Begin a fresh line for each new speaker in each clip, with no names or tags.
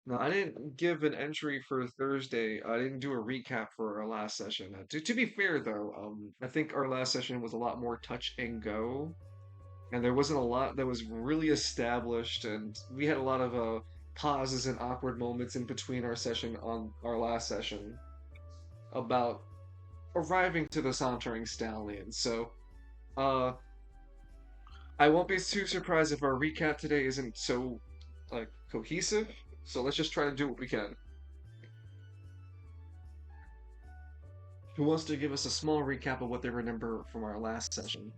No, I didn't give an entry for Thursday. I didn't do a recap for our last session. To be fair, though, I think our last session was a lot more touch and go, and there wasn't a lot that was really established, and we had a lot of pauses and awkward moments in between our session on our last session about arriving to the Sauntering Stallion. So, uh, I won't be too surprised if our recap today isn't so like cohesive. So let's just try to do what we can. Who wants to give us a small recap of what they remember from our last session?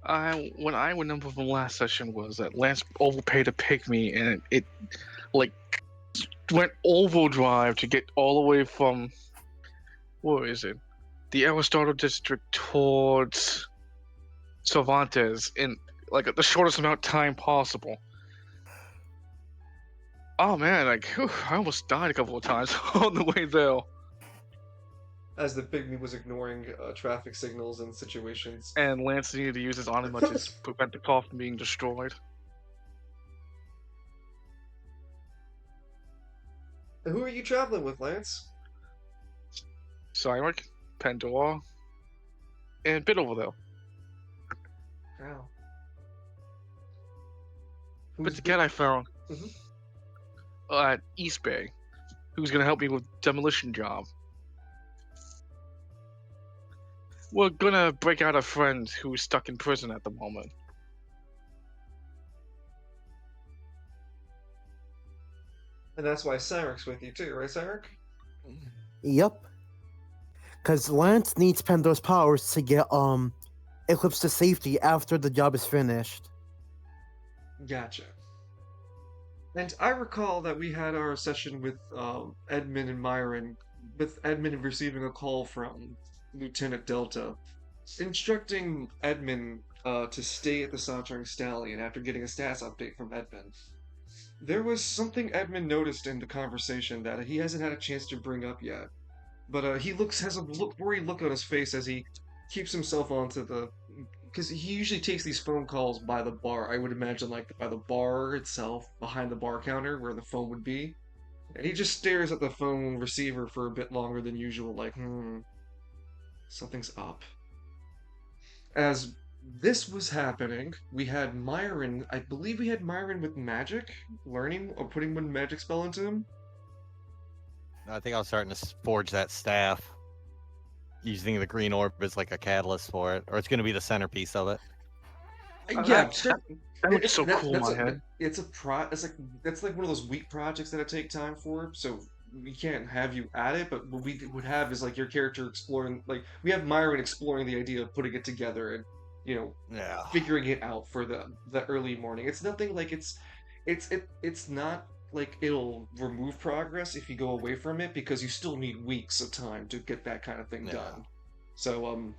What I remember from last session was that Lance overpaid to pick me, and it like went overdrive to get all the way from where is it? The Aristotle district towards Cervantes in like the shortest amount of time possible. Oh man, like whew, I almost died a couple of times on the way there.
As the pygmy was ignoring traffic signals and situations.
And Lance needed to use his Anima to prevent the car from being destroyed.
Who are you traveling with, Lance?
Cyric, Pandora, and Bit over there.
Wow.
But the cat I found
Mhm.
at East Bay, who's gonna help me with demolition job. We're gonna break out a friend who's stuck in prison at the moment.
And that's why Cyric's with you too, right, Cyric?
Yep. Because Lance needs Pandora's powers to get Eclipse to safety after the job is finished.
Gotcha. And I recall that we had our session with Edmund and Myron, with Edmund receiving a call from Lieutenant Delta, instructing Edmund to stay at the Sauntering Stallion after getting a status update from Edmund. There was something Edmund noticed in the conversation that he hasn't had a chance to bring up yet, but he has a worried look on his face as he keeps himself onto the because he usually takes these phone calls by the bar. I would imagine like by the bar itself, behind the bar counter where the phone would be. And he just stares at the phone receiver for a bit longer than usual, like, something's up. As this was happening, we had Myron, I believe we had Myron with magic, learning or putting one magic spell into him.
I think I was starting to forge that staff, using the green orb as like a catalyst for it, or it's going to be the centerpiece of it.
Yeah,
that looks so cool in my head.
It's that's like one of those weak projects that I take time for. So we can't have you at it, but what we would have is like your character exploring. Like we have Myron exploring the idea of putting it together and
Yeah.
figuring it out for the early morning. It's nothing like it's not like it'll remove progress if you go away from it because you still need weeks of time to get that kind of thing
Yeah.
done. So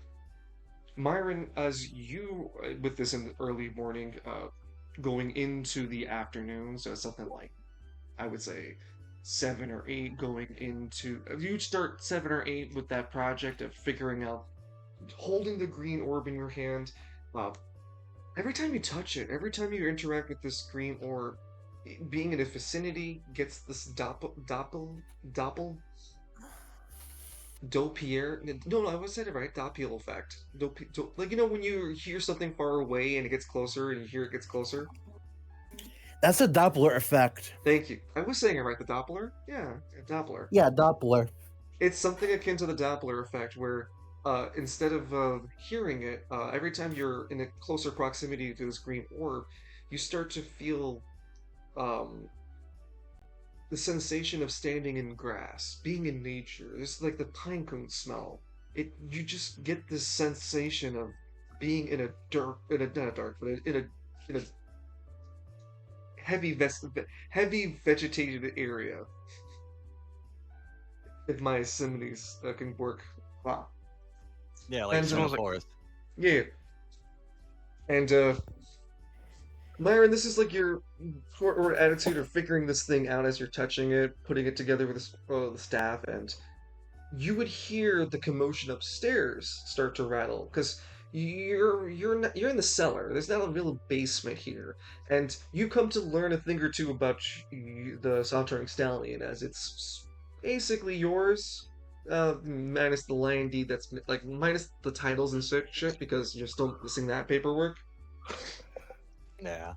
Myron, as you with this in the early morning, going into the afternoon, so something like I would say 7 or 8 going into. You'd start 7 or 8 with that project of figuring out holding the green orb in your hand. Uh, every time you touch it, every time you interact with this green orb, being in a vicinity gets this doppel Doppler. No, I was said it right. Doppel effect. Like when you hear something far away and it gets closer, and you hear it gets closer.
That's a Doppler effect.
Thank you. I was saying it right. The Doppler. Yeah, Doppler.
Yeah, Doppler.
It's something akin to the Doppler effect, where instead of hearing it, every time you're in a closer proximity to this green orb, you start to feel um, the sensation of standing in grass, being in nature. It's like the pine cone smell. You just get this sensation of being in a dark, not a dark, but in a heavy vegetated area. If my similes can work. Wow.
Yeah, like
And,
in the forest.
Yeah. And Myron, this is like your forward attitude of figuring this thing out as you're touching it, putting it together with the staff, and you would hear the commotion upstairs start to rattle because you're in the cellar. There's not a real basement here, and you come to learn a thing or two about the Sauntering Stallion, as it's basically yours, minus the land deed that's like minus the titles and shit because you're still missing that paperwork.
Yeah.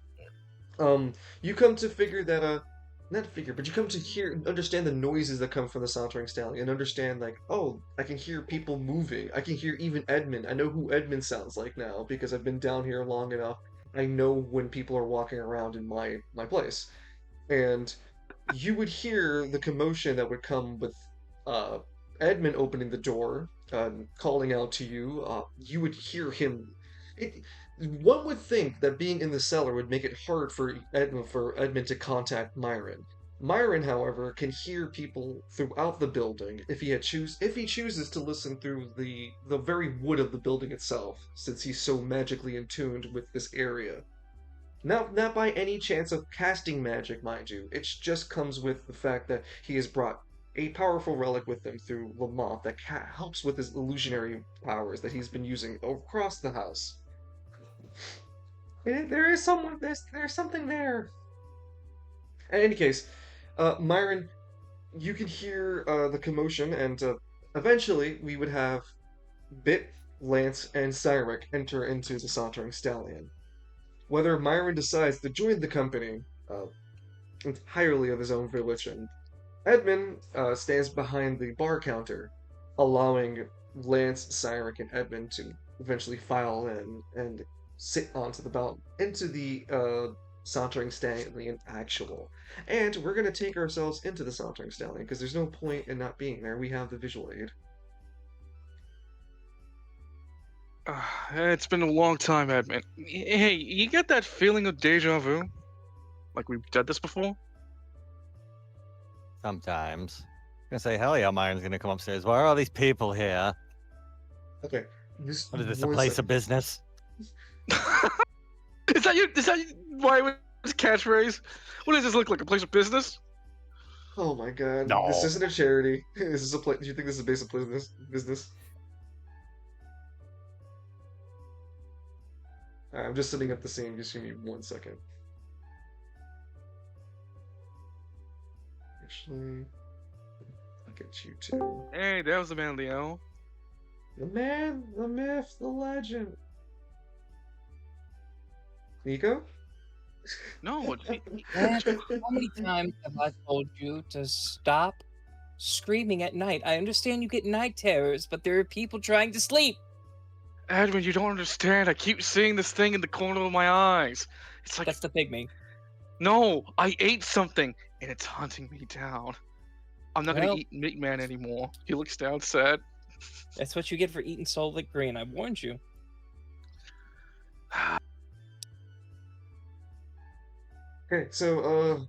You come to figure that not figure, but you come to understand the noises that come from the Sauntering Stallion, and understand like, oh, I can hear people moving. I can hear even Edmund. I know who Edmund sounds like now because I've been down here long enough. I know when people are walking around in my place, and you would hear the commotion that would come with uh, Edmund opening the door, calling out to you. You would hear him. It, one would think that being in the cellar would make it hard for Edmund to contact Myron. Myron, however, can hear people throughout the building if he chooses to listen through the very wood of the building itself, since he's so magically in tune with this area. Not by any chance of casting magic, mind you. It just comes with the fact that he has brought a powerful relic with him through Lamont that helps with his illusionary powers that he's been using across the house. There is someone. There's something there. In any case, Myron, you can hear the commotion, and eventually we would have Bit, Lance, and Cyric enter into the Sauntering Stallion. Whether Myron decides to join the company, entirely of his own volition, Edmund stands behind the bar counter, allowing Lance, Cyric, and Edmund to eventually file in and sit into the Sauntering Stallion actual. And we're gonna take ourselves into the Sauntering Stallion because there's no point in not being there. We have the visual aid.
It's been a long time, Edmund. Hey, you get that feeling of deja vu? Like we've done this before?
Sometimes. I'm gonna say, hell yeah, Myron's gonna come upstairs. Why are all these people here?
Okay.
What is this, a place of business?
Is that why it was catchphrase? What does this look like? A place of business?
Oh my god.
No.
This isn't a charity. This is a place. Do you think this is a base of business? I'm just setting up the scene. Just give me 1 second. Actually, I'll get you too.
Hey, that was the man of the hour.
The man, the myth, the legend. Nico?
No,
Man, how many times have I told you to stop screaming at night? I understand you get night terrors, but there are people trying to sleep.
Edwin, you don't understand. I keep seeing this thing in the corner of my eyes. It's like,
That's the pygmy.
no, I ate something and it's hunting me down. I'm not
Well-
gonna eat Meat Man anymore. He looks down sad.
That's what you get for eating Solid Green. I warned you.
Okay, so,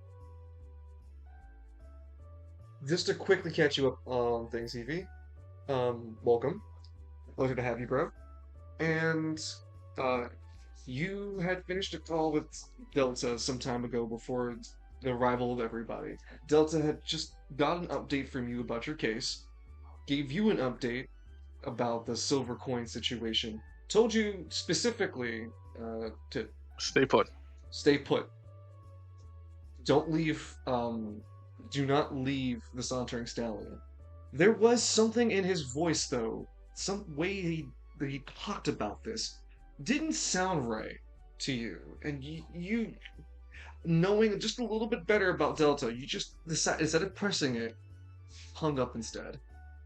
just to quickly catch you up on things, Evie. Welcome. Pleasure to have you, bro. And, you had finished a call with Delta some time ago before the arrival of everybody. Delta had just got an update from you about your case, gave you an update about the silver coin situation, told you specifically to
Stay put.
stay put. Don't leave, do not leave the Sauntering Stallion. There was something in his voice, though, some way that he talked about this didn't sound right to you, and you knowing just a little bit better about Delta, you just decided, instead of pressing it, hung up instead.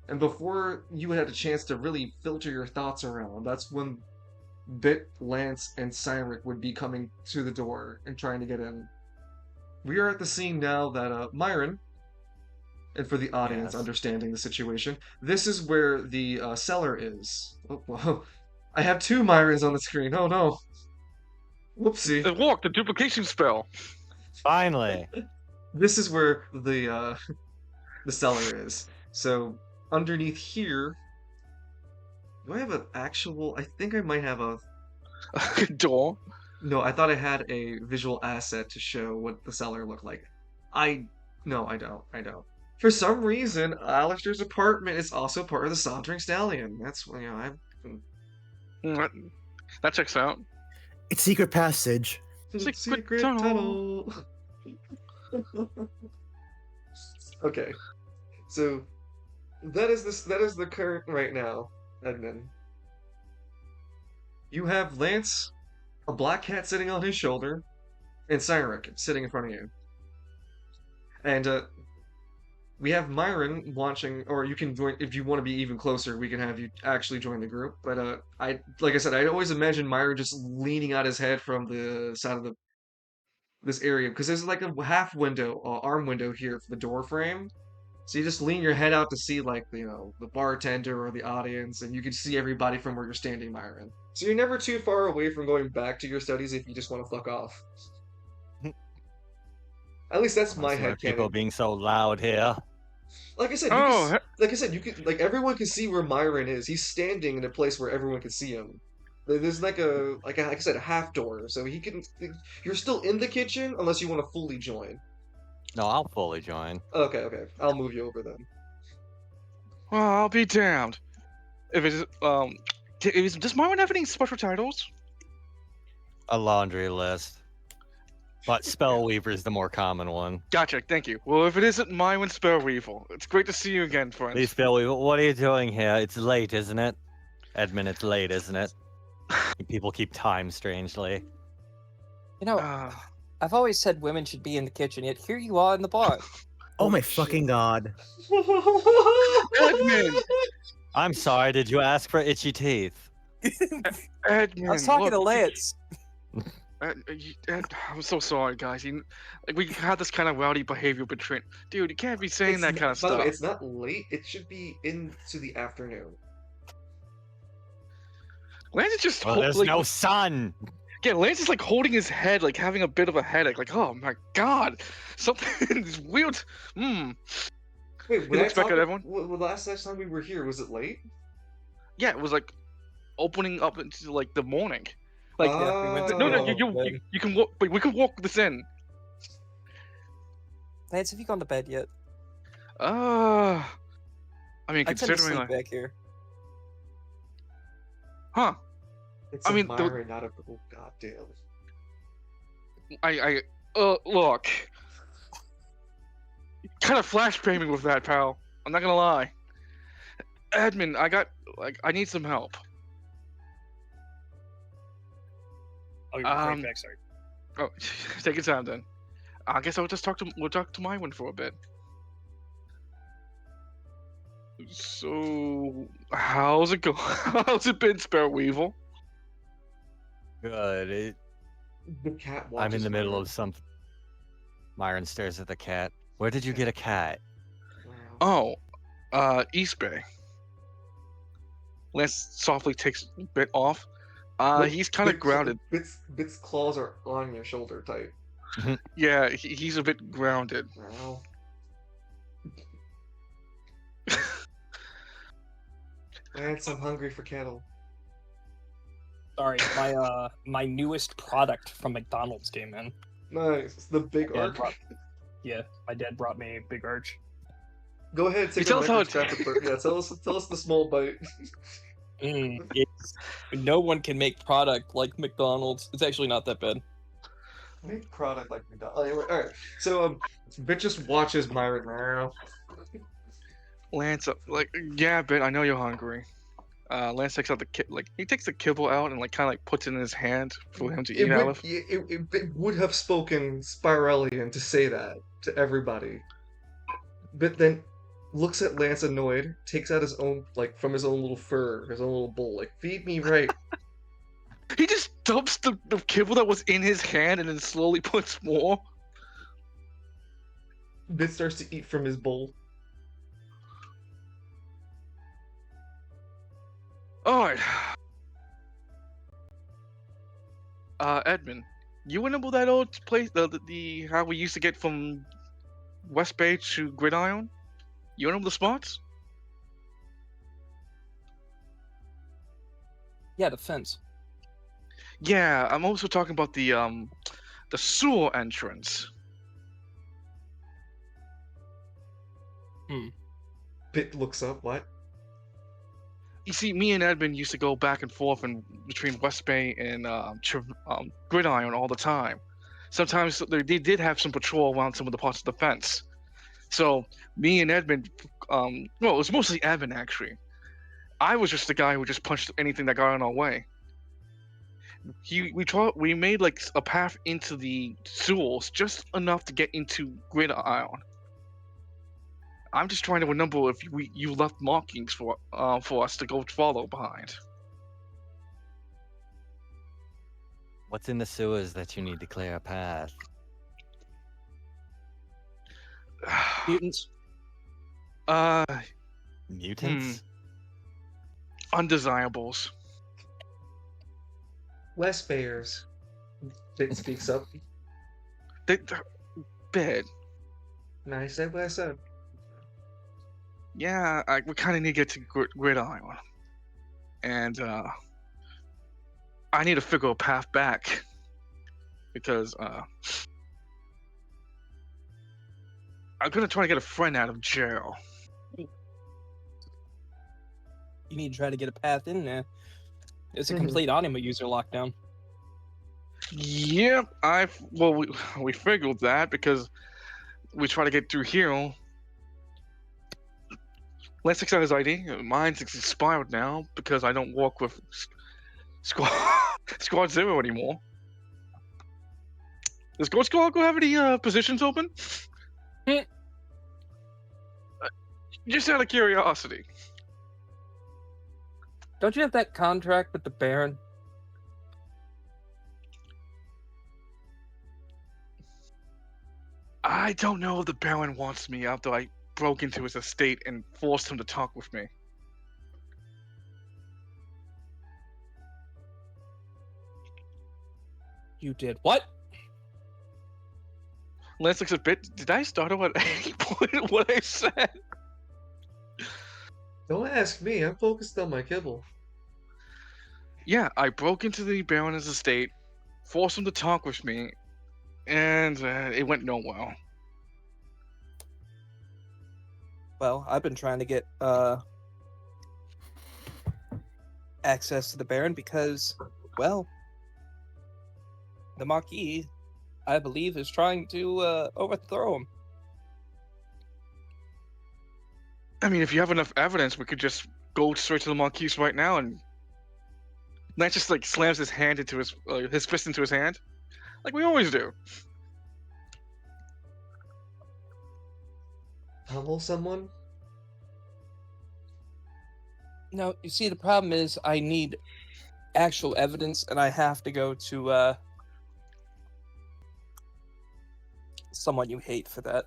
And before you had a chance to really filter your thoughts around, that's when Bit, Lance, and Cyric would be coming to the door and trying to get in. We are at the scene now that Myron, and for the audience
Yes.
understanding the situation, this is where the cellar is. Oh, whoa. I have two Myrons on the screen. Oh no. Whoopsie.
Look, the duplication spell.
Finally.
This is where the the cellar is. So underneath here, do I have an actual? I think I might have a.
Door.
No, I thought I had a visual asset to show what the cellar looked like. No, I don't. I don't. For some reason, Alistair's apartment is also part of the Sauntering Stallion. That's,
That checks out.
It's secret passage.
Secret tunnel.
Okay, so that is the current right now, Edmund. You have Lance, a black cat sitting on his shoulder, and Cyric sitting in front of you. And we have Myron watching, or you can join if you want to be even closer. We can have you actually join the group. But like I said, I always imagine Myron just leaning out his head from the side of this area because there's like a half window, arm window here for the door frame. So you just lean your head out to see like the bartender or the audience, and you can see everybody from where you're standing, Myron. So you're never too far away from going back to your studies if you just want to fuck off. At least that's my
Sorry, people
headcanon.
being so loud here.
Like I said, you could like everyone can see where Myron is. He's standing in a place where everyone can see him. There's like I said, a half door, so he can. You're still in the kitchen unless you want to fully join.
No, I'll fully join.
Okay, I'll move you over then.
Well, I'll be damned. If it's does Myron have any special titles?
A laundry list. But Spellweaver is the more common one.
Gotcha, thank you. Well, if it isn't Myron Spellweevil, it's great to see you again, friends.
Hey, Spellweaver, what are you doing here? It's late, isn't it? Edmund, it's late, isn't it? People keep time strangely.
You know, I've always said women should be in the kitchen, yet here you are in the bar.
Oh my fucking god.
Edmund!
I'm sorry, did you ask for itchy teeth?
Edmund,
I was talking
look,
to Lance.
I'm so sorry, guys. We had this kind of rowdy behavior between. Dude, you can't be saying that kind of
By the way,
stuff.
it's not late. It should be into the afternoon.
Lance is just
Well, there's no sun!
Yeah, Lance is like holding his head, like having a bit of a headache. Like, oh my god, something is weird.
Wait,
He looks back at everyone.
Well, last time we were here, was it late?
Yeah, it was like opening up into like the morning. Like,
Yeah, we went to
no,
bed.
you can walk. But we can walk this in.
Lance, have you gone to bed yet?
I mean,
I tend to
considering
sleep
like,
back here.
huh?
It's
I mean,
Myron, not a. Oh, goddamn.
Look. Kind of flashbang me with that, pal. I'm not gonna lie. Edmund, I need some help.
I'll be right back, sorry.
Oh, take your time then. I guess we'll talk to Myron for a bit. So, how's it going? How's it been, Sparrowweevil?
Good.
The cat
I'm
watches
in the middle
Myron.
of something. Myron stares at the cat. Where did you get a cat?
Wow.
Oh, East Bay. Lance softly takes a bit off. He's kind of grounded.
Bit's claws are on your shoulder tight.
Yeah, he's a bit grounded.
Wow. Lance, I'm hungry for kettle.
Sorry, my newest product from McDonald's came in.
Nice. The big
Yeah,
arc.
Yeah, my dad brought me a big arch.
Go ahead, take
tell
a
us how
record
it-
scratch first. Yeah, tell us the small bite.
No one can make product like McDonald's. It's actually not that bad.
Make product like McDonald's. Anyway, all right. So Bit just watches Myron now.
Lance, yeah, Bit, I know you're hungry. Lance takes out he takes the kibble out and kind of puts it in his hand for him to eat out of.
It would have spoken Spirellian to say that to everybody. But then looks at Lance annoyed, takes out his own, from his own little fur, his own little bowl, feed me right.
He just dumps the kibble that was in his hand and then slowly puts more.
Bit starts to eat from his bowl.
Alright. Edmund, you remember that old place, the how we used to get from West Bay to Gridiron? You remember the spots?
Yeah, the fence.
Yeah, I'm also talking about the sewer entrance.
Bit looks up, what?
You see, me and Edmund used to go back and forth between West Bay and Gridiron all the time. Sometimes they did have some patrol around some of the parts of the fence. So me and Edmund, well, it was mostly Edmund actually. I was just the guy who just punched anything that got in our way. We made like a path into the sewers just enough to get into Gridiron. I'm just trying to remember if you left markings for us to go follow behind.
What's in the sewers that you need to clear a path?
Mutants.
Mutants?
Undesirables.
West Bayers. Dick speaks up.
They're bad.
I said what I said.
Yeah, we kind of need to get to Gridiron, and I need to figure a path back because I'm gonna try to get a friend out of jail.
You need to try to get a path in there. It's a
Mhm.
complete anima user lockdown.
Yep, we figured that because we try to get through here. Let's check out his ID. Mine's expired now because I don't work with Squad Zero anymore. Does Ghost Squad have any positions open? Just out of curiosity.
Don't you have that contract with the Baron?
I don't know if the Baron wants me after I broke into his estate and forced him to talk with me.
You did what?
Lance looks a bit. Did I start at any point what I said?
Don't ask me. I'm focused on my kibble.
Yeah, I broke into the Baron's estate, forced him to talk with me, and it went nowhere.
Well, I've been trying to get access to the Baron because, well, the Marquis, I believe, is trying to overthrow him.
I mean, if you have enough evidence, we could just go straight to the Marquis right now, and Lance just like slams his hand into his fist into his hand, like we always do.
Humble someone?
No, you see, the problem is I need actual evidence, and I have to go to someone you hate for that.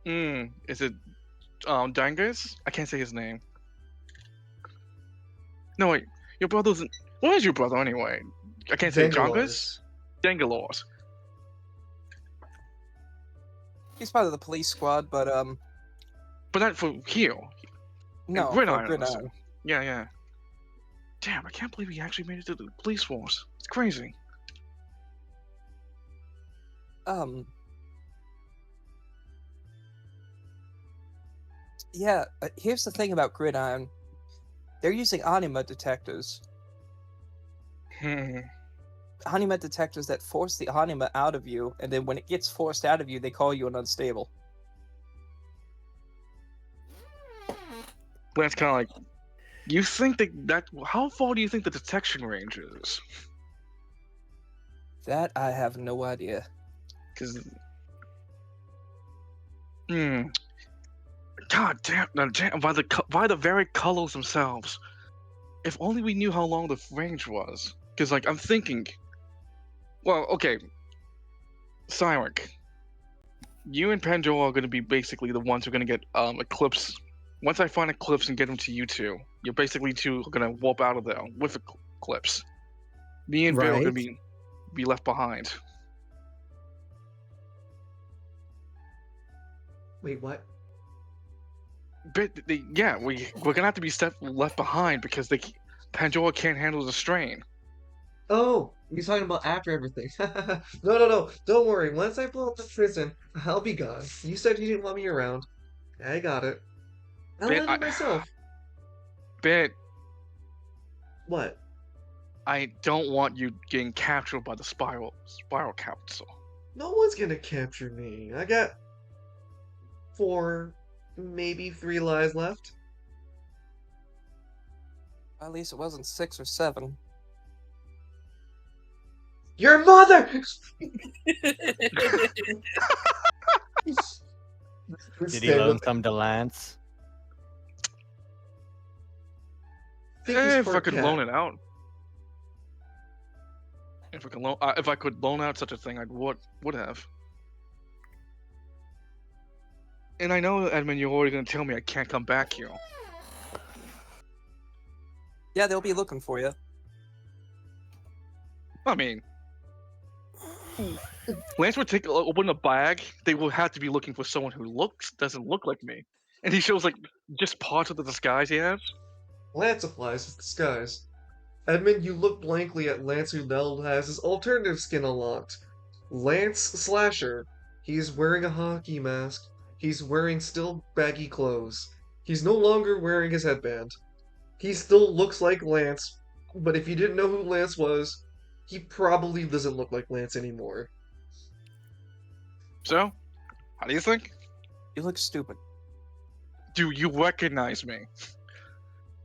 Is it Dangus? I can't say his name. No wait, your brother's. What is your brother anyway? I can't say Dangus.
Dangalores.
Dangalores.
He's part of the police squad, but
But not for here.
no, for
Gridiron.
Gridiron.
Yeah. Damn, I can't believe he actually made it to the police force. It's crazy.
Yeah, here's the thing about Gridiron. They're using anima detectors. Anima detectors that force the anima out of you, and then when it gets forced out of you, they call you an unstable.
That's kind of like. You think that how far do you think the detection range is?
That I have no idea.
Because. God damn! By the very colors themselves. If only we knew how long the range was. Because like I'm thinking. Well, okay. Cyric. You and Pandora are going to be basically the ones who are going to get Eclipse. Once I find Eclipse and get them to you two, you're basically two going to warp out of there with Eclipse. Me and Bill are going to be left behind.
Wait, what?
But we're gonna have to be left behind because Pandora can't handle the strain.
Oh, you're talking about after everything. No. Don't worry. Once I blow up the prison, I'll be gone. You said you didn't want me around. I got it. I'll
Ben,
handle it myself.
Ben,
What?
I don't want you getting captured by the Spiral Council.
No one's gonna capture me. I got 4, maybe 3 lives left.
At least it wasn't 6 or 7.
Your mother!
Did he loan some to Lance?
If I could loan it out. If I could loan out such a thing, I would have. And I know, Edmund, you're already gonna tell me I can't come back here.
Yeah, they'll be looking for you.
I mean, Lance would open a bag. They will have to be looking for someone who doesn't look like me, and he shows like just parts of the disguise he has.
Lance applies his disguise. Edmund, you look blankly at Lance, who now has his alternative skin unlocked. Lance Slasher. He's wearing a hockey mask. He's wearing still baggy clothes. He's no longer wearing his headband. He still looks like Lance, but if you didn't know who Lance was, he probably doesn't look like Lance anymore.
So, how do you think?
You look stupid.
Do you recognize me?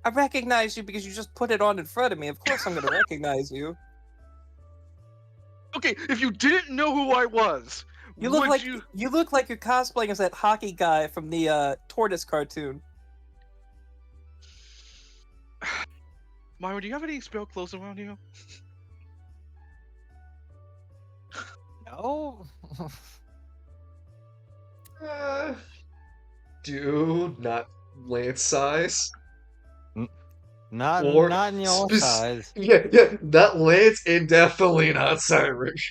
I recognize you because you just put it on in front of me. Of course I'm gonna recognize you.
Okay, if you didn't know who I was,
You look
would
like
you...
you look like you're cosplaying as that hockey guy from the Tortoise cartoon.
Myra, do you have any spell clothes around you?
No.
Dude, not Lance size.
Not
Or
not in your
spec-
size.
Yeah, not Lance, and definitely not Cyrus.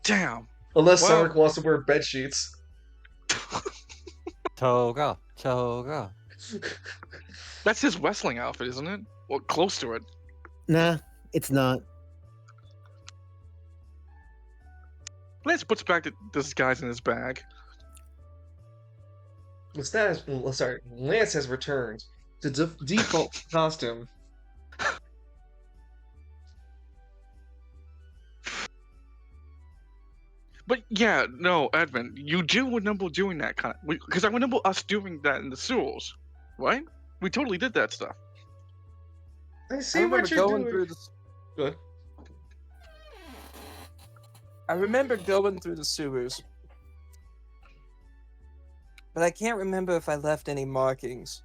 Damn.
Unless
Well-
Cyrus wants to wear bed sheets.
Toga.
That's his wrestling outfit, isn't it? Well, close to it.
Nah, it's not.
Lance puts back the disguise in his bag.
Lance has returned to default costume.
But yeah, no, Edmund, you do remember doing that kind of... Because I remember us doing that in the sewers, right? We totally did that stuff.
I see
I
what
remember
you're
going
doing.
through the.
Good.
I remember going through the sewers, but I can't remember if I left any markings.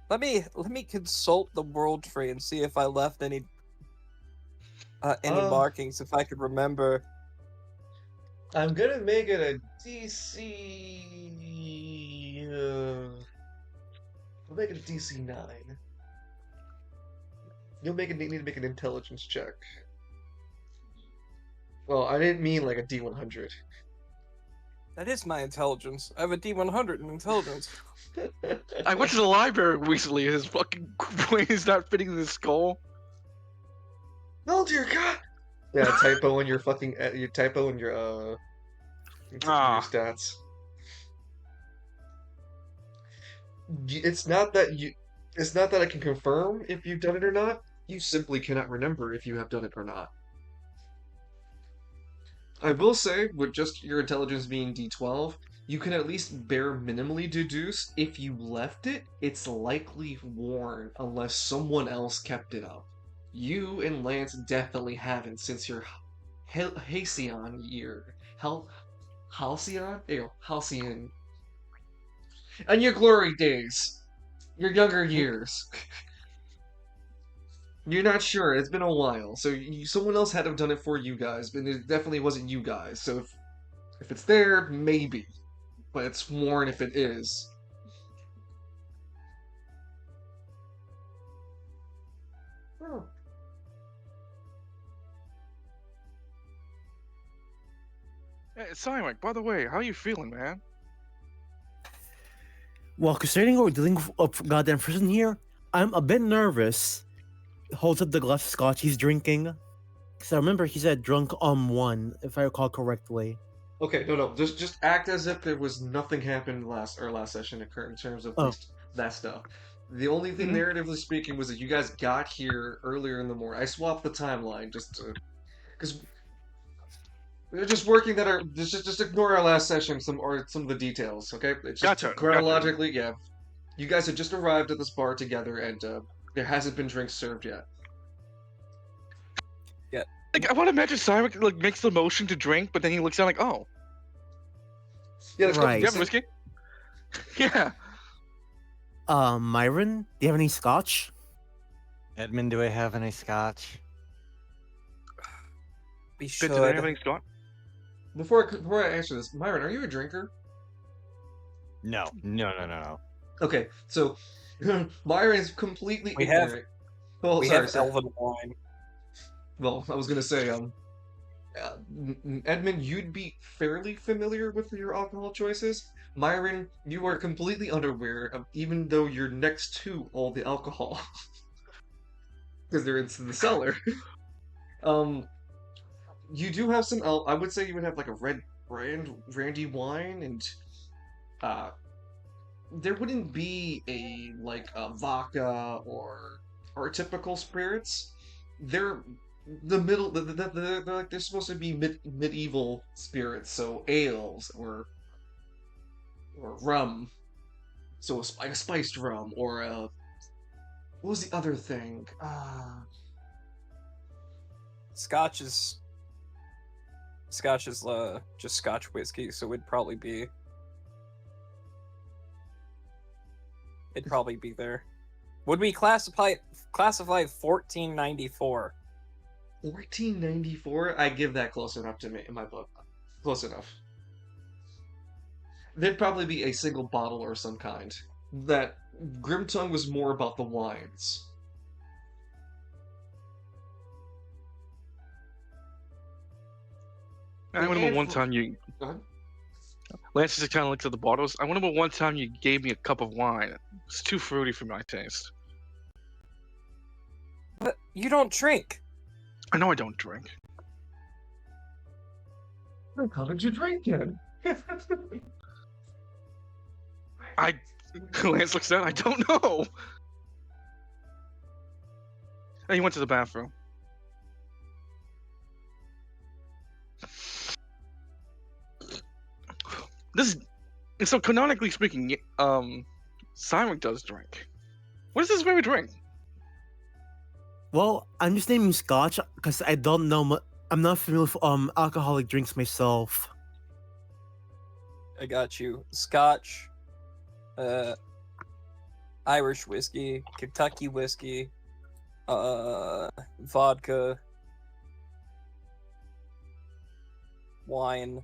Let me consult the world tree and see if I left any markings, if I could remember.
I'm gonna make it a DC. I'll make it a DC 9. You'll need to make an intelligence check. Well, I didn't mean like a D100.
That is my intelligence. I have a D100 in intelligence.
I went to the library recently and his fucking brain is not fitting in his skull.
Oh dear God! Yeah, typo in your fucking your typo in your stats. It's not that I can confirm if you've done it or not. You simply cannot remember if you have done it or not. I will say, with just your intelligence being D12, you can at least bare minimally deduce if you left it, it's likely worn unless someone else kept it up. You and Lance definitely haven't since your Halcyon year. Halcyon? Ew, Halcyon. And your glory days. Your younger years. You're not sure. It's been a while, so someone else had to have done it for you guys, but it definitely wasn't you guys. So if it's there, maybe, but it's worn if it is. Oh.
Hey, Simon, by the way, how you feeling, man?
Well, considering we're dealing with a goddamn prison here, I'm a bit nervous. Holds up the glass of scotch he's drinking. Because I remember he said drunk 1, if I recall correctly.
Okay, no, just act as if there was nothing happened last session occurred in terms of
Oh,
least that stuff. The only thing,
Mhm.
narratively speaking, was that you guys got here earlier in the morning. I swapped the timeline because we're just working that are just ignore our last session, some of the details. Okay, it's just
Gotcha.
chronologically. Yeah, you guys had just arrived at this bar together, and there hasn't been drinks served yet.
Yeah.
Like I want to imagine Simon like makes the motion to drink, but then he looks down like, oh,
Yeah, let's go.
right.
do you have whiskey? Yeah.
Myron, do you have any scotch?
Edmund, do I have any scotch?
We
Fitz, do they have
should.
any Scott?
Before I answer this, Myron, are you a drinker?
No, no.
Okay, so Myron is completely
We have-
ignorant. Well,
We
sorry,
have
sorry.
elven wine.
Well, I was gonna say, Edmund, you'd be fairly familiar with your alcohol choices. Myron, you are completely unaware of, even though you're next to all the alcohol, because they're in the cellar. Um, you do have some. I would say you would have like a red brandy wine, and uh, there wouldn't be a like a vodka or typical spirits. They're the middle. They're like they're supposed to be medieval spirits, so ales or rum. So like a spiced rum or a what was the other thing?
Scotch is just Scotch whiskey, so it'd probably be there. Would we classify 1494?
1494. I give that close enough to me in my book. Close enough. There'd probably be a single bottle or some kind. That Grimtongue was more about the wines.
I remember
And
one
for-
time you
Go ahead.
Lance just kind of looks at the bottles. I remember one time you gave me a cup of wine. It's too fruity for my taste.
But you don't drink.
I know I don't drink.
How did you drink it?
I Lance looks down. I don't know. And he went to the bathroom. This is so canonically speaking, Simon does drink. What is his favorite drink?
Well, I'm just naming scotch because I don't know. I'm not familiar with alcoholic drinks myself.
I got you. Scotch, Irish whiskey, Kentucky whiskey, vodka, wine,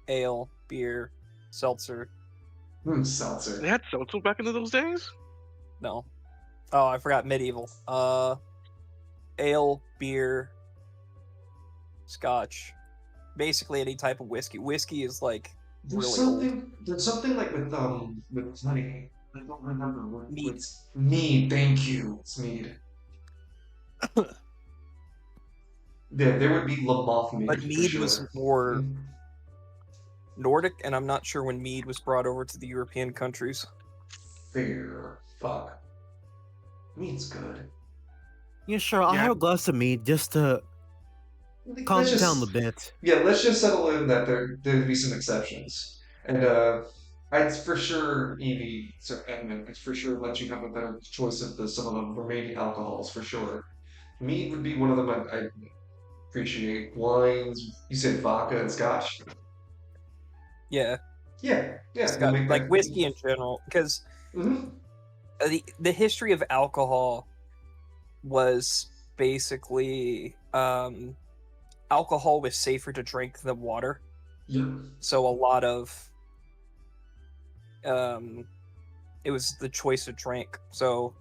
ale, beer, seltzer.
Seltzer.
They had seltzer back in those days.
No. Oh, I forgot medieval. Ale, beer, scotch. Basically any type of whiskey. Whiskey is like really old.
There's something like with honey. I don't remember what
Mead.
it's mead. Thank you. It's mead. Yeah, there would be Lamoth mead.
But
for
mead
sure.
was more Nordic, and I'm not sure when mead was brought over to the European countries.
Fair. Fuck. Mead's good.
Yeah, sure. I'll
Yeah.
have a glass of mead just to calm
Let's
it
just-
down a bit.
Yeah, let's just settle in that there'd be some exceptions, and I'd for sure Evie, so Edmund, I'd for sure let you have a better choice of some of the remaining alcohols for sure. Mead would be one of them I'd appreciate. Wines, you said vodka and scotch.
Yeah,
Yeah,
Scotch,
we'll make
like
that-
whiskey in general, because
Mhm.
the history of alcohol was basically alcohol was safer to drink than water.
Yeah.
So a lot of it was the choice of drink. So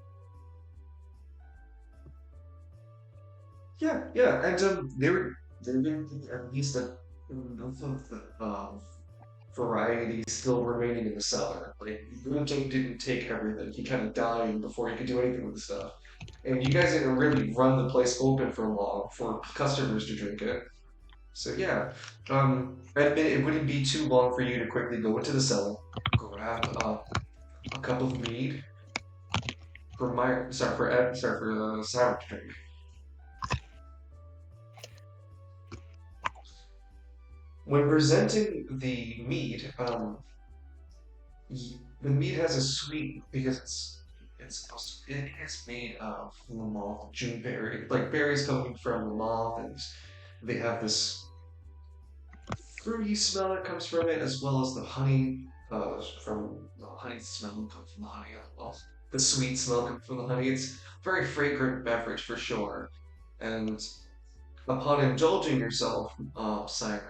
Yeah, and there would be at least enough of the variety still remaining in the cellar. Like Grimton didn't take everything; he kind of died before he could do anything with the stuff. And you guys didn't really run the place open for long for customers to drink it. So yeah, admit it wouldn't be too long for you to quickly go into the cell, grab a cup of mead for my sorry for Ed, sorry for sour drink. When presenting the mead, the mead has a sweet because it is made of lamont, June berry, like berries coming from lamont, and they have this fruity smell that comes from it, as well as the honey from the honey smell comes from the honey as well. The sweet smell comes from the honey. It's a very fragrant beverage for sure. And upon indulging yourself, Cyric,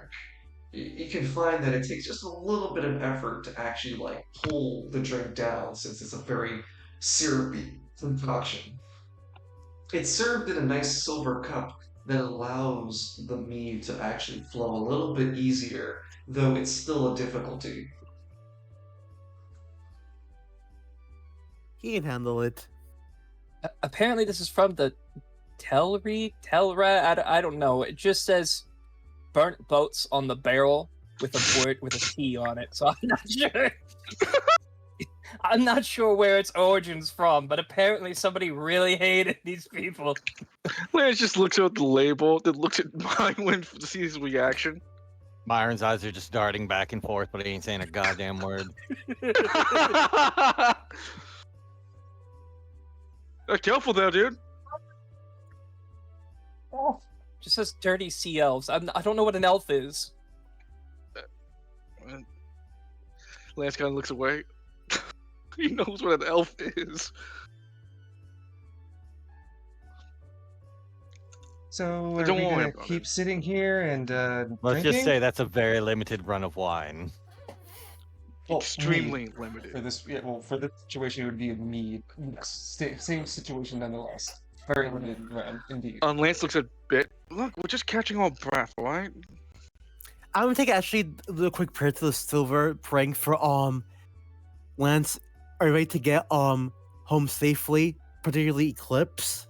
you can find that it takes just a little bit of effort to actually like pull the drink down since it's a very syrupy concoction. It's served in a nice silver cup that allows the mead to actually flow a little bit easier, though it's still a difficulty.
He can handle it.
Apparently, this is from the Telra. I don't know. It just says burnt boats on the barrel with a word with a T on it. So I'm not sure. I'm not sure where its origins from, but apparently somebody really hated these people.
Lance just looks at the label, then looks at Myron to see his reaction.
Myron's eyes are just darting back and forth, but he ain't saying a goddamn word.
Careful there, dude.
Just says dirty sea elves. I don't know what an elf is.
Lance kind of looks away. He knows what an elf is.
So are
Don't
we
worry
gonna
about
keep
it.
sitting here and
Let's
drinking?
just say that's a very limited run of wine.
Well,
Extremely
mead.
limited.
For this, yeah, well, for this situation, it would be a mead. Same situation nonetheless. Very limited round, indeed.
Lance looks at Bit. Look, we're just catching our breath, alright?
I'm gonna take actually the quick prayer to the silver, praying for Lance. Are you ready to get home safely? Particularly Eclipse.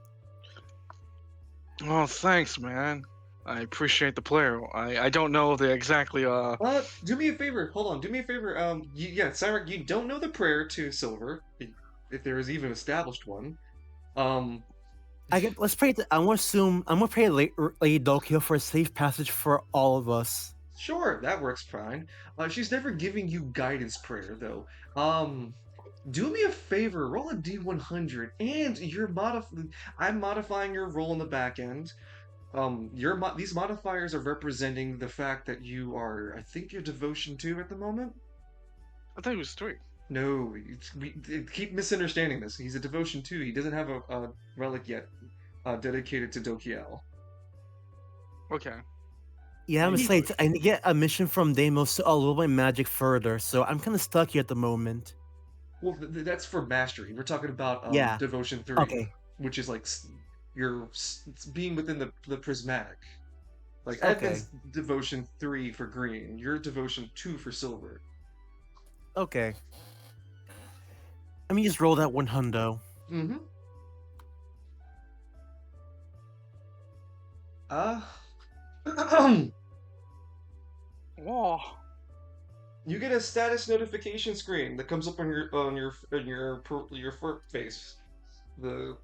Oh, thanks, man. I appreciate the player. I don't know if they exactly
Do me a favor. Hold on. Do me a favor. Yeah, Cyric, you don't know the prayer to Silver, if there is even established one.
Let's pray. I'm gonna pray to Lady Dokyo for a safe passage for all of us.
Sure, that works fine. She's never giving you guidance prayer though. Do me a favor. Roll a D100, and I'm modifying your roll in the back end. These modifiers are representing the fact that you are, I think, your devotion 2 at the moment.
I thought it was 3.
No, we keep misunderstanding this. He's a devotion 2. He doesn't have a relic yet dedicated to Dokiel.
Okay.
Yeah, I'm
He-
saying I need to get a mission from Deimos to level my magic further, so I'm kind of stuck here at the moment.
Well, that's for mastery. We're talking about
Yeah.
devotion 3,
Okay.
which is like being within the prismatic. Like
Okay.
Edmund's devotion 3 for green, your devotion 2 for silver.
Okay. Let me just roll that one hundo.
Mm-hmm.
Whoa.
You get a status notification screen that comes up on your face. The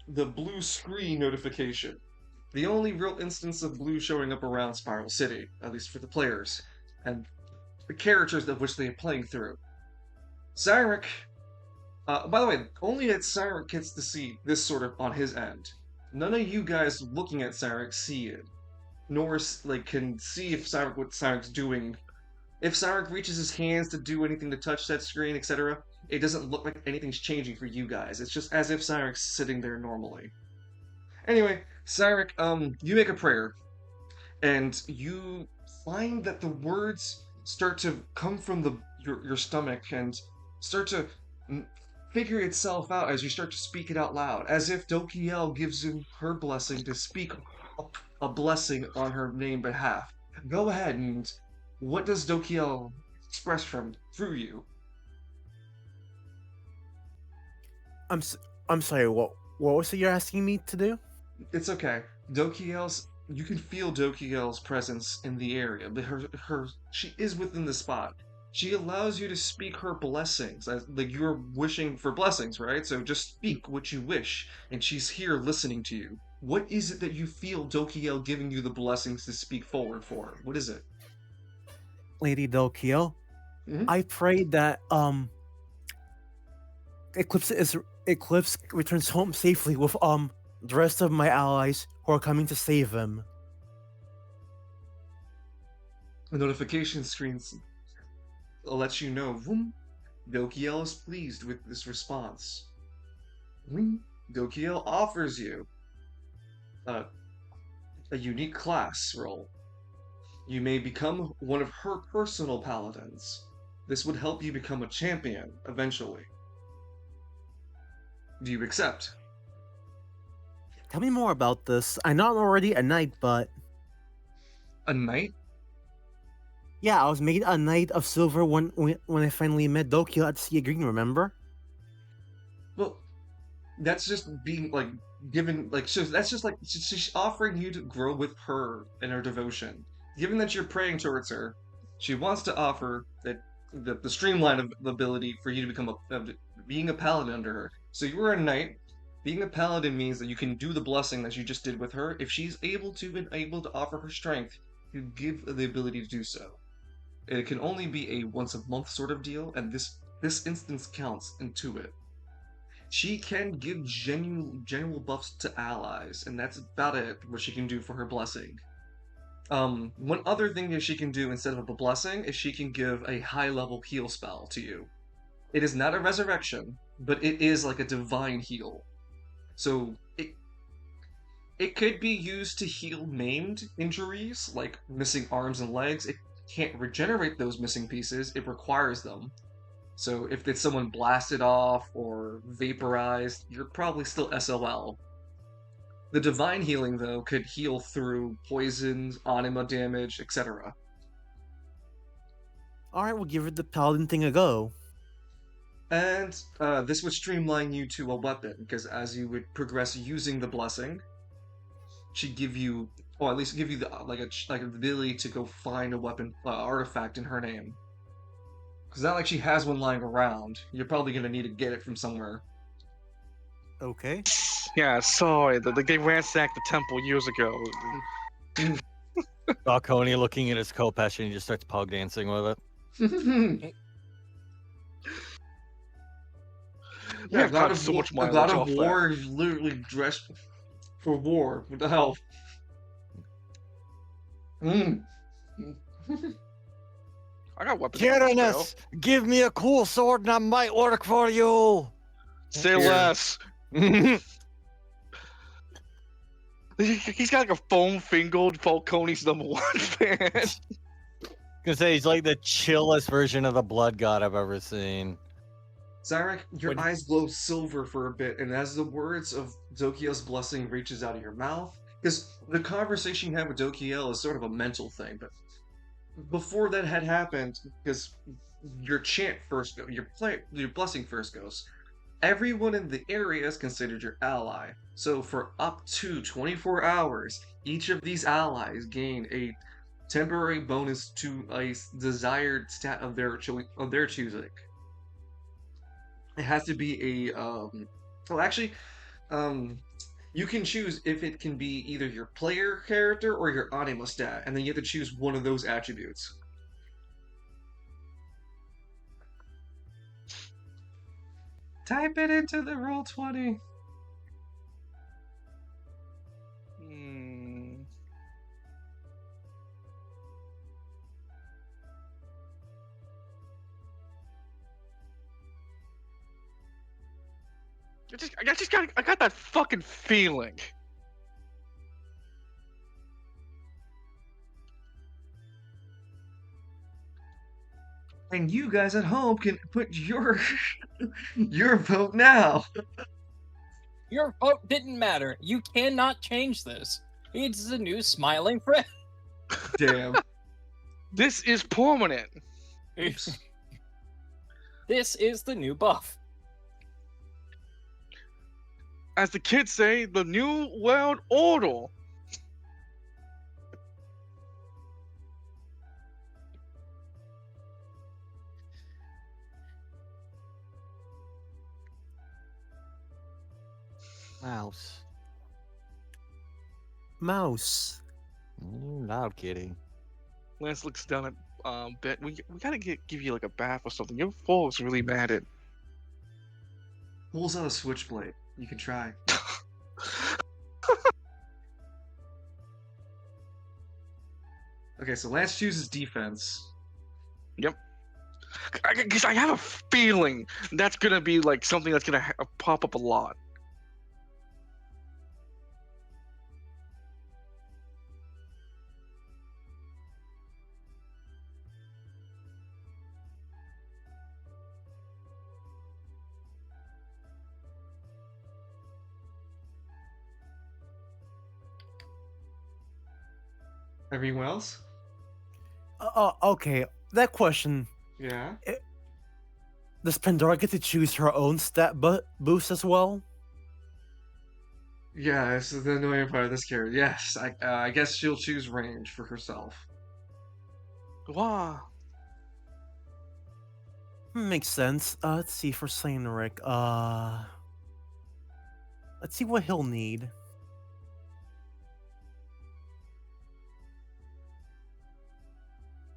blue screen notification. The only real instance of blue showing up around Spiral City, at least for the players, and the characters of which they are playing through. Cyric, by the way, only that Cyric gets to see this sort of on his end. None of you guys looking at Cyric see it, nor can see if what Cyric's doing. If Cyric reaches his hands to do anything to touch that screen, etc., it doesn't look like anything's changing for you guys. It's just as if Cyric's sitting there normally. Anyway, Cyric, you make a prayer, and you find that the words start to come from your stomach and start to figure itself out as you start to speak it out loud, as if Dokiel gives you her blessing to speak a blessing on her name behalf. Go ahead, and what does Dokiel express through you?
I'm sorry. What was it you're asking me to do?
It's okay. Dokiel you can feel Dokiel's presence in the area, but she is within the spot. She allows you to speak her blessings, as like you're wishing for blessings, right? So just speak what you wish, and she's here listening to you. What is it that you feel Dokiel giving you the blessings to speak forward for? What is it?
Lady Dokiel,
Mhm.
I pray that Eclipse returns home safely with the rest of my allies who are coming to save him.
The notification screens lets you know, Dokiel is pleased with this response. Dokiel offers you a, a unique class role. You may become one of her personal paladins. This would help you become a champion eventually. Do you accept?
Tell me more about this. I know I'm already a knight, but
A knight?
yeah, I was made a knight of silver when I finally met Dokiel at Sea Green. Remember?
Well, that's just being like given like so that's just like she's offering you to grow with her in her devotion. Given that you're praying towards her, she wants to offer that the streamline of the ability for you to become being a paladin under her. So you were a knight. Being a paladin means that you can do the blessing that you just did with her if she's able to and able to offer her strength to give the ability to do so. It can only be a once a month sort of deal, and this instance counts into it. She can give general buffs to allies, and that's about it what she can do for her blessing. One other thing that she can do instead of a blessing is she can give a high level heal spell to you. It is not a resurrection, but it is like a divine heal. So it could be used to heal maimed injuries, like missing arms and legs. It can't regenerate those missing pieces, it requires them. So if it's someone blasted off or vaporized, you're probably still SOL. The divine healing, though, could heal through poisons, anima damage, etc.
Alright, we'll give it the paladin thing a go.
And this would streamline you to a weapon, because as you would progress using the blessing, she'd give you, or at least give you the like the ability to go find a weapon artifact in her name. Because not like she has one lying around. You're probably gonna need to get it from somewhere.
Okay.
Yeah, sorry. They ransacked the temple years ago.
Falcone looking at his Kopesh and he just starts pug dancing with it.
Yeah,
a god of
so
war,
much
a
mileage
god of
off that.
war is literally dressed for war. What the hell?
I got weapons.
Tyrannus, give me a cool sword and I might work for you.
Say
Here.
less. He's got like a foam-fingered Falcone's #1 fan.
Gonna say he's like the chillest version of the blood god I've ever seen.
Zarek, your
When-
eyes glow silver for a bit, and as the words of Dokiel's blessing reaches out of your mouth, because the conversation you have with Dokiel is sort of a mental thing, but before that had happened, because your chant first goes, your blessing first goes, everyone in the area is considered your ally. So for up to 24 hours, each of these allies gain a temporary bonus to a desired stat of their choosing. It has to be a well actually you can choose if it can be either your player character or your anima stat, and then you have to choose one of those attributes. Type it into the Roll20.
I got that fucking feeling.
And you guys at home can put your your vote now.
Your vote didn't matter. You cannot change this. It's a new smiling friend.
Damn.
This is permanent.
This is the new buff.
As the kids say, the new world order.
Mouse.
Mouse.
Not kidding.
Lance looks down at Bet. We gotta give you like a bath or something. Your fall's really mad at.
Pulls out a switchblade. You can try. Okay, so Lance chooses defense.
Because I have a feeling that's gonna be like something that's gonna pop up a lot.
Everyone else?
Okay. That question.
Yeah.
Does Pandora get to choose her own stat boost as well?
Yeah, this is the annoying part of this character. Yes, I guess she'll choose range for herself.
Wow.
Makes sense. Let's see for Cynric. Let's see what he'll need.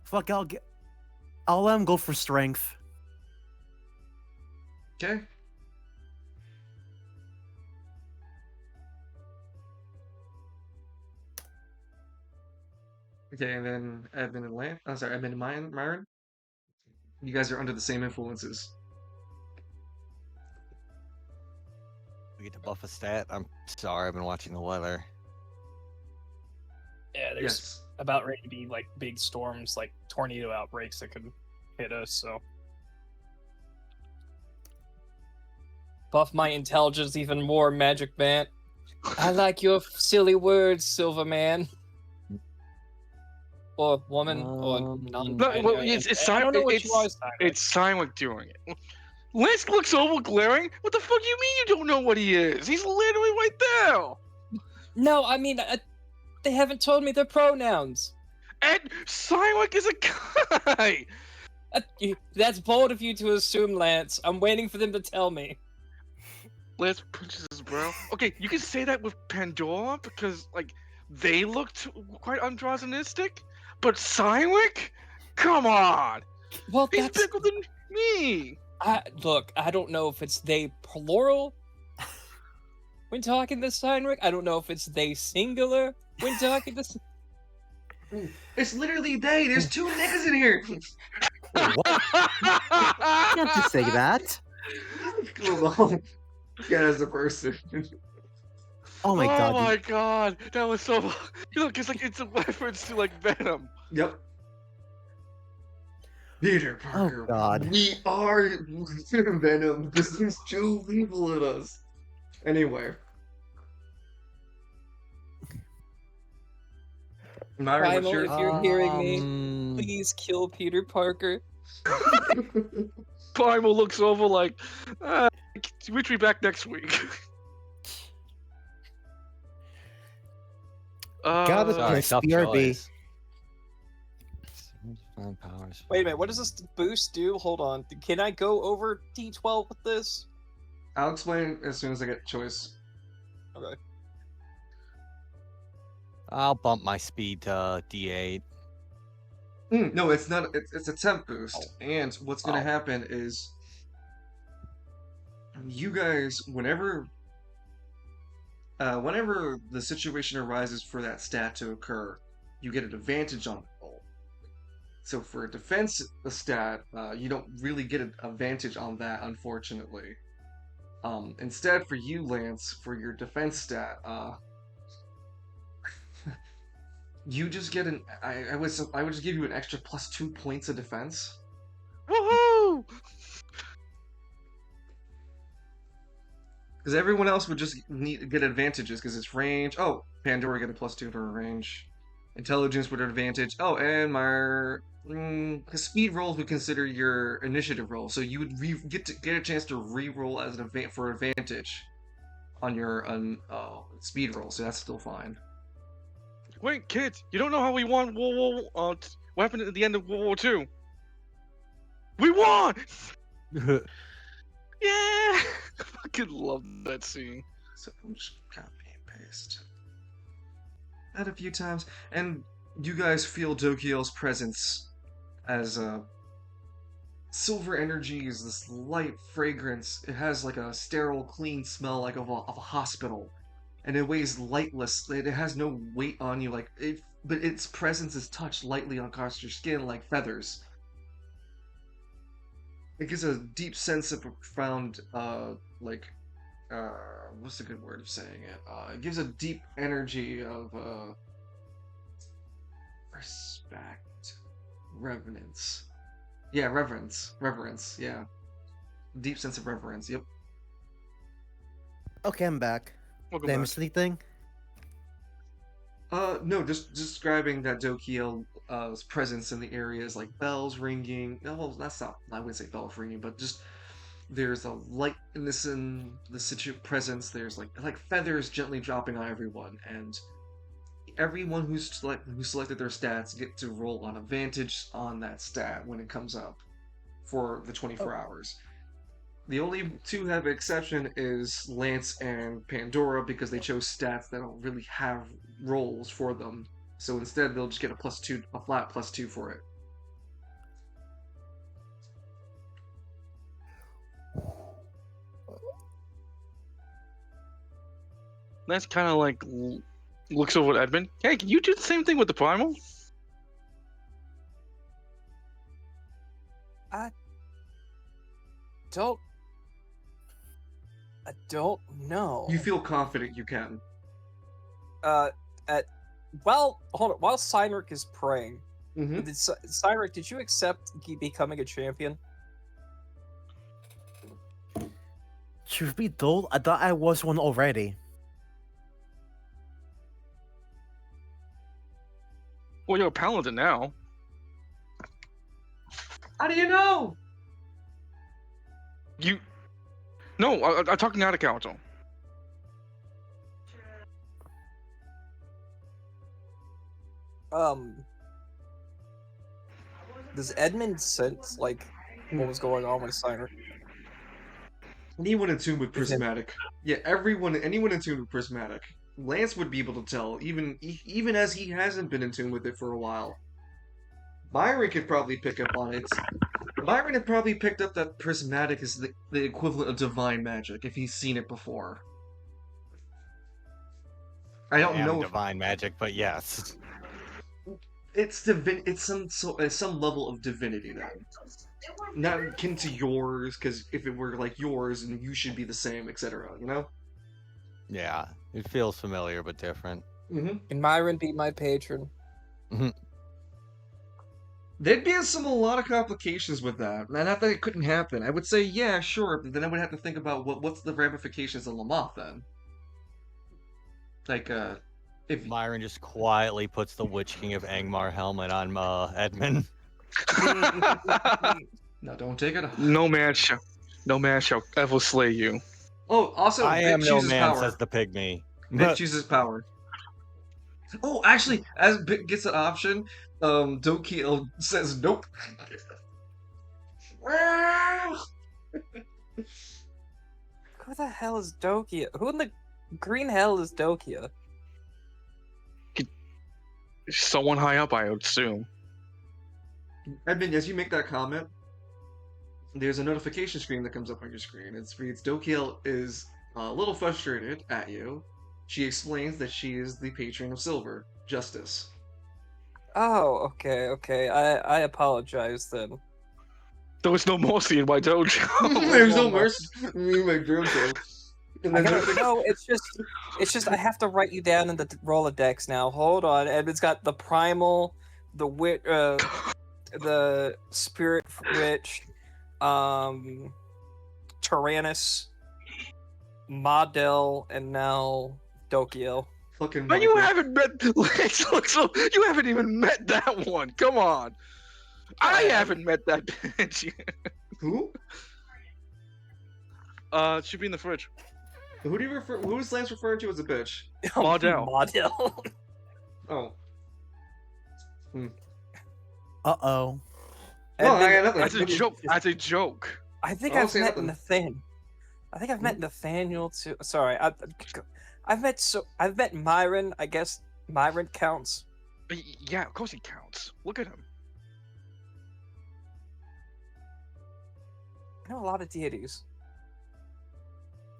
Fuck, I'll let him go for strength.
Okay. Okay, and then Edmund and Edmund and Myron. You guys are under the same influences.
We get to buff a stat. I'm sorry, I've been watching the weather.
Yeah, there's
Yes.
about ready to be like big storms, like tornado outbreaks that could hit us. So buff my intelligence even more, Magic Man. I like your silly words, Silver Man. Or woman, or non.
No, well, it's
I don't know what you are.
It's Simon doing it. Lance looks over glaring. What the fuck you mean you don't know what he is? He's literally right there.
No, I mean, they haven't told me their pronouns.
And Simon is a guy.
That's bold of you to assume, Lance. I'm waiting for them to tell me.
Lance punches his brow. Okay, you can say that with Pandora because like they looked quite androgynistic, but Cywick? Come on!
Well,
He's
that's
bigger than me!
look, I don't know if it's they plural when talking to Steinrich. I don't know if it's they singular when talking to.
It's literally they. There's two niggas in here.
What? You can't just say that.
Come on. Yeah, as a person.
Oh my god.
Oh my god, that was so. Look, it's like it's a reference to like Venom.
Yep. Peter Parker.
God.
We are Venom. This is too evil in us. Anyway. Myra, what's
Primal,
your...
if you're hearing me, please kill Peter Parker.
Primal looks over like, reach me back next week.
Gotta
Sorry,
press
tough
BRB.
choice. Powers.
Wait a minute, what does this boost do? Hold on. Can I go over D12 with this?
I'll explain as soon as I get choice.
Okay.
I'll bump my speed to D8.
No, it's not. It's a temp boost. And what's going to happen is you guys, whenever the situation arises for that stat to occur, you get an advantage on the roll. So for a defense stat, you don't really get an advantage on that, unfortunately. Instead, for you, Lance, for your defense stat, you just get an. I would just give you an extra +2 points of defense.
Woohoo!
Because everyone else would just get advantages because it's range. Oh, Pandora get a +2 for range. Intelligence with an advantage. Oh, and my speed rolls would consider your initiative roll, so you would get a chance to re-roll as an for advantage on your speed roll. So that's still fine.
Wait, kids, you don't know how we won what happened at the end of World War II? We won! Yeah! I fucking love that scene.
So I'm just copy and paste that a few times, and you guys feel Dokiel's presence as silver energy is this light fragrance. It has like a sterile, clean smell, like of a hospital, and it weighs lightless. It has no weight on you, like it, but its presence is touched lightly across your skin like feathers. It gives a deep sense of a profound, like, what's the good word of saying it? It gives a deep energy of respect, reverence. Yeah, reverence. Yeah, deep sense of reverence. Yep.
Okay, I'm back.
Welcome
Did I
back.
miss anything?
No, just describing that Dokiel's presence in the area is like bells ringing. No, well, that's not. I wouldn't say bells ringing, but just there's a lightness in the presence. There's like feathers gently dropping on everyone, and everyone who selected their stats get to roll on advantage on that stat when it comes up for the 24 hours. The only two have exception is Lance and Pandora because they chose stats that don't really have rolls for them. So instead, they'll just get a flat +2 for it.
That's kind of like looks over at Edmund. Hey, can you do the same thing with the primal?
I don't know.
You feel confident you can.
Well, hold on. While Cynric is praying,
Mm-hmm.
Cynric, did you accept becoming a champion?
Truth be told, I thought I was one already.
Well, you're a paladin now.
How do you know?
You. No, I'm talking out of council.
Does Edmund sense like what was going on with Cynric?
Anyone in tune with
Is it-
Prismatic. Yeah, anyone in tune with Prismatic. Lance would be able to tell, even as he hasn't been in tune with it for a while. Byron could probably pick up on it. Byron had probably picked up that Prismatic is the equivalent of divine magic if he's seen it before. I don't know if
divine magic, but yes.
it's some level of divinity then. Not akin to yours, because if it were like yours, and you should be the same, etc. You know?
Yeah, it feels familiar but different.
Mm-hmm.
Can Myron be my patron?
There'd be a lot of complications with that. Not that it couldn't happen. I would say, yeah, sure, but then I would have to think about what's the ramifications of Lamoth then. Like, if
Myron just quietly puts the Witch King of Angmar helmet on Edmund.
no, don't take it.
No man shall ever slay you.
Oh, also,
I
Vic
am no
chooses
man,
power.
says the pygmy.
Vic chooses power. Oh, actually, as Vic gets an option, Dokiel says nope.
Who the hell is Dokia? Who in the green hell is Dokia?
Someone high up, I would assume.
Edmund, as you make that comment, there's a notification screen that comes up on your screen. It reads, Dokiel is a little frustrated at you. She explains that she is the patron of silver, justice.
Oh, okay. I apologize then.
There was no mercy in my dojo.
There's no mercy in my dojo. And then
No, it's just I have to write you down in the Rolodex now. Hold on. Edmund's got the primal, the spirit witch, Tyrannus, Model, and now Dokiel.
fucking
Man, you
Michael.
haven't met. So you haven't even met that one. Come on. I haven't met that bitch.
Who?
Should be in the fridge.
Who do you refer? Who is Lance referring to as a bitch?
Model.
Model.
Oh.
Uh-oh.
No, I got
Edmund-
nothing.
That's a joke. That's a joke.
I think
I'll
I've
say
met
nothing.
Nathan. I think I've met Nathaniel too. Sorry, I've met Myron. I guess Myron counts.
Yeah, of course he counts. Look at him.
I know a lot of deities.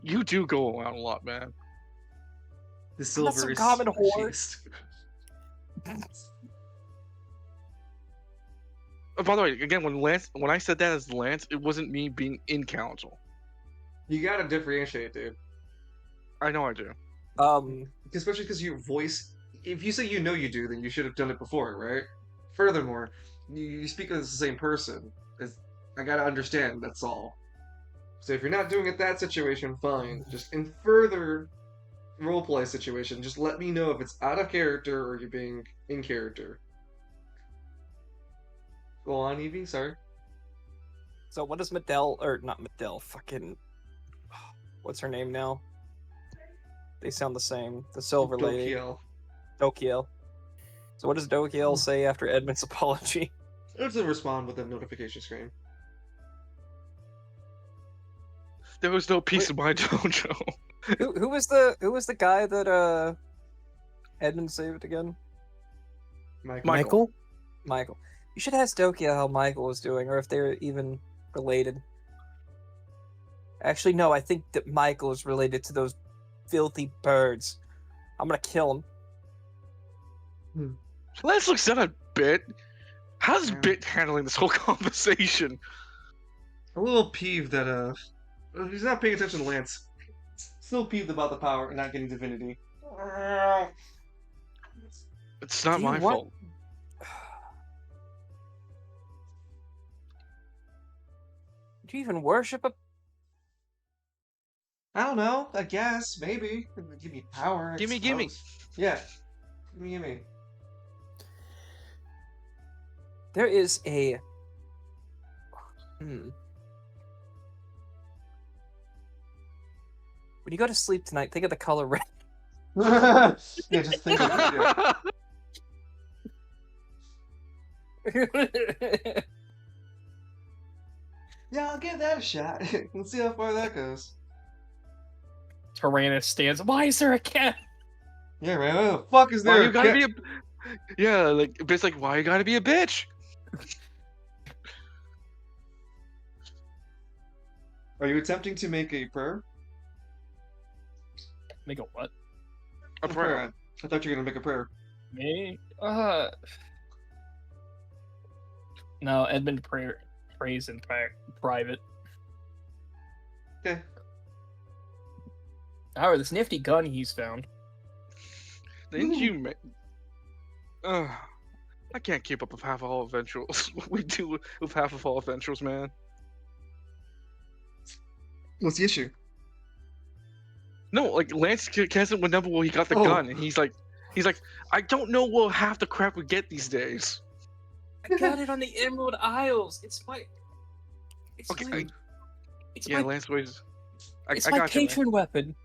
You do go around a lot, man.
The
I'm not
silver
some
is
common whore.
chased.
By the way, again, when I said that as Lance, it wasn't me being in council.
You gotta differentiate, dude.
I know I do.
Especially because your voice. If you say you know you do, then you should have done it before, right? Furthermore, you speak as the same person. I gotta understand, that's all. So if you're not doing it that situation, fine. Just in further roleplay situation, just let me know if it's out of character or you're being in character. Go on, Evie, sorry.
So what does Medell or not Medell? Fucking, what's her name now? They sound the same. The Silver Lady.
Dokiel.
Dokiel. So what does Dokiel say after Edmund's apology?
It's a respond with a notification screen.
There was no peace in my dojo.
who was the guy that Edmund saved again?
Michael?
Michael. You should ask Dokia how Michael was doing, or if they're even related. Actually, no, I think that Michael is related to those filthy birds. I'm gonna kill him.
Lance looks at a bit. How's
Yeah.
Bit handling this whole conversation?
A little peeved that he's not paying attention to Lance. Still peeved about the power and not getting divinity.
It's not
Do you
my
want-
fault.
Do you even worship a?
I don't know. I guess maybe give me power. I
Gimme.
suppose. Yeah. Gimme.
There is a. When you go to sleep tonight, think of the color red.
Yeah, just think of it. Yeah, I'll give that a shot. Let's see how far that goes.
Tyrannus stands. Why is there a cat?
Yeah, right. What the fuck is
Why
there?
you gotta be a? Yeah, like Bit's like, why you gotta be a bitch?
Are you attempting to make a prayer?
Make a what?
A prayer.
I thought you were gonna make a prayer.
Me? No, Edmund prays in private.
Okay.
However, this nifty gun he's found.
Didn't you? I can't keep up with half of all eventuals. We do with half of all eventuals, man.
What's the issue?
No, like Lance can't remember where he got the
Oh.
gun, and he's like, I don't know what half the crap we get these days.
I got it on the Emerald Isles. It's my. It's
Okay,
my. It's
Yeah,
my.
Lance was.
It's
I
my
got you, man.
patron weapon.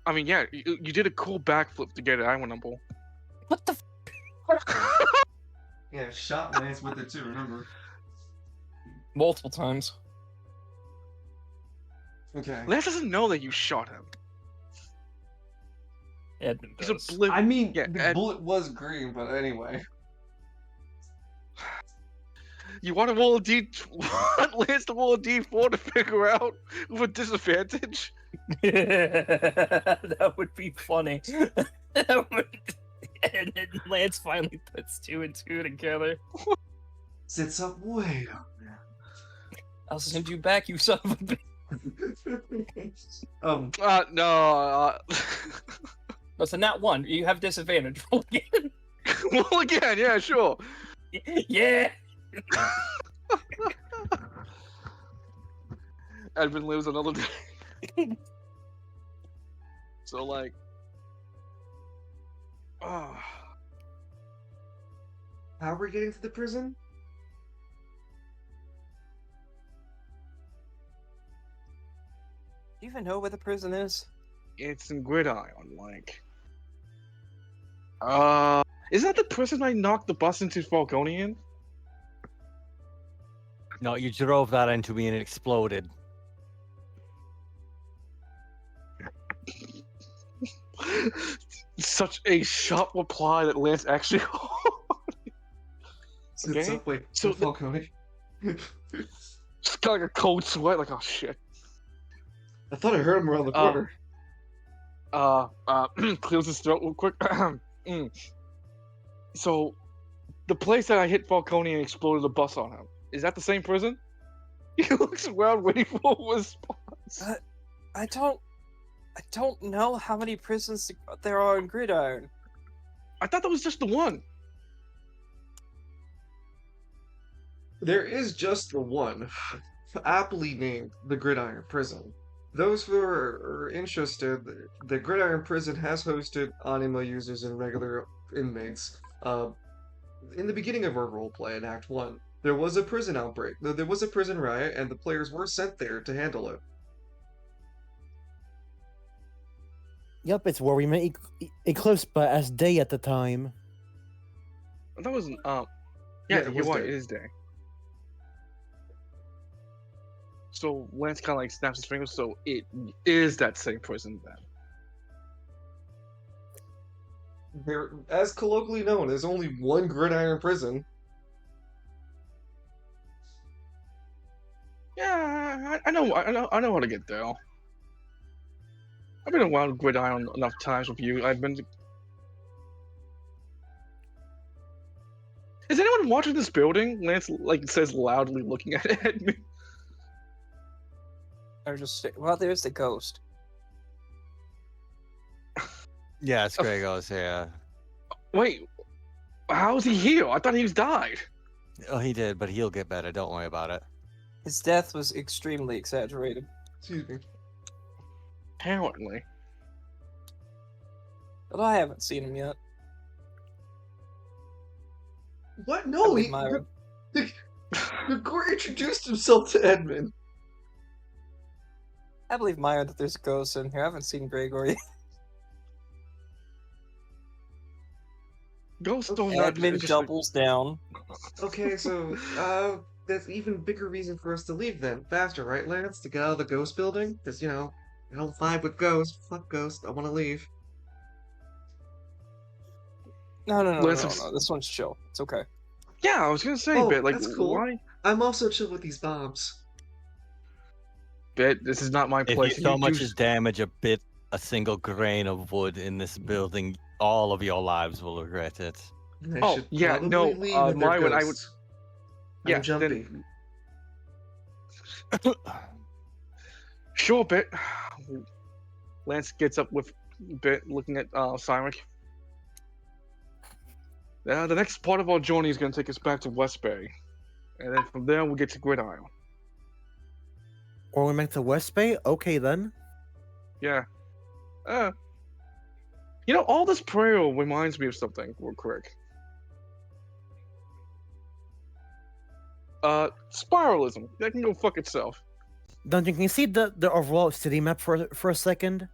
I mean, yeah, you did a cool backflip to get it. I remember.
What the?
Yeah, shot Lance with it too. Remember?
Multiple times.
Okay.
Lance doesn't know that you shot him.
Edmund
He's
does.
oblivious.
I mean,
Yeah,
the
Ed-
bullet was green, but anyway.
You want to roll a D? Want Lance to roll a D4 to figure out with a disadvantage?
That would be funny. That would... And then Lance finally puts 2 and 2 together.
Sits up way up
I'll send you back, you son of a bitch.
there.
No.
Oh, so not one. You have disadvantage. Roll again.
Roll again. Yeah, sure.
Yeah.
Edmund lives another day. So like,
How are we getting to the prison?
Do you even know where the prison is?
it's in Gridiron. Like, Is that the person I knocked the bus into Falconian?
No, you drove that into me and it exploded.
Such a sharp reply that Lance actually.
It's
Okay,
wait,
so
so Falcone.
just got like a cold sweat, like oh shit.
I thought I heard him around the
Uh,
corner.
Clears his throat real quick. Mm. So, the place that I hit Falcone and exploded the bus on him, is that the same prison? He looks around waiting for a response.
I don't know how many prisons there are in Gridiron.
I thought that was just the one.
There is just the one, aptly named the Gridiron Prison. Those who are interested, the Gridiron Prison has hosted anima users and regular inmates. In the beginning of our roleplay in Act 1, there was a prison outbreak. There was a prison riot, and the players were sent there to handle it.
Yep, it's where we met Eclipse, but as day at the time.
That was
Yeah,
yeah,
it
you're
was
right.
day.
It is day. So Lance kind of like snaps his fingers. So it is that same prison then.
There, as colloquially known, there's only one Gridiron Prison.
Yeah, I know how to get there. I've been around Gridiron enough times with you. I've been. Is anyone watching this building? Lance like says loudly, looking at me.
Or just well, there's the ghost.
Yeah, it's Gregos, yeah.
Wait, how's he here? I thought he was died.
Oh, he did, but he'll get better. Don't worry about it.
His death was extremely exaggerated.
Excuse me.
Apparently.
But I haven't seen him yet.
What?
I
No,
believe
he.
Myron.
The Gore introduced himself to Edmund.
I believe Myron that there's a ghost in here. I haven't seen Gregor yet.
Ghost don't not
Edmund
just
doubles down.
Okay, so, that's even bigger reason for us to leave then. Faster, right, Lance? To get out of the ghost building? Because, I don't vibe with ghosts. Fuck ghosts. I want to leave.
No.
Listen-
This one's chill. It's okay.
Yeah, I was gonna say,
Oh,
Bit, like,
that's cool.
why?
I'm also chill with these bombs.
Bit, this is not my
If you
place.
so much
do-
as damage a single grain of wood in this building, all of your lives will regret it.
I
Oh,
should
yeah,
probably
no,
leave with their
Myron, I would-
ghosts.
Yeah,
I'm jumpy.
Sure, Bit. Lance gets up with Bit, looking at Cyric. The next part of our journey is going to take us back to West Bay. And then from there, we'll get to Gridiron.
Or we back to West Bay? Okay then.
Yeah. All this prayer reminds me of something real quick. Spiralism. That can go fuck itself.
Dungeon, can you see the overall city map for a second?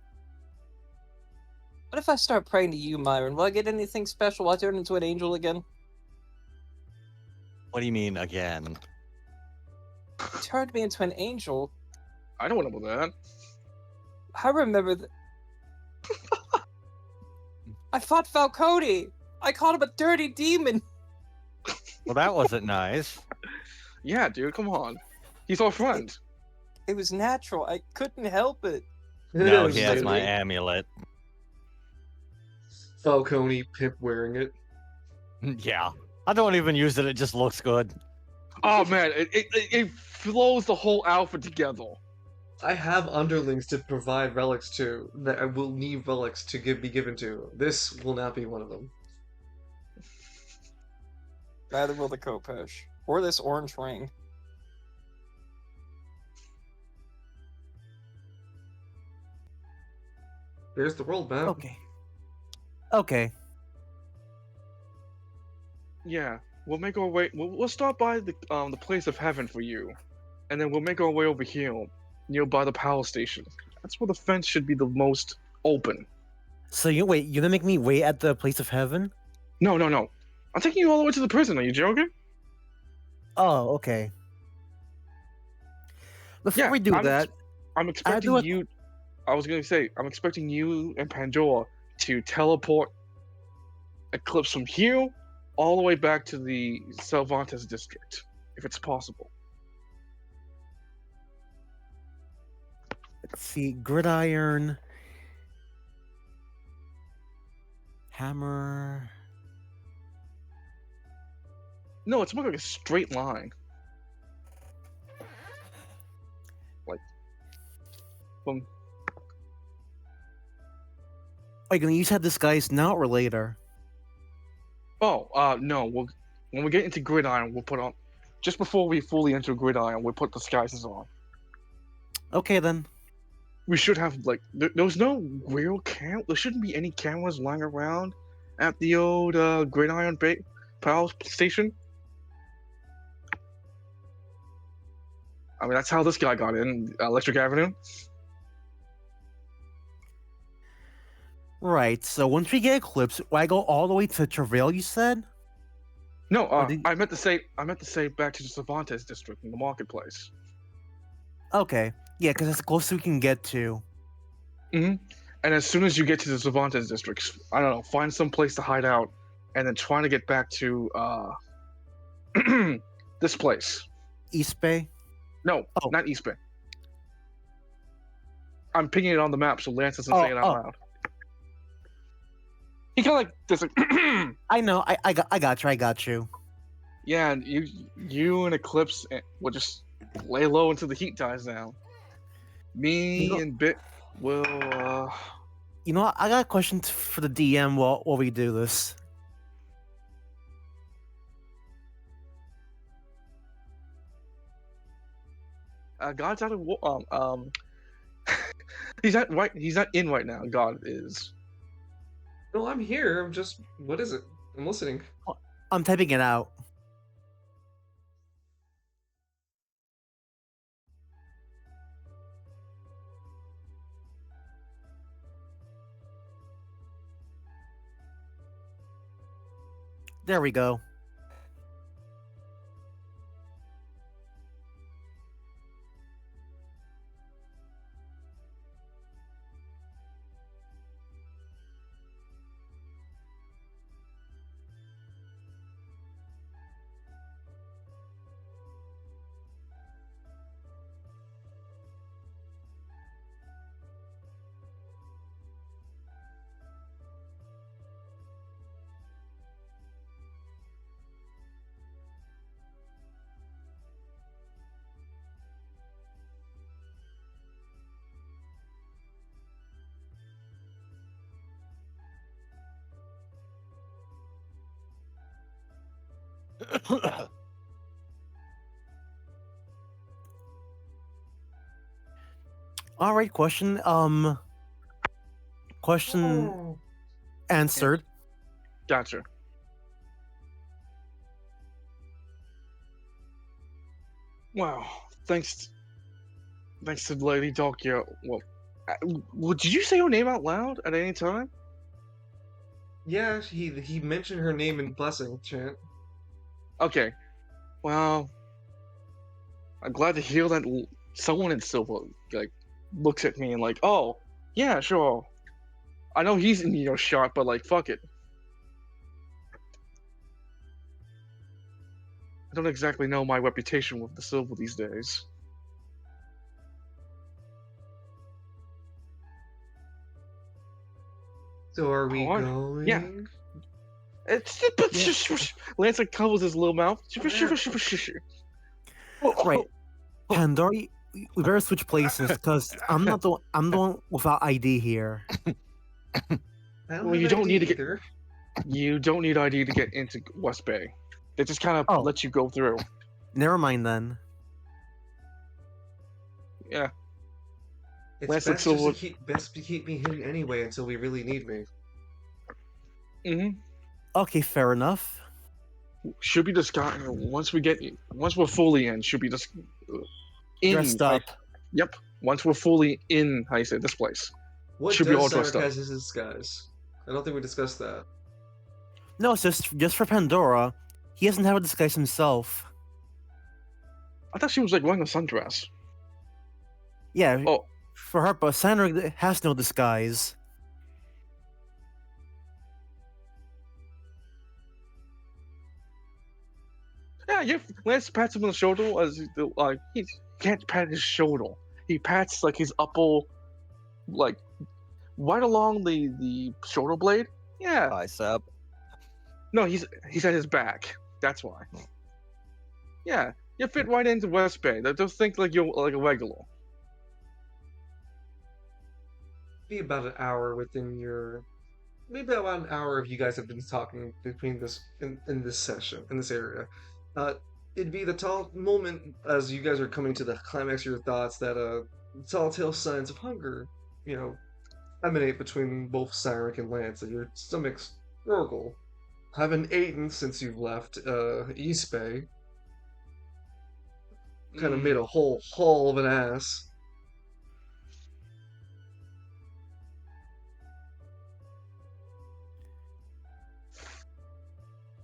What if I start praying to you, Myron? Will I get anything special? Will I turn into an angel again?
What do you mean again?
You turned me into an angel.
I don't know about that.
I remember that. I fought Falcone. I called him a dirty demon.
Well, that wasn't nice.
Yeah, dude, come on. He's our friend.
It was natural. I couldn't help it.
No, he has my amulet.
Falcone pimp wearing it.
Yeah. I don't even use it, it just looks good.
Oh man, it flows the whole outfit together.
I have underlings to provide relics to that I will need relics to be given to. This will not be one of them.
Neither will the Kopesh. Or this orange ring.
There's the world map.
Okay.
Yeah, we'll make our way. We'll stop by the place of heaven for you, and then we'll make our way over here, nearby the power station. That's where the fence should be the most open.
So you're gonna make me wait at the place of heaven?
No, no, no. I'm taking you all the way to the prison. Are you joking?
Oh, okay. Before
Yeah,
we do that,
I'm
I do
expecting
a
you. I was gonna say, I'm expecting you and Pandora to teleport Eclipse from here all the way back to the Cervantes district, if it's possible.
let's see, gridiron, hammer.
No, it's more like a straight line. Like, from.
Are you gonna use that disguise now or later?
Oh, no. When we get into Gridiron, we'll put on. Just before we fully enter Gridiron, we'll put disguises on.
Okay then.
We should have, like. There's no real cam. There shouldn't be any cameras lying around at the old Gridiron power station. I mean, that's how this guy got in Electric Avenue.
Right. So once we get Eclipse, will I go all the way to Travail? You said.
No,
Or did-
I meant to say back to the Cervantes district in the marketplace.
Okay. Yeah, because that's the closest we can get to.
And as soon as you get to the Cervantes districts, I don't know, find some place to hide out, and then try to get back to this place.
East Bay.
No,
Oh.
not East Bay. I'm pinging it on the map so Lance doesn't say it out loud. He kind of like there's like
I know. I got you.
yeah, and you and Eclipse will just lay low until the heat dies down. Me
You know-
and Bit will.
You know what? I got a question for the DM while we do this.
God's out of he's not right. He's not in right now. God is.
No, I'm here. I'm just. What is it? I'm listening.
I'm typing it out. There we go. All right, question. Question
Oh.
answered.
Gotcha. Wow. Thanks to Lady Tokyo. Well, did you say her name out loud at any time?
Yeah, he mentioned her name in blessing chant.
Okay. Well, I'm glad to hear that someone in Silver like looks at me and like, oh, yeah, sure. I know he's in your shot, but like, fuck it. I don't exactly know my reputation with the Silver these days.
So are we
What?
going?
Yeah. It's Lance like covers his little mouth.
Right. Pandora, we better switch places because I'm the one without ID here.
I don't
Well, you
have
don't
ID
need to get-
either.
You don't need ID to get into West Bay. They just kind of
Oh.
let you go through.
Never mind then.
Yeah.
It's
Lance
best,
looks
just
over-
best to keep me hidden anyway until we really need me.
Okay, fair enough.
Should be disguised once we're fully in. Should be just in.
Dressed up.
Yep. Once we're fully in, how you say this place?
What
Should be all
does
dressed up.
Cyrus disguise? I don't think we discussed that.
No, it's just for Pandora. He doesn't have a disguise himself.
I thought she was like wearing a sundress.
Yeah,
Oh,
for her, but Sandra has no disguise.
yeah, Lance pats him on the shoulder as he can't pat his shoulder. He pats like his upper, like right along the shoulder blade. Yeah.
Bicep.
No, he's at his back. That's why. Yeah, you fit right into West Bay. Just think like you're like a regular.
Be about an hour within your. Maybe about an hour if you guys have been talking between this in this session in this area. It'd be the tall moment as you guys are coming to the climax of your thoughts that telltale signs of hunger, you know, emanate between both Cyric and Lance, and your stomachs gurgle. Haven't eaten since you've left East Bay. Kind of made a whole haul of an ass.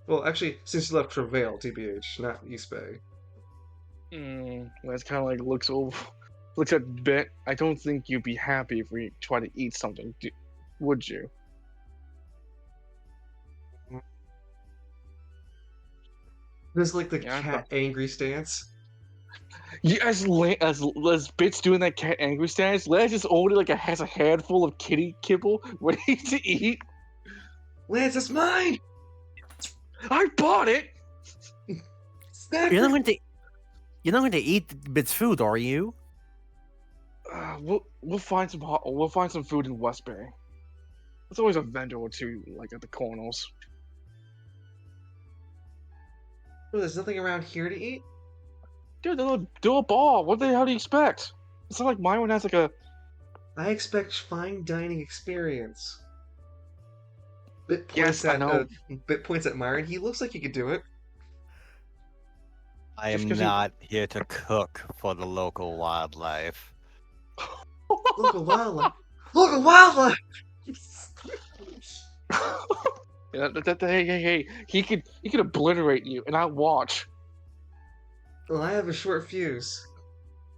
Well, actually, since you left Travail, TBH, not East Bay.
That's kind of like looks at Bet. I don't think you'd be happy if we try to eat something, would you?
This is like the
Yeah,
cat angry stance.
Yeah, as Bit's doing that cat angry stance, Lance just already has a handful of kitty kibble ready to eat.
Lance, it's mine!
I bought it.
Snack
You're not going to eat Bit's food, are you?
We'll find some food in West Bay. There's always a vendor or two like at the corners.
Oh, there's nothing around here to eat?
Dude, do a bar. What the hell do you expect? It's not like Myron has like a.
I expect fine dining experience. Bit
Yes,
points
I
at
know.
Bit points at Myron. He looks like he could do it.
I
Just
am
'cause he-
not here to cook for the local wildlife.
Local wildlife. Local wildlife.
Yeah, hey, he could obliterate you, and I'll watch.
Well, I have a short fuse.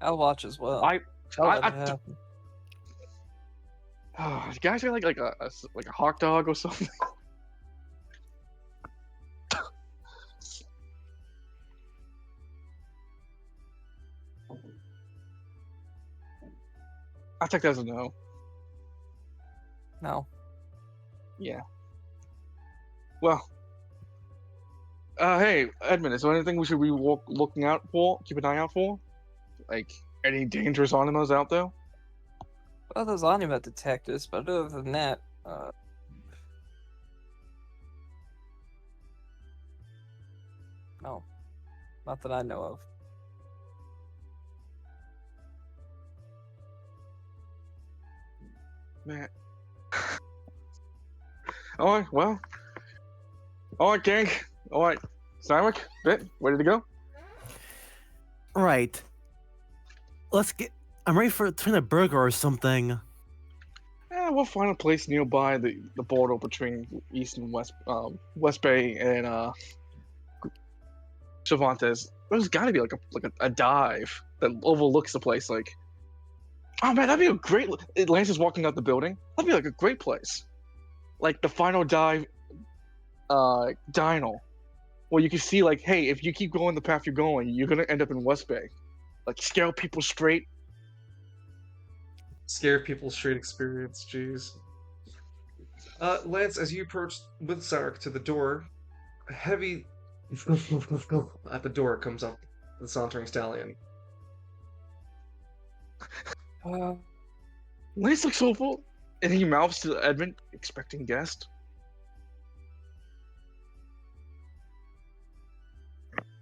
I'll watch as well.
I-
Tell
I-
that
I-
to happen.
You guys are like a hot dog or something. I take that as a no.
No.
Yeah. Well. Hey, Edmund, is there anything we should be looking out for? Keep an eye out for? Like, any dangerous animals out there?
Well, those monument detectives, but other than that, no. Not that I know of.
Man. Alright, well. Alright, gang. Alright. Cyric, Bit, ready to go?
Right. I'm ready for a burger or something.
Yeah, we'll find a place nearby the border between East and West Bay and Cervantes. There's gotta be like a dive that overlooks the place. Like, oh man, that'd be a great. Lance is walking out the building. That'd be like a great place. Like the final dive, dino, where you can see like, hey, if you keep going the path you're going, you're gonna end up in West Bay. Like scare people straight.
Scare people straight experience, jeez. Lance, as you approach with Sark to the door, a heavy at the door comes up the sauntering stallion.
Lance looks hopeful, and he mouths to Edmund, expecting guest.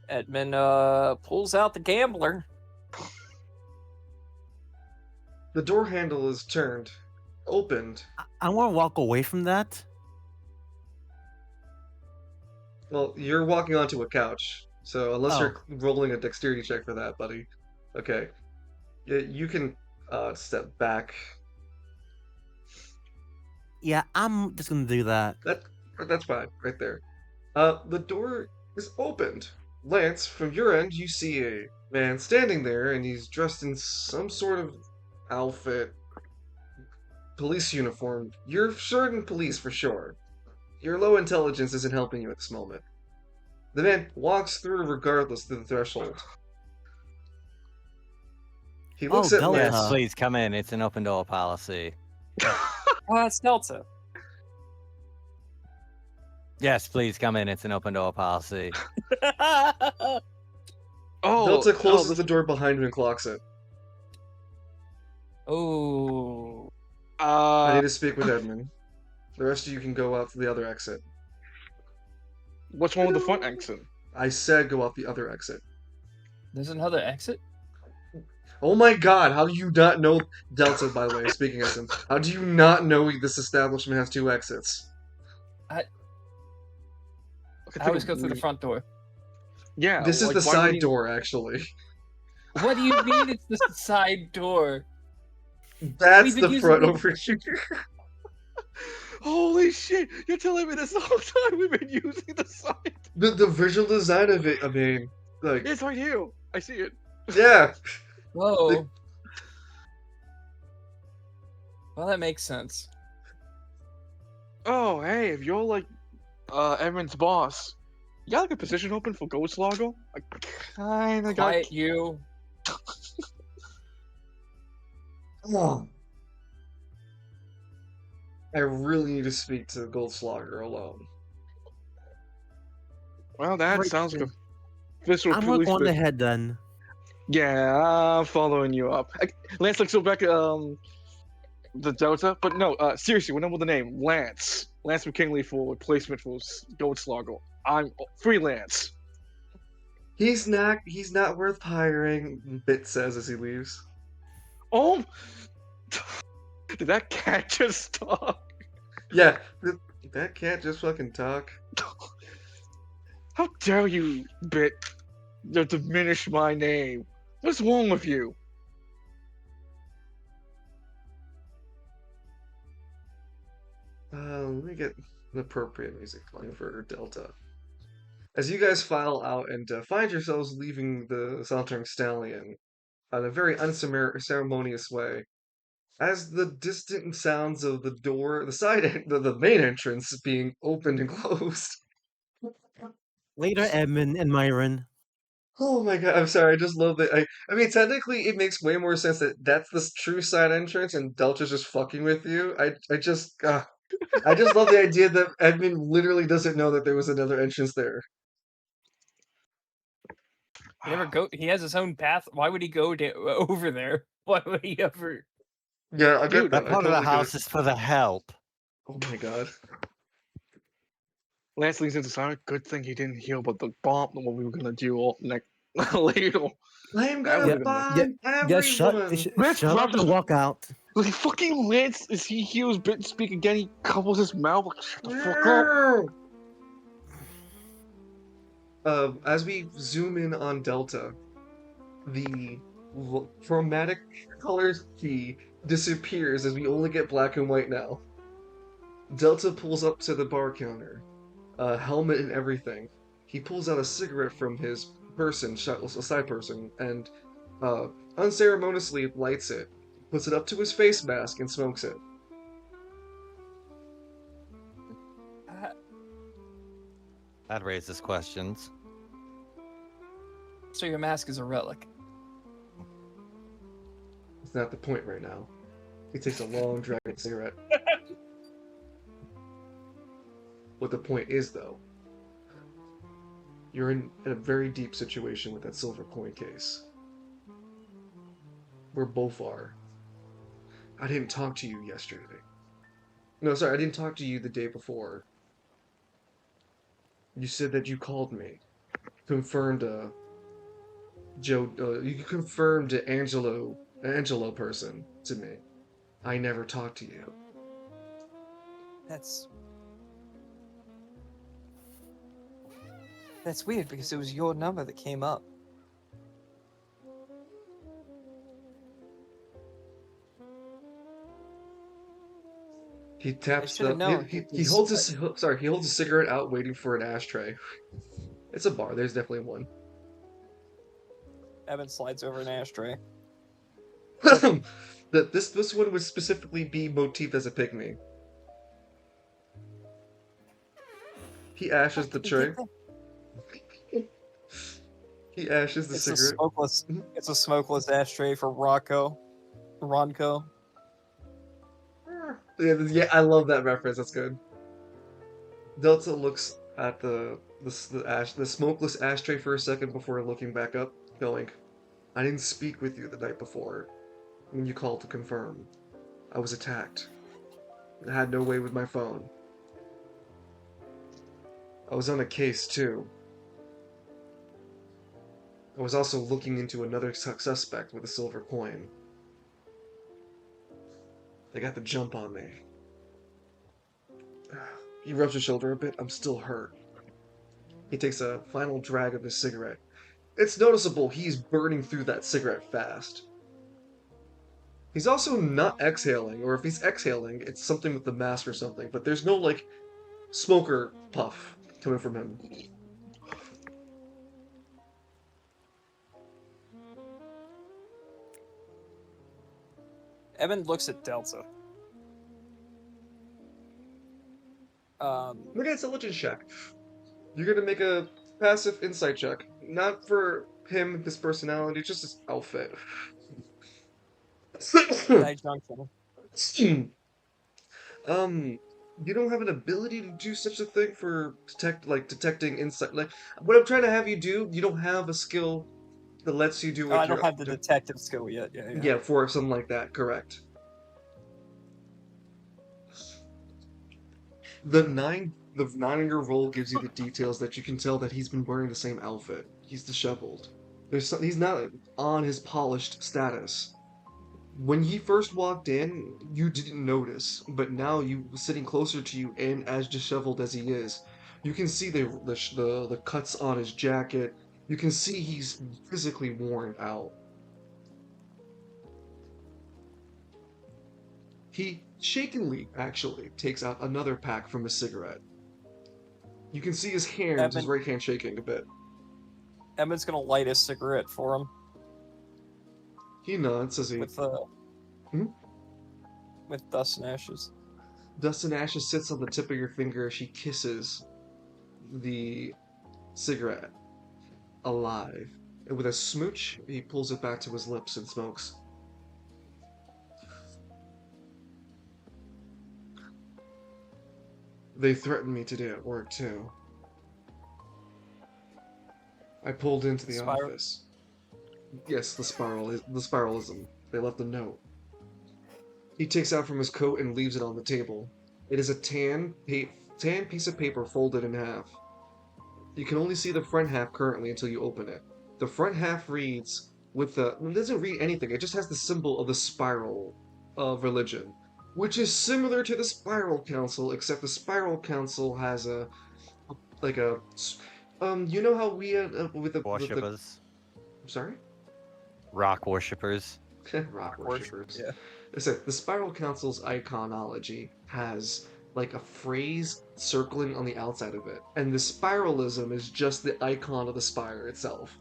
Edmund pulls out the gambler.
The door handle is turned, opened.
I want to walk away from that.
Well, you're walking onto a couch, so unless
Oh.
you're rolling a dexterity check for that, buddy. Okay. Yeah, you can step back.
Yeah, I'm just gonna do that.
That's fine, right there. The door is opened. Lance, from your end, you see a man standing there, and he's dressed in some sort of outfit, police uniform. You're certain police for sure. Your low intelligence isn't helping you at this moment. The man walks through regardless to the threshold. He looks
Oh,
at
Delta.
Yes,
Lance.
please come in. It's an open door policy.
It's Delta.
Yes, please come in. It's an open door policy.
Delta closes
this,
the door behind him and clocks it.
Oh.
I need to speak with Edmund. The rest of you can go out to the other exit.
what's wrong with the front exit?
I said go out the other exit.
There's another exit?
Oh my god, how do you not know Delta, by the way, speaking as him? How do you not know this establishment has 2 exits?
I
think
always go through the front door.
Yeah,
This is
like,
the
why would
side
he-
door, actually.
What do you mean it's the side door?
That's
We've been
the
using
front
the-
over here.
Holy shit! You're telling me this the whole time we've been using the side?
The visual design of it, I mean, like,
It's right here. I see it.
yeah.
Whoa. Well, that makes sense.
Oh, hey, if you're like Edmund's boss, you got like a position open for Ghost Lago? I kinda got.
Quiet you.
Oh. I really need to speak to Goldslogger alone.
Well, that
Right
sounds like
then.
a visceral
I'm gonna
police.
go on ahead then.
Yeah, I'm following you up. Lance looks so back at the Delta, but no, seriously, what number the name? Lance. Lance McKinley for replacement for Ghost Lago. I'm freelance.
He's not worth hiring, Bit says as he leaves.
Oh, did that cat just talk?
Yeah, that cat just fucking talk.
How dare you, Bit, diminish my name? What's wrong with you?
Let me get an appropriate music playing for Delta. As you guys file out and find yourselves leaving the Sauntering Stallion in a very unceremonious way, as the distant sounds of the door, the main entrance being opened and closed.
Later, Edmund and Myron.
Oh my god, I'm sorry, I just love that. I mean, technically, it makes way more sense that that's the true side entrance and Delta's just fucking with you. I just love the idea that Edmund literally doesn't know that there was another entrance there.
He never go. He has his own path. Why would he go over there? Why would he ever?
Yeah, I get
Dude,
that.
That
I
part of the
totally get
house
it.
is for the help.
Oh my god.
Lance leans into silence. Good thing he didn't hear about the bomb that we were gonna do all next later.
I'm
That
gonna
would've been
bomb
Yeah, shut,
everyone!
shut up and walk out.
Like fucking Lance, as he hears Bit speak again, he covers his mouth. Like, shut the fuck up.
As we zoom in on Delta, the chromatic colors key disappears as we only get black and white now. Delta pulls up to the bar counter, helmet and everything. He pulls out a cigarette from his person, a side person, and unceremoniously lights it, puts it up to his face mask, and smokes it.
That raises questions.
So your mask is a relic.
It's not the point right now. He takes a long, dragging cigarette. What the point is, though, you're in a very deep situation with that silver coin case. Where both are. I didn't talk to you yesterday. No, sorry, I didn't talk to you the day before. You said that you called me. Confirmed you confirmed Angelo person to me. I never talked to you.
That's weird because it was your number that came up.
He taps
should have
the
known.
he holds his sorry, he holds a cigarette out waiting for an ashtray. It's a bar, there's definitely one.
Evan slides over an ashtray.
This one would specifically be motifed as a pygmy. He ashes the tray. He ashes the
It's
cigarette.
a smokeless.
Mhm.
It's a smokeless ashtray for Ronco.
Yeah, I love that reference. That's good. Delta looks at the smokeless ashtray for a second before looking back up, going, "I didn't speak with you the night before when you called to confirm. I was attacked. I had no way with my phone. I was on a case too. I was also looking into another suspect with a silver coin. They got the jump on me." He rubs his shoulder a bit. "I'm still hurt." He takes a final drag of his cigarette. It's noticeable he's burning through that cigarette fast. He's also not exhaling, or if he's exhaling, it's something with the mask or something, but there's no, like, smoker puff coming from him.
Evan looks at Delta.
Make an intelligence check. You're gonna make a passive insight check. Not for him, his personality, just his outfit.
Night Junction.
You don't have an ability to do such a thing for detecting insight. Like, what I'm trying to have you do, you don't have a skill that lets you do
Oh,
what
I don't
you're
have the detective skill yet. Yeah.
Yeah, for something like that, correct. The nine in your roll gives you the details that you can tell that he's been wearing the same outfit. He's disheveled. He's not on his polished status. When he first walked in, you didn't notice, but now you sitting closer to you and as disheveled as he is, you can see the cuts on his jacket. You can see he's physically worn out. He shakenly, actually, takes out another pack from his cigarette. You can see his right hand shaking a bit.
Evan's gonna light a cigarette for him
He nods as he...
with dust and ashes.
Dust and ashes sits on the tip of your finger as she kisses the cigarette alive. And with a smooch, he pulls it back to his lips and smokes. They threatened me today at work, too. I pulled into the office. Yes, the spiralism. They left a note. He takes out from his coat and leaves it on the table. It is a tan piece of paper folded in half. You can only see the front half currently until you open it. The front half reads it doesn't read anything. It just has the symbol of the spiral of religion, which is similar to the Spiral Council, except the Spiral Council has you know how we with the
Worshippers.
I'm sorry.
Rock worshippers.
Rock worshippers.
Yeah.
Listen, the Spiral Council's iconology has like a phrase circling on the outside of it, and the spiralism is just the icon of the spire itself.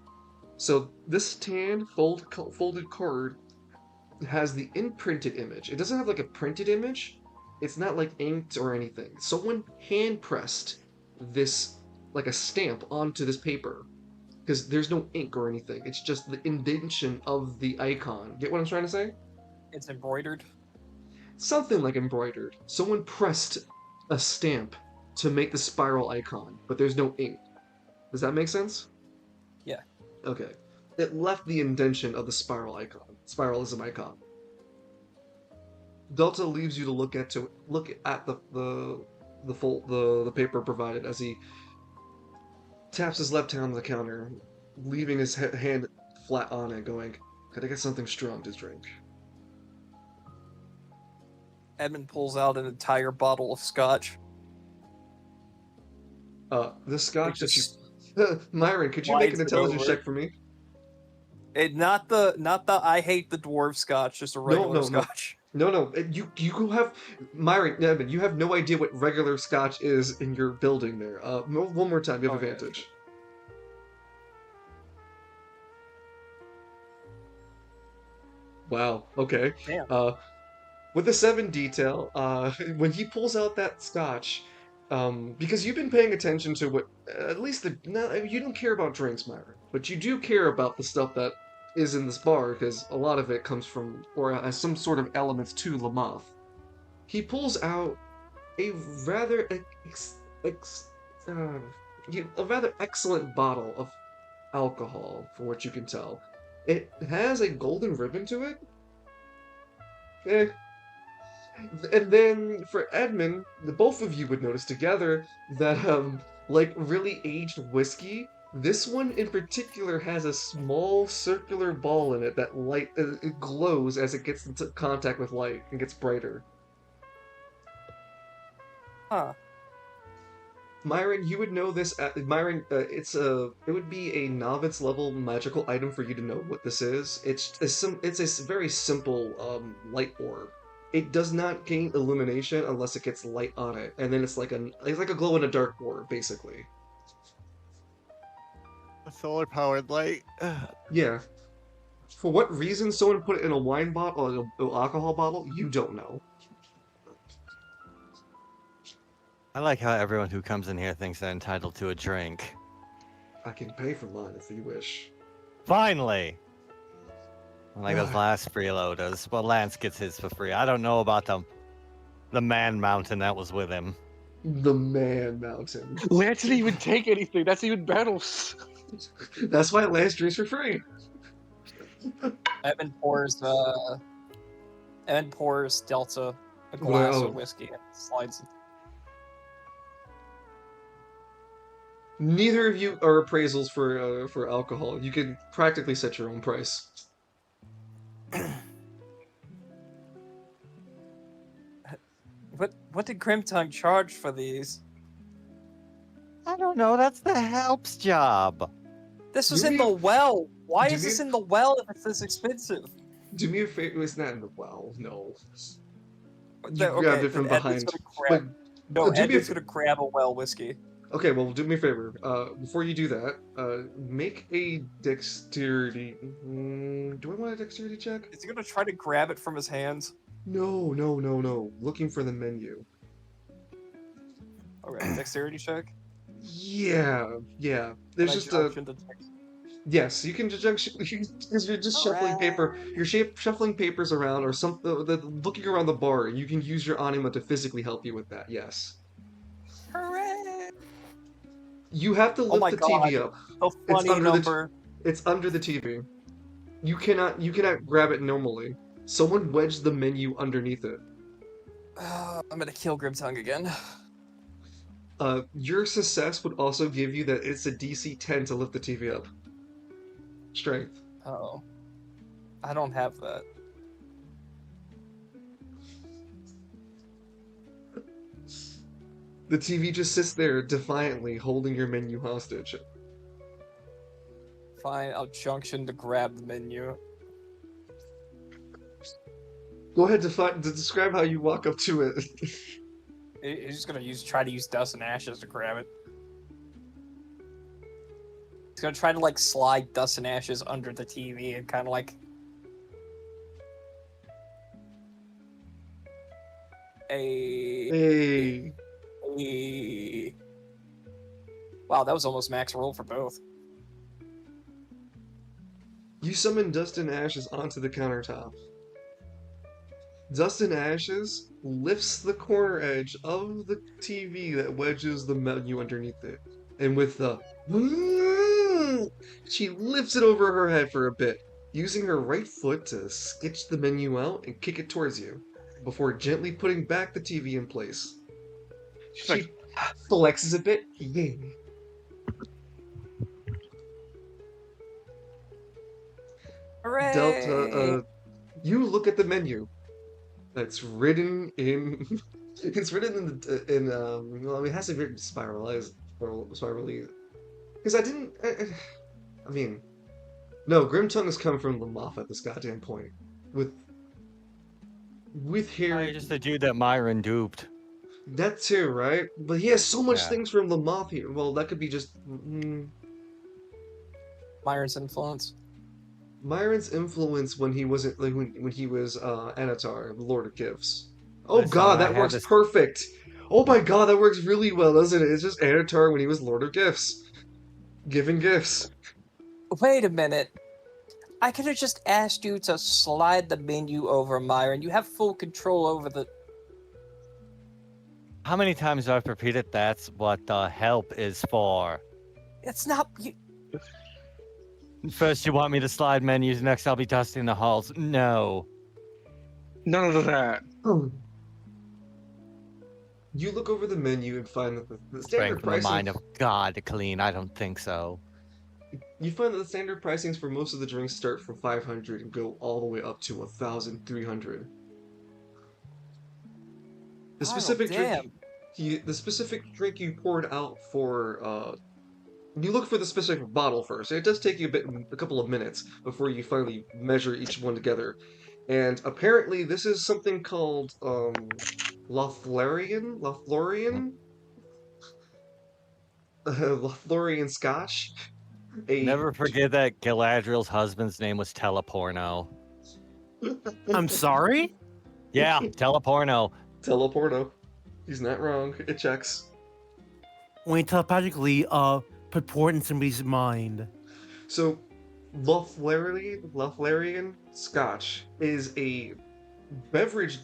So this tan folded card has the imprinted image. It doesn't have like a printed image. It's not like inked or anything. Someone hand pressed this like a stamp onto this paper because there's no ink or anything. It's just the indentation of the icon. Get what I'm trying to say?
It's embroidered.
Something like embroidered. Someone pressed a stamp to make the spiral icon, but there's no ink. Does that make sense?
Yeah.
Okay. It left the indentation of the spiralism icon. Delta leaves you to look at the paper provided as he taps his left hand on the counter, leaving his hand flat on it, going, "Gotta get something strong to drink."
Edmund pulls out an entire bottle of scotch.
The scotch that you...
Just
Myron, could you make an
slides it
intelligence
over.
check for me?
not the I hate the dwarf scotch, just a regular scotch.
No. You have Myron, Evan, you have no idea what regular scotch is in your building there. One more time, you have
Oh, yeah,
advantage. Wow. Okay.
Damn.
With the 7 detail, when he pulls out that scotch, because you've been paying attention to what, at least no, you don't care about drinks, Myron, but you do care about the stuff that is in this bar, because a lot of it comes from, or has some sort of elements to Lamoth. He pulls out a rather ex, uh, a rather excellent bottle of alcohol, from what you can tell. It has a golden ribbon to it. Eh, and then for Edmund, the both of you would notice together that like really aged whiskey, this one in particular has a small circular ball in it that it glows as it gets into contact with light and gets brighter.
Huh.
Myron, you would know this. Myron, it would be a novice level magical item for you to know what this is. It's a very simple light orb. It does not gain illumination unless it gets light on it, and then it's like a glow in the dark orb, basically.
A solar powered light.
Yeah. For what reason someone put it in a wine bottle or an alcohol bottle, you don't know.
I like how everyone who comes in here thinks they're entitled to a drink.
I can pay for mine if you wish.
Finally! Like those last freeloaders, but Lance gets his for free. I don't know about the man mountain that was with him.
The Man Mountain.
Lance didn't even take anything. That's even better.
That's why Lance drinks for free.
Evan pours Delta a glass
Well.
of whiskey and slides it.
Neither of you are appraisals for alcohol. You can practically set your own price.
What did Grimtongue charge for these?
I don't know, that's the help's job.
This was
Do
in
me
the
a-
well. Why
do
is
me
this
a-
in the well if it's this expensive?
Do me a favor. It's not in the well. No. You
Okay,
grabbed it from
then Edmund's
behind.
gonna grab- No,
do me a
Edmund's
fa-
gonna grab a well whiskey.
Okay, well, do me a favor. Before you do that, make a dexterity. Do I want a dexterity check?
Is he gonna try to grab it from his hands?
No. Looking for the menu.
Okay, dexterity check.
Yeah.
Can
There's
I
just
jump
a
into dex-
yes. You can just because you're just shuffling paper. You're shuffling papers around or something. Looking around the bar. You can use your anima to physically help you with that. Yes.
Hooray!
You have to
Oh
lift
my
the
God.
TV up.
A funny
under the
number.
It's under the TV. You cannot grab it normally. Someone wedged the menu underneath it.
I'm gonna kill Grimtongue again.
Your success would also give you that it's a DC 10 to lift the TV up. Strength.
Oh, I don't have that.
The TV just sits there defiantly holding your menu hostage.
Fine, I'll junction to grab the menu.
Go ahead to describe how you walk up to it.
He's just gonna try to use dust and ashes to grab it. He's gonna try to like slide dust and ashes under the TV and kind of like
Hey.
Wow, that was almost max roll for both.
You summon Dust and Ashes onto the countertop. Dust and Ashes lifts the corner edge of the TV that wedges the menu underneath it. And with the she lifts it over her head for a bit, using her right foot to sketch the menu out and kick it towards you, before gently putting back the TV in place.
She's
She
like,
flexes a bit. Yeah.
Hooray!
Delta, you look at the menu. It's written in. It's written well, it has to be spirally. Because I didn't. I mean, no. Grimtongue has come from the Moth at this goddamn point. With with
Probably
hair.
just the dude that Myron duped.
That too, right? But he has so much
Yeah.
things from the Mafia. Well, that could be just
Myron's influence.
Myron's influence when he wasn't like when he was Anatar, the Lord of Gifts. Oh
Listen,
God,
I
that
had
works
this.
perfect. Oh my God, that works really well, doesn't it? It's just Anatar when he was Lord of Gifts, giving gifts.
Wait a minute. I could have just asked you to slide the menu over, Myron. You have full control over the.
How many times have I repeated that's what the help is for?
It's not. You...
First, you want me to slide menus, next, I'll be dusting the halls. No.
None of that.
Hmm. You look over the menu and find that the
Sprang
standard
from the mind
pricing.
of God to clean. I don't think so.
You find that the standard pricings for most of the drinks start from 500 and go all the way up to 1,300. The
Oh,
specific
damn.
the specific drink you poured out for you look for the specific bottle first. It does take you a couple of minutes before you finally measure each one together. And apparently this is something called Lothlorien Lothlorien Scotch. A
Never forget that Galadriel's husband's name was Teleporno.
I'm sorry?
Yeah, Teleporno.
Teleporto. He's not wrong. It checks.
When you telepathically put port in somebody's mind.
So, Lothlorien Scotch is a beverage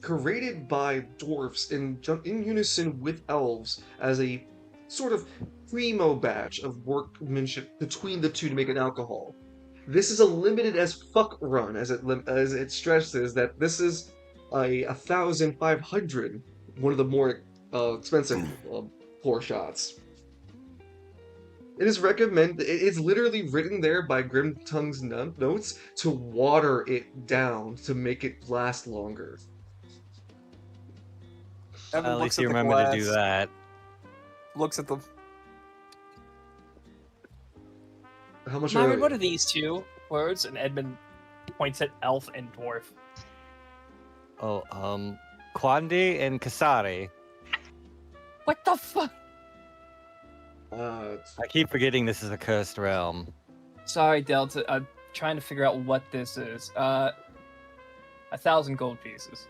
created by dwarfs in unison with elves as a sort of primo batch of workmanship between the two to make an alcohol. This is a limited as fuck run, as it stresses that this is a 1,500, one of the more expensive pour shots. It is recommended. It's literally written there by Grimtongue's notes to water it down to make it last longer.
Evan
At
looks
least
at
you
the
remember
glass.
to do that.
Looks at the.
How much
Myron,
are
what are these two words? And Edmund points at elf and dwarf.
Oh, Quandi and Kasari.
What the fuck?
I keep forgetting this is a cursed realm.
Sorry, Delta. I'm trying to figure out what this is. 1,000 gold pieces.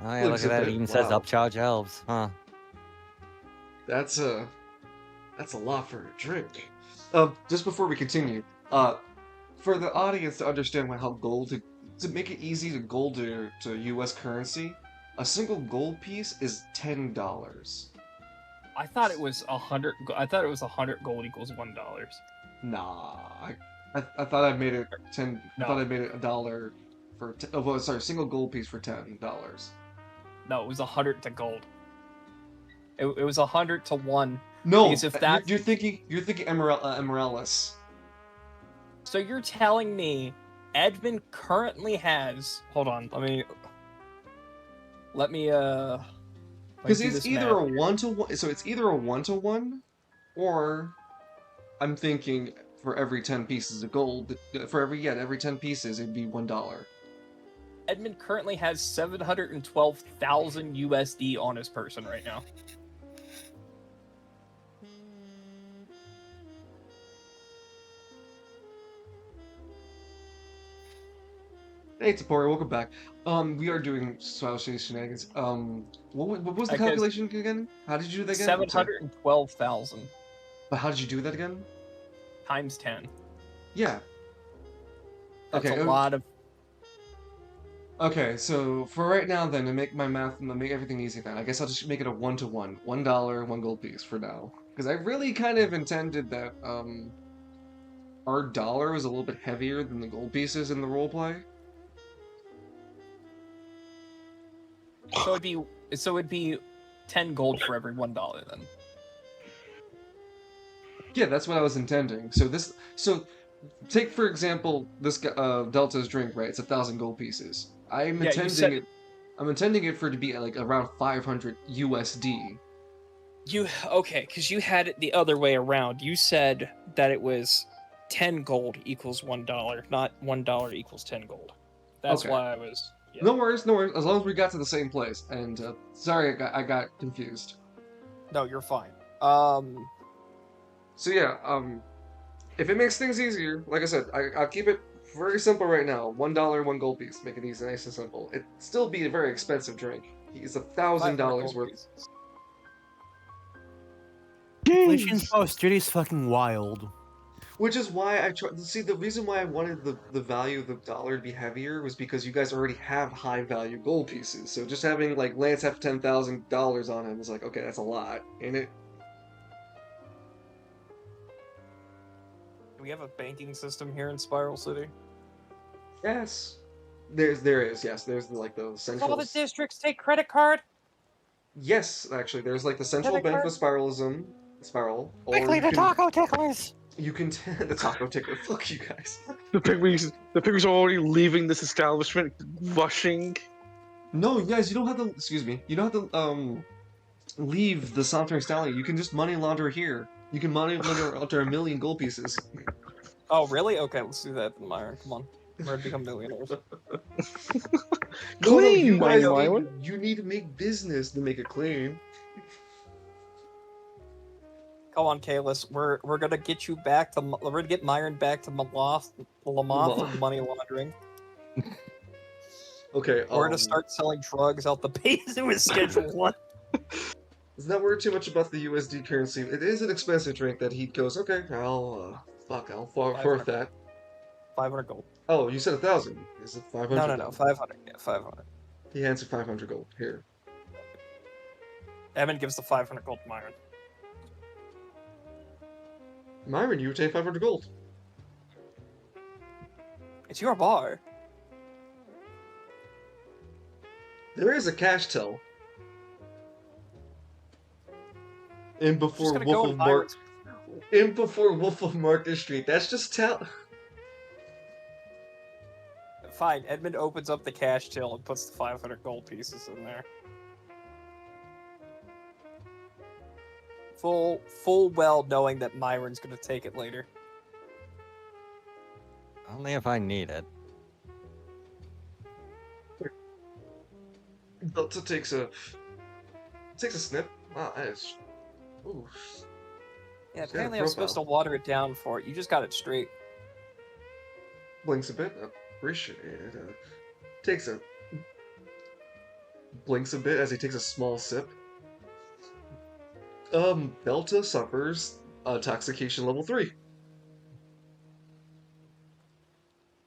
Oh yeah, look
Looks
at
a
that.
bit-
It even says
wow.
upcharge elves, huh?
That's a lot for a drink. Just before we continue, for the audience to understand how gold to make it easy to gold to U.S. currency, a single gold piece is $10.
I thought it was 100. I thought it was 100 gold equals $1.
Nah, I thought I made it 10. I
No.
thought I made it $1 for. Oh, well, sorry, single gold piece for $10.
No, it was 100 to gold. It was 100 to 1.
No,
Because if that's-
you're thinking Emeraldus.
So you're telling me Edmund currently has. Hold on. Let me
Because
do
it's
this
either a
math.
1-to-1, so it's either a 1-to-1, or I'm thinking for every 10 pieces of gold, every 10 pieces it'd be $1.
Edmund currently has 712,000 USD on his person right now.
Hey, Tapori, welcome back. We are doing Swallow shenanigans. What was the
I guess-
calculation again? How did you do that again? I'm sorry.
712,000
But how did you do that again?
times 10.
Yeah.
That's
Okay,
a lot of.
Okay, so for right now, then, to make my math, to make everything easy, then I guess I'll just make it a 1-to-1, $1, 1 gold piece for now, because I really kind of intended that our dollar was a little bit heavier than the gold pieces in the roleplay.
So it'd be 10 gold for every $1 then.
Yeah, that's what I was intending. So take for example this Delta's drink, right? It's 1,000 gold pieces. I'm
Yeah, you
intending
said-
it. I'm intending it for it to be like around 500 USD.
Okay, because you had it the other way around. You said that it was 10 gold equals $1, not $1 equals 10 gold.
That's
Okay.
why I was. Yeah.
No worries, no worries. As long as we got to the same place. And sorry, I got confused.
No, you're fine.
So yeah, if it makes things easier, like I said, I'll keep it very simple right now. $1, 1 gold piece. Make it easy, nice and simple. It'd still be a very expensive drink. It's
500
$1,000
gold
worth.
pieces.
Inflation in
Jeez.
Australia is fucking wild.
Which is why I try. See, the reason why I wanted the value of the dollar to be heavier was because you guys already have high value gold pieces. So just having like Lance have $10,000 on him is like, okay, that's a lot, ain't it?
Do we have a banking system here in Spiral City?
Yes. There is, yes. There's like the central.
All the districts take credit card.
Yes, actually, there's like the central
Credit
bank
card?
for spiralism, spiral, or
Quickly,
you
the
can
taco ticklers!
you can the taco tickler. Fuck you guys.
The pygmies are already leaving this establishment, rushing.
No, you guys, you don't have to. Excuse me. You don't have to leave the Sauntering Stallion. You can just money launder here. You can money launder up to 1,000,000 gold pieces.
Oh, really? Okay, let's do that, Myron. Come on. We're gonna become millionaires.
No, you
Clean,
guys
Myron.
you need to make business to make it clean.
Come on, Kalis. We're gonna get you back to. We're gonna get Myron back to Lamont for money laundering.
Okay,
We're gonna start selling drugs out the base with Schedule 1.
let's not worry too much about the USD currency. It is an expensive drink that he goes, okay, I'll forfeit that.
500 gold.
Oh, you said 1,000. Is it 500?
No. 500. Yeah, 500.
He hands you 500 gold. Here.
Evan gives the 500 gold to Myron.
Myron, you retain 500 gold.
It's your bar.
There is a cash till. In
Just
before
gonna
Wolf
go
of
in
Mark.
Myron's.
In before Wolf of Market Street. That's just tell.
Fine. Edmund opens up the cash till and puts the 500 gold pieces in there. Full well knowing that Myron's gonna take it later.
Only if I need it.
Delta takes a snip. Wow, that is. Ooh.
Yeah,
He's got a
apparently I'm supposed to
profile.
water it down for it. You just got it straight.
Blinks a bit. Appreciate it. Takes a. Blinks a bit as he takes a small sip. Delta suffers intoxication level 3.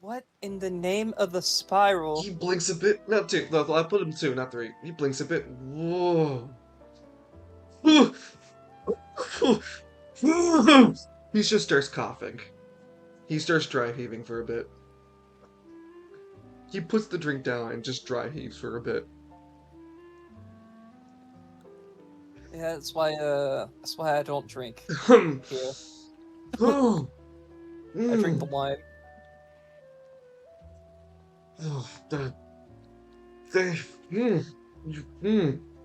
What in the name of the spiral?
He blinks a bit. Not 2. No, I put him 2, not 3. He blinks a bit. Whoa. He just starts coughing. He starts dry heaving for a bit. He puts the drink down and just dry heaves for a bit.
Yeah, that's why I don't drink.
I
I drink the wine.
Oh, that.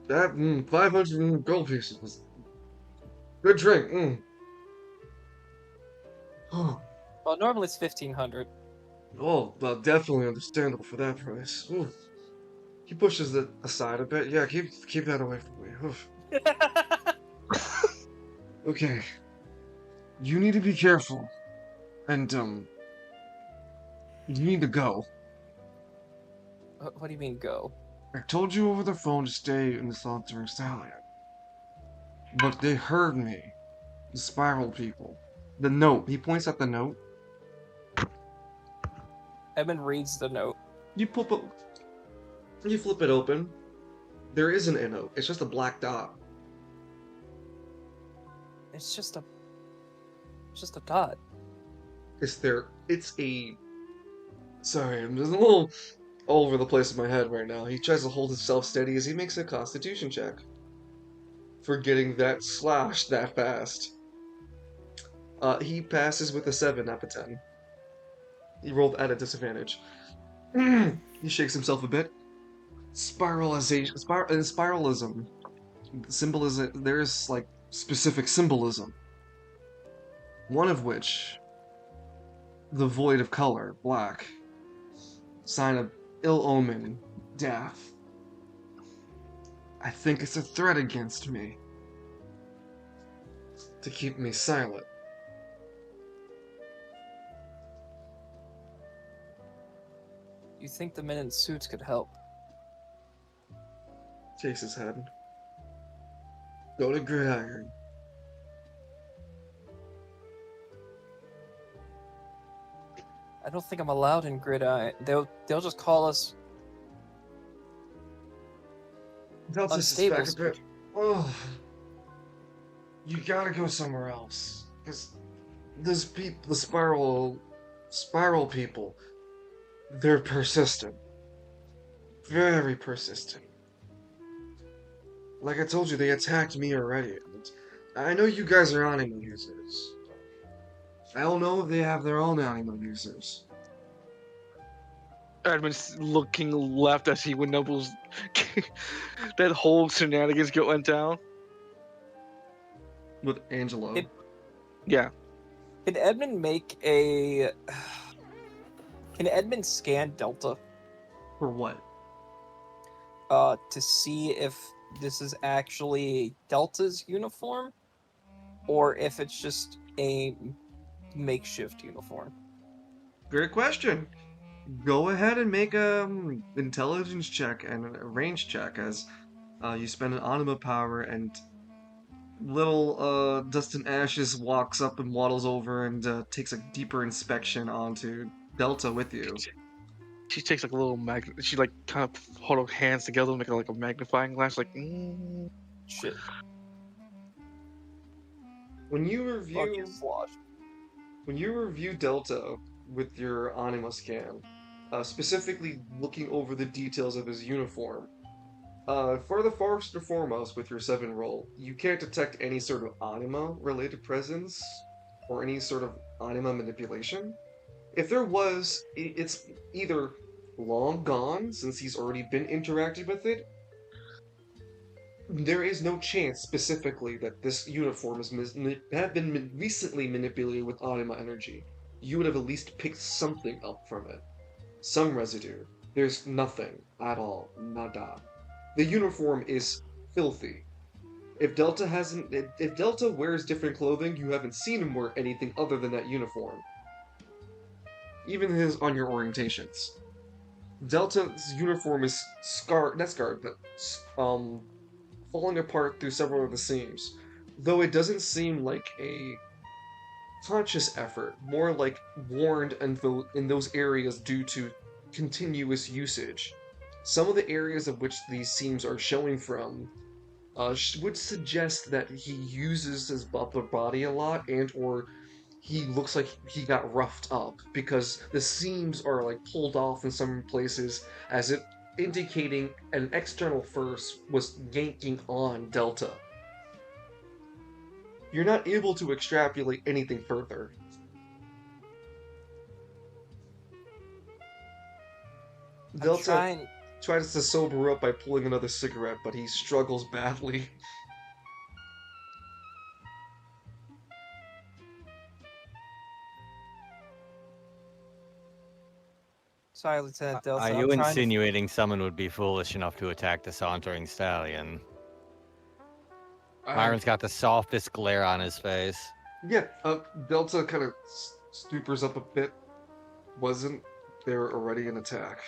That 500 gold pieces was good drink. Oh,
Well, normally it's 1,500.
well, definitely understandable for that price. Ooh. He pushes it aside a bit. Yeah, keep that away from me. Oof. Okay. You need to be careful. And, you need to go.
What do you mean go?
I told you over the phone to stay in the Sauntering Stallion. But they heard me. The Spiral people. The note. He points at the note.
Edmund reads the note.
You flip it open. There isn't a note. It's just a black dot.
It's just a dot.
It's a... Sorry, I'm just a little all over the place in my head right now. He tries to hold himself steady as he makes a constitution check. For getting that slashed that fast. He passes with a 7 out of 10. He rolled at a disadvantage. He shakes himself a bit. Spiralism. Symbolism. There's, like, specific symbolism. One of which, the void of color, black, sign of ill omen, death. I think it's a threat against me to keep me silent.
You think the men in suits could help?
Shakes his head. Go to Gridiron.
I don't think I'm allowed in Gridiron. They'll just call us
Delta's is
unstable.
back a bit. Oh, you gotta go somewhere else. Cause the spiral people, they're persistent. Very persistent. Like I told you, they attacked me already. And I know you guys are anima users. I don't know if they have their own anima users.
Edmund's looking left as he Winnobles that whole shenanigans went down.
With Angelo.
Yeah.
Can Edmund make a? Can Edmund scan Delta?
For what?
To see if this is actually Delta's uniform, or if it's just a makeshift uniform.
Great question. Go ahead and make a intelligence check and a range check as you spend an anima power, and little Dustin Ashes walks up and waddles over and takes a deeper inspection onto Delta with you.
She takes like a little she like kind of hold her hands together and make like a magnifying glass, like.
Shit.
When you review
Slosh.
When you review Delta with your anima scan, specifically looking over the details of his uniform, for the first and foremost with your 7 roll, you can't detect any sort of anima-related presence or any sort of anima manipulation. If there was, it's either long gone since he's already been interacted with it. There is no chance specifically that this uniform had been recently manipulated with anima energy. You would have at least picked something up from it. Some residue. There's nothing at all. Nada. The uniform is filthy. If Delta wears different clothing, you haven't seen him wear anything other than that uniform. Even on your orientations. Delta's uniform is not scarred, but falling apart through several of the seams, though it doesn't seem like a conscious effort, more like worn in those areas due to continuous usage. Some of the areas of which these seams are showing from would suggest that he uses his upper body a lot, and or he looks like he got roughed up, because the seams are like pulled off in some places, as if indicating an external force was yanking on Delta. You're not able to extrapolate anything further. Delta tries to sober up by pulling another cigarette, but he struggles badly.
Sorry, Lieutenant Delta.
Are you insinuating someone would be foolish enough to attack the sauntering stallion? Myron's got the softest glare on his face.
Yeah, Delta kind of stupors up a bit. Wasn't there already an attack?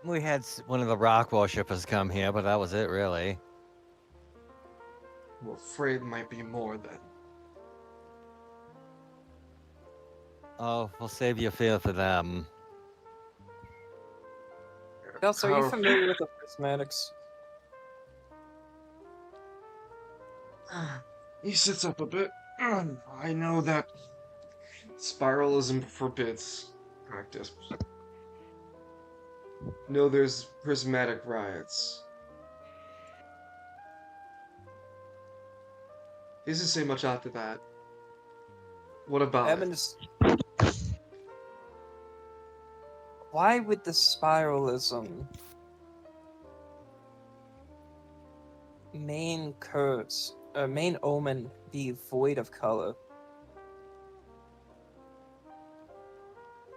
We had one of the rock worshippers come here, but that was it, really.
I'm afraid it might be more then.
Oh, we'll save your fear for them.
Delta, are you familiar with the prismatics?
He sits up a bit. I know that spiralism forbids practice. No, there's prismatic riots. He doesn't say much after that. What about it?
Why would the spiralism main curse, main omen be void of color?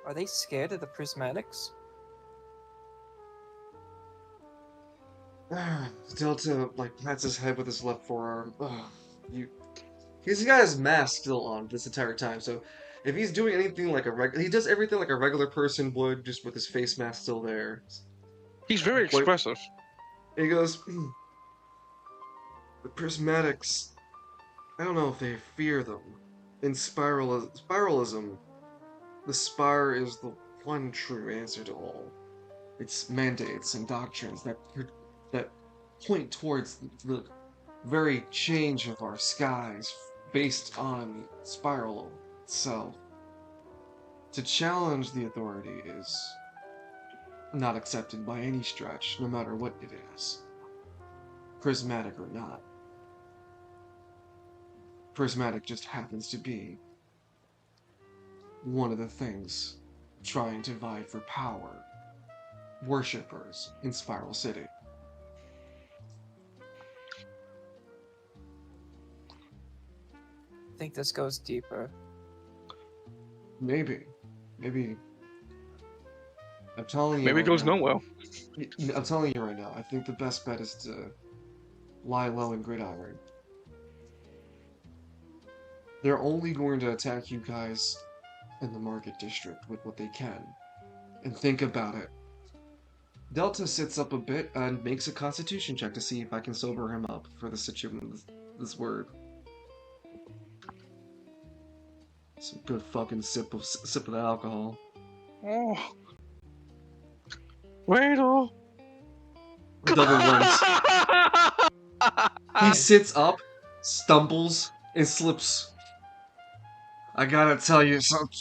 Are they scared of the prismatics?
Delta like pats his head with his left forearm. Ugh, you. He's got his mask still on this entire time, so if he's doing anything like he does everything like a regular person would, just with his face mask still there.
He's very
What
expressive.
he goes, the prismatics. I don't know if they fear them. In spiralism, the spire is the one true answer to all. Its mandates and doctrines that point towards the very change of our skies based on spiral itself. To challenge the authority is not accepted by any stretch, no matter what it is, prismatic or not. Prismatic just happens to be one of the things trying to vie for power. Worshippers in Spiral City.
I think this goes deeper.
Maybe. I'm telling you
Maybe it
right
goes
now.
nowhere.
I'm telling you right now, I think the best bet is to lie low in Gridiron. They're only going to attack you guys in the market district with what they can. And think about it. Delta sits up a bit and makes a constitution check to see if I can sober him up for the situation, this word. Some good fucking sip of the alcohol.
Oh. Wait, oh.
Double ones. He sits up, stumbles, and slips. I gotta tell you something.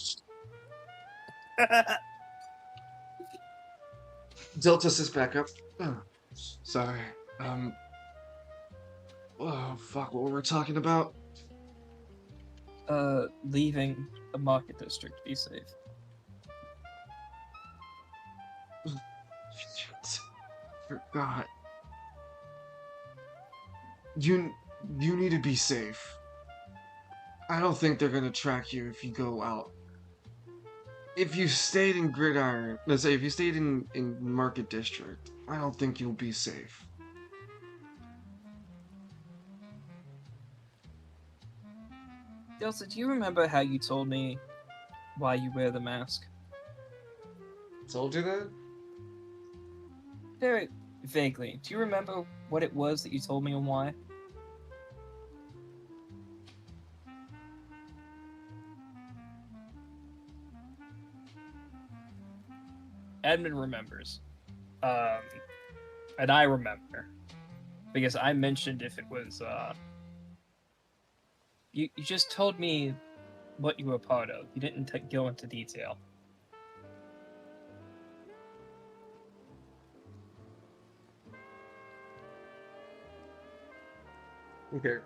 Delta sits back up. Oh, sorry. Oh, fuck, what were we talking about?
Leaving the market district. Be safe.
Shit. Forgot. You need to be safe. I don't think they're gonna track you if you go out. If you stayed in Gridiron, let's say if you stayed in Market District, I don't think you'll be safe.
Delta, do you remember how you told me why you wear the mask?
Told you that?
Very vaguely. Do you remember what it was that you told me and why? Edmund remembers. And I remember. Because I mentioned if it was, You just told me what you were part of. You didn't go into detail.
Okay.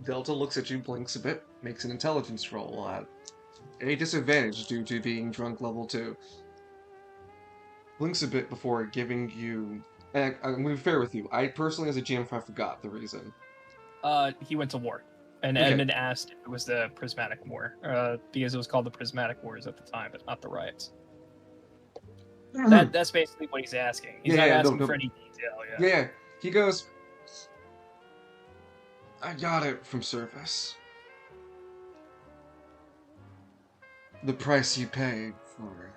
Delta looks at you, blinks a bit, makes an intelligence roll at a disadvantage due to being drunk level 2. Blinks a bit before giving you... And I'm going to be fair with you. I personally, as a GM, I forgot the reason.
He went to war. And
Okay.
Edmund asked if it was the Prismatic War, because it was called the Prismatic Wars at the time, but not the riots. That's basically what he's asking. He's not asking for any detail.
Yeah, he goes, I got it from service. The price you pay for it.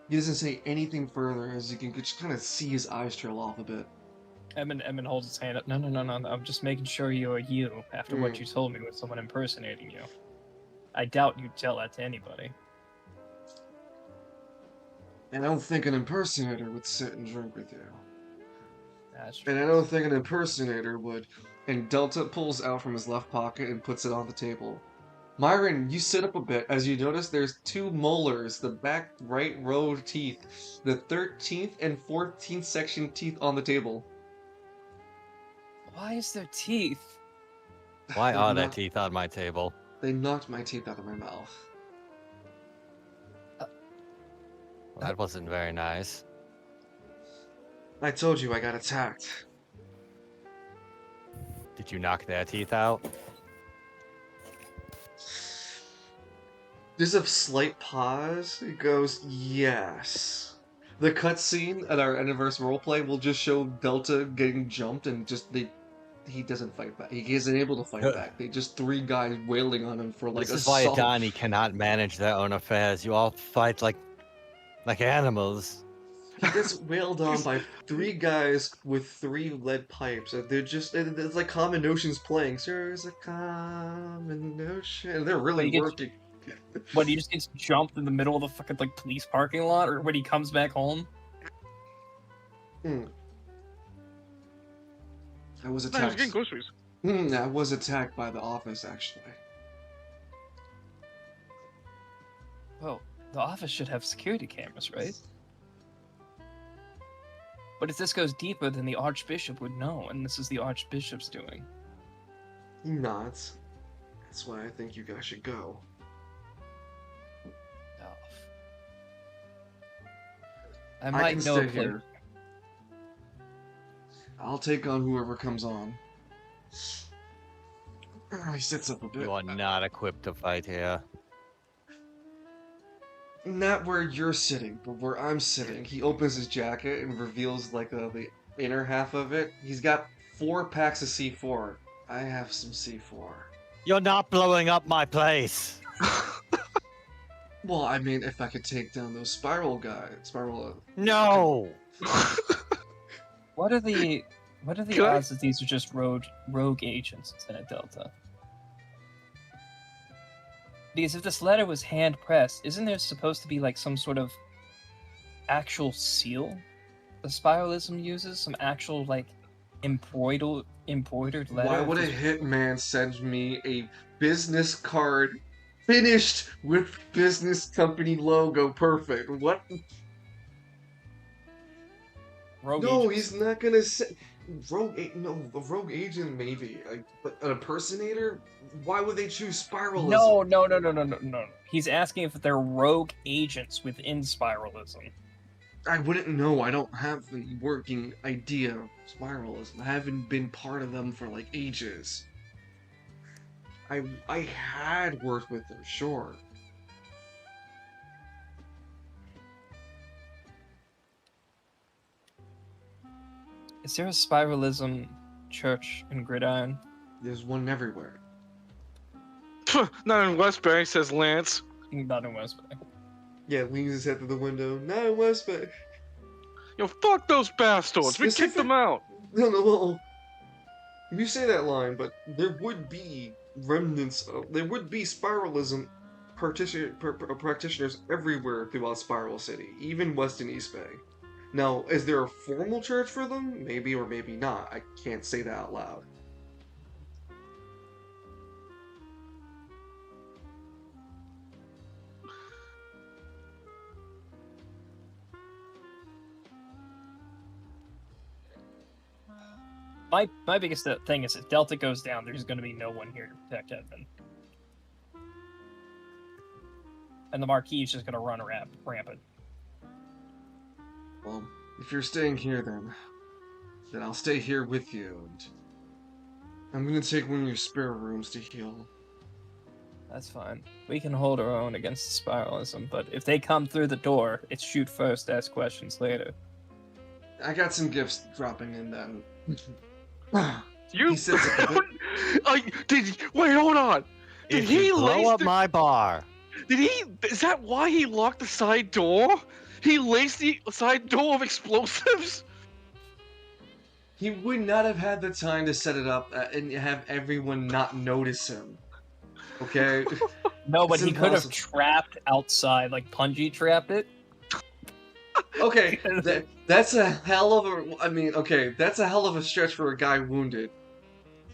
He doesn't say anything further, as you can just kind of see his eyes trail off a bit.
Edmund holds his hand up. No. I'm just making sure you're you after what you told me with someone impersonating you. I doubt you'd tell that to anybody.
And I don't think an impersonator would sit and drink with you.
That's true.
And I don't think an impersonator would. And Delta pulls out from his left pocket and puts it on the table. Myron, you sit up a bit as you notice there's 2 molars, the back right row teeth, the 13th and 14th section teeth on the table.
Why is there teeth?
Why
They
are there
knocked-
teeth on my table?
They knocked my teeth out of my mouth.
That wasn't very nice.
I told you I got attacked.
Did you knock their teeth out?
There's a slight pause. It goes, yes. The cutscene at our anniversary roleplay will just show Delta getting jumped and he doesn't fight back. He isn't able to fight back. They just three guys wailing on him for like
This
a
is why
solid.
Adani cannot manage their own affairs. You all fight like animals.
He gets wailed on by three guys with three lead pipes. And it's like Common Ocean's playing. There's a Common Ocean. And they're really
He gets-
working.
When he just gets jumped in the middle of the fucking like police parking lot, or when he comes back home.
I was
No, he's
attacked.
getting groceries.
I was attacked by the office, actually.
Well, the office should have security cameras, right? But if this goes deeper, then the Archbishop would know, and this is the Archbishop's doing.
He nods. That's why I think you guys should go.
Oh. I
I
might
can
know
stay
a place.
here. I'll take on whoever comes on. He sits up a bit.
You are not equipped to fight here.
Not where you're sitting, but where I'm sitting. He opens his jacket and reveals like the inner half of it. He's got 4 packs of C4. I have some C4.
You're not blowing up my place.
Well, I mean, if I could take down those spiral guys,
No.
What are the
Can I-
odds that these are just rogue agents instead of Delta? Because if this letter was hand pressed, isn't there supposed to be like some sort of actual seal the spiralism uses? Some actual like embroidered letter?
Why would a hitman send me a business card finished with business company logo perfect? What?
rogue
No,
agents?
he's not gonna say a rogue agent maybe, but an impersonator. Why would they choose spiralism?
No. He's asking if they're rogue agents within spiralism.
I wouldn't know. I don't have the working idea of spiralism. I haven't been part of them for like ages. I had worked with them, sure.
Is there a spiralism church in Gridiron?
There's one everywhere.
Not in Westbury, says Lance.
Not in West Bay.
Yeah, leans his head through the window. Not in West Bay.
Yo, fuck those bastards. We kicked
Specific-
them out.
No. You say that line, but there would be remnants of. There would be spiralism practitioners everywhere throughout Spiral City, even West and East Bay. Now, is there a formal church for them? Maybe or maybe not. I can't say that out loud.
My biggest thing is if Delta goes down, there's going to be no one here to protect Edmund. And the Marquis is just going to run rampant.
Well, if you're staying here, then I'll stay here with you, and I'm gonna take one of your spare rooms to heal.
That's fine. We can hold our own against spiralism, but if they come through the door, it's shoot first, ask questions later.
I got some gifts dropping in then.
You.
He sits at the
Wait, hold on. Did
If
he
you blow
lace
up
the-
my bar,
Is that why he locked the side door? He laced the side door with explosives?
He would not have had the time to set it up and have everyone not notice him. Okay?
No, but
It's
he could have
impossible.
trapped outside, like Punji trapped it.
Okay, that's a hell of a. I mean, okay, that's a hell of a stretch for a guy wounded.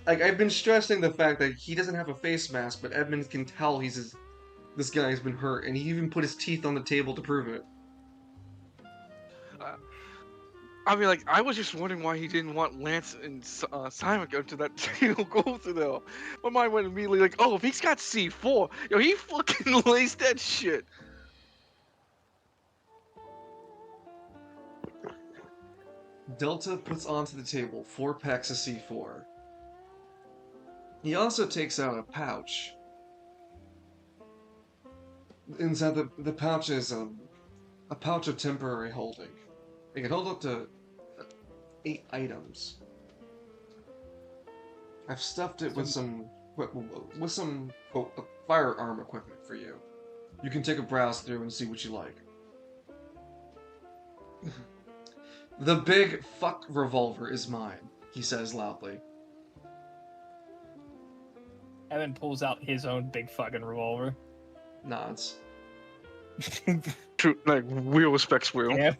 Like, I've been stressing the fact that he doesn't have a face mask, but Edmund can tell this guy's been hurt, and he even put his teeth on the table to prove it.
I mean, like, I was just wondering why he didn't want Lance and Simon go to that go through there. My mind went immediately like, oh, if he's got C4, yo, he fucking laced that shit.
Delta puts onto the table 4 packs of C4. He also takes out a pouch. Inside the pouch is a pouch of temporary holding. It can hold up to 8 items. I've stuffed it with some firearm equipment for you. You can take a browse through and see what you like. The big fuck revolver is mine, he says loudly.
Evan pulls out his own big fucking revolver.
Nods.
True, like real respects real.
Yeah.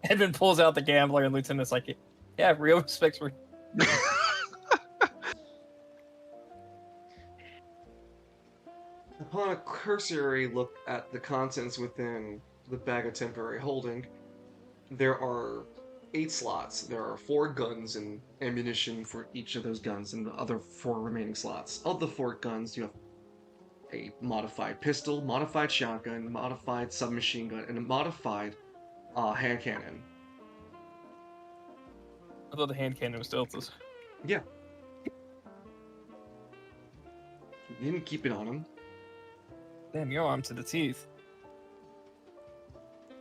Evan pulls out the gambler, and Lieutenant's like, "Yeah, real respects real."
Upon a cursory look at the contents within the bag of temporary holding, there are 8 slots. There are 4 guns and ammunition for each of those guns and the other 4 remaining slots. Of the 4 guns, you have a modified pistol, modified shotgun, modified submachine gun, and a modified hand cannon.
I thought the hand cannon was Delta's.
Yeah. You didn't keep it on him.
Damn, you're armed to the teeth.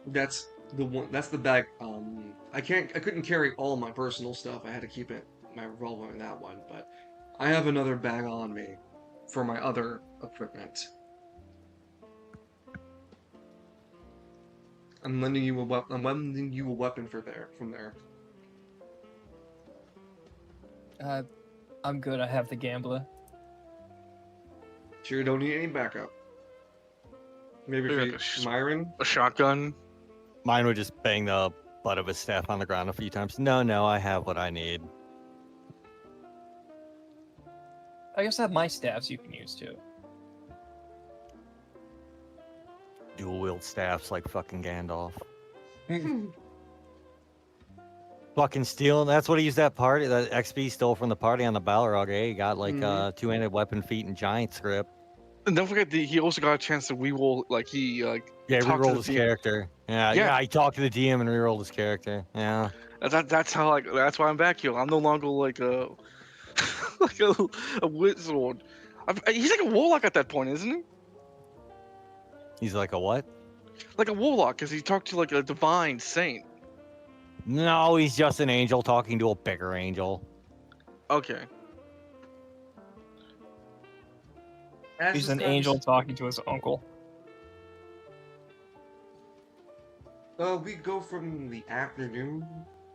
That's the one. That's the bag. I couldn't carry all my personal stuff. I had to keep my revolver in that one. But I have another bag on me for my other equipment. I'm lending you a weapon. I'm lending you a weapon from there.
I'm good. I have the gambler.
Sure, don't need any backup. Maybe
Maybe
for Myron.
A shotgun.
Mine would just bang the butt of his staff on the ground a few times. No, I have what I need.
I also have my staffs you can use too.
Dual wield staffs like fucking Gandalf. Fucking steal. That's what he used that party. That XP stole from the party on the Balrog. He got like two-handed weapon feat and giant script.
And don't forget, he also got a chance to reroll. Like he
Yeah,
talked to
rerolled
the
his
DM.
character. Yeah, he talked to the DM and rerolled his character. Yeah.
That's how that's why I'm back here. I'm no longer like a like a wizard. He's like a warlock at that point, isn't he?
He's like a what?
Like a warlock, because he talked to like a divine saint.
No, he's just an angel talking to a bigger angel.
Okay.
He's an angel talking to his uncle.
We go from the afternoon,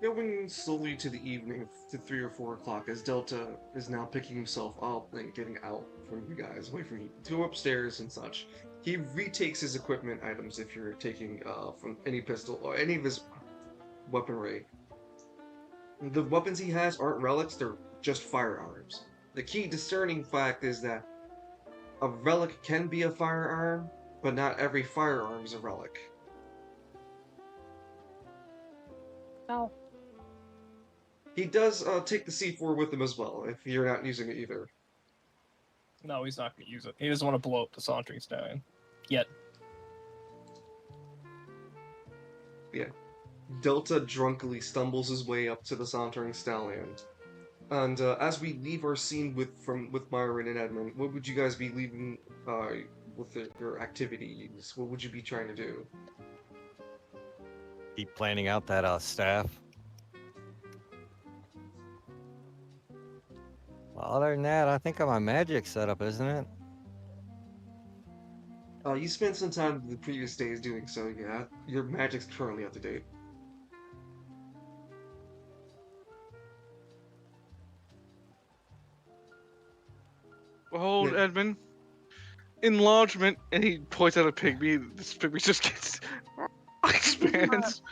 going slowly to the evening to 3 or 4 o'clock as Delta is now picking himself up and getting out from you guys, away from you, to go upstairs and such. He retakes his equipment items if you're taking from any pistol or any of his weaponry. The weapons he has aren't relics, they're just firearms. The key discerning fact is that a relic can be a firearm, but not every firearm is a relic.
No.
He does take the C4 with him as well, if you're not using it either.
No, he's not going to use it. He doesn't want to blow up the sauntering stallion. Yet.
Yeah. Delta drunkenly stumbles his way up to the sauntering stallion. And as we leave our scene with Myron and Edmund, what would you guys be leaving with your activities? What would you be trying to do?
Keep planning out that staff. Well, other than that, I think my magic setup, isn't it?
You spent some time the previous days doing so, yeah. Your magic's currently up to date.
Behold,
Yeah.
Edmund. Enlargement, and he points at a pygmy. This pygmy just gets expands.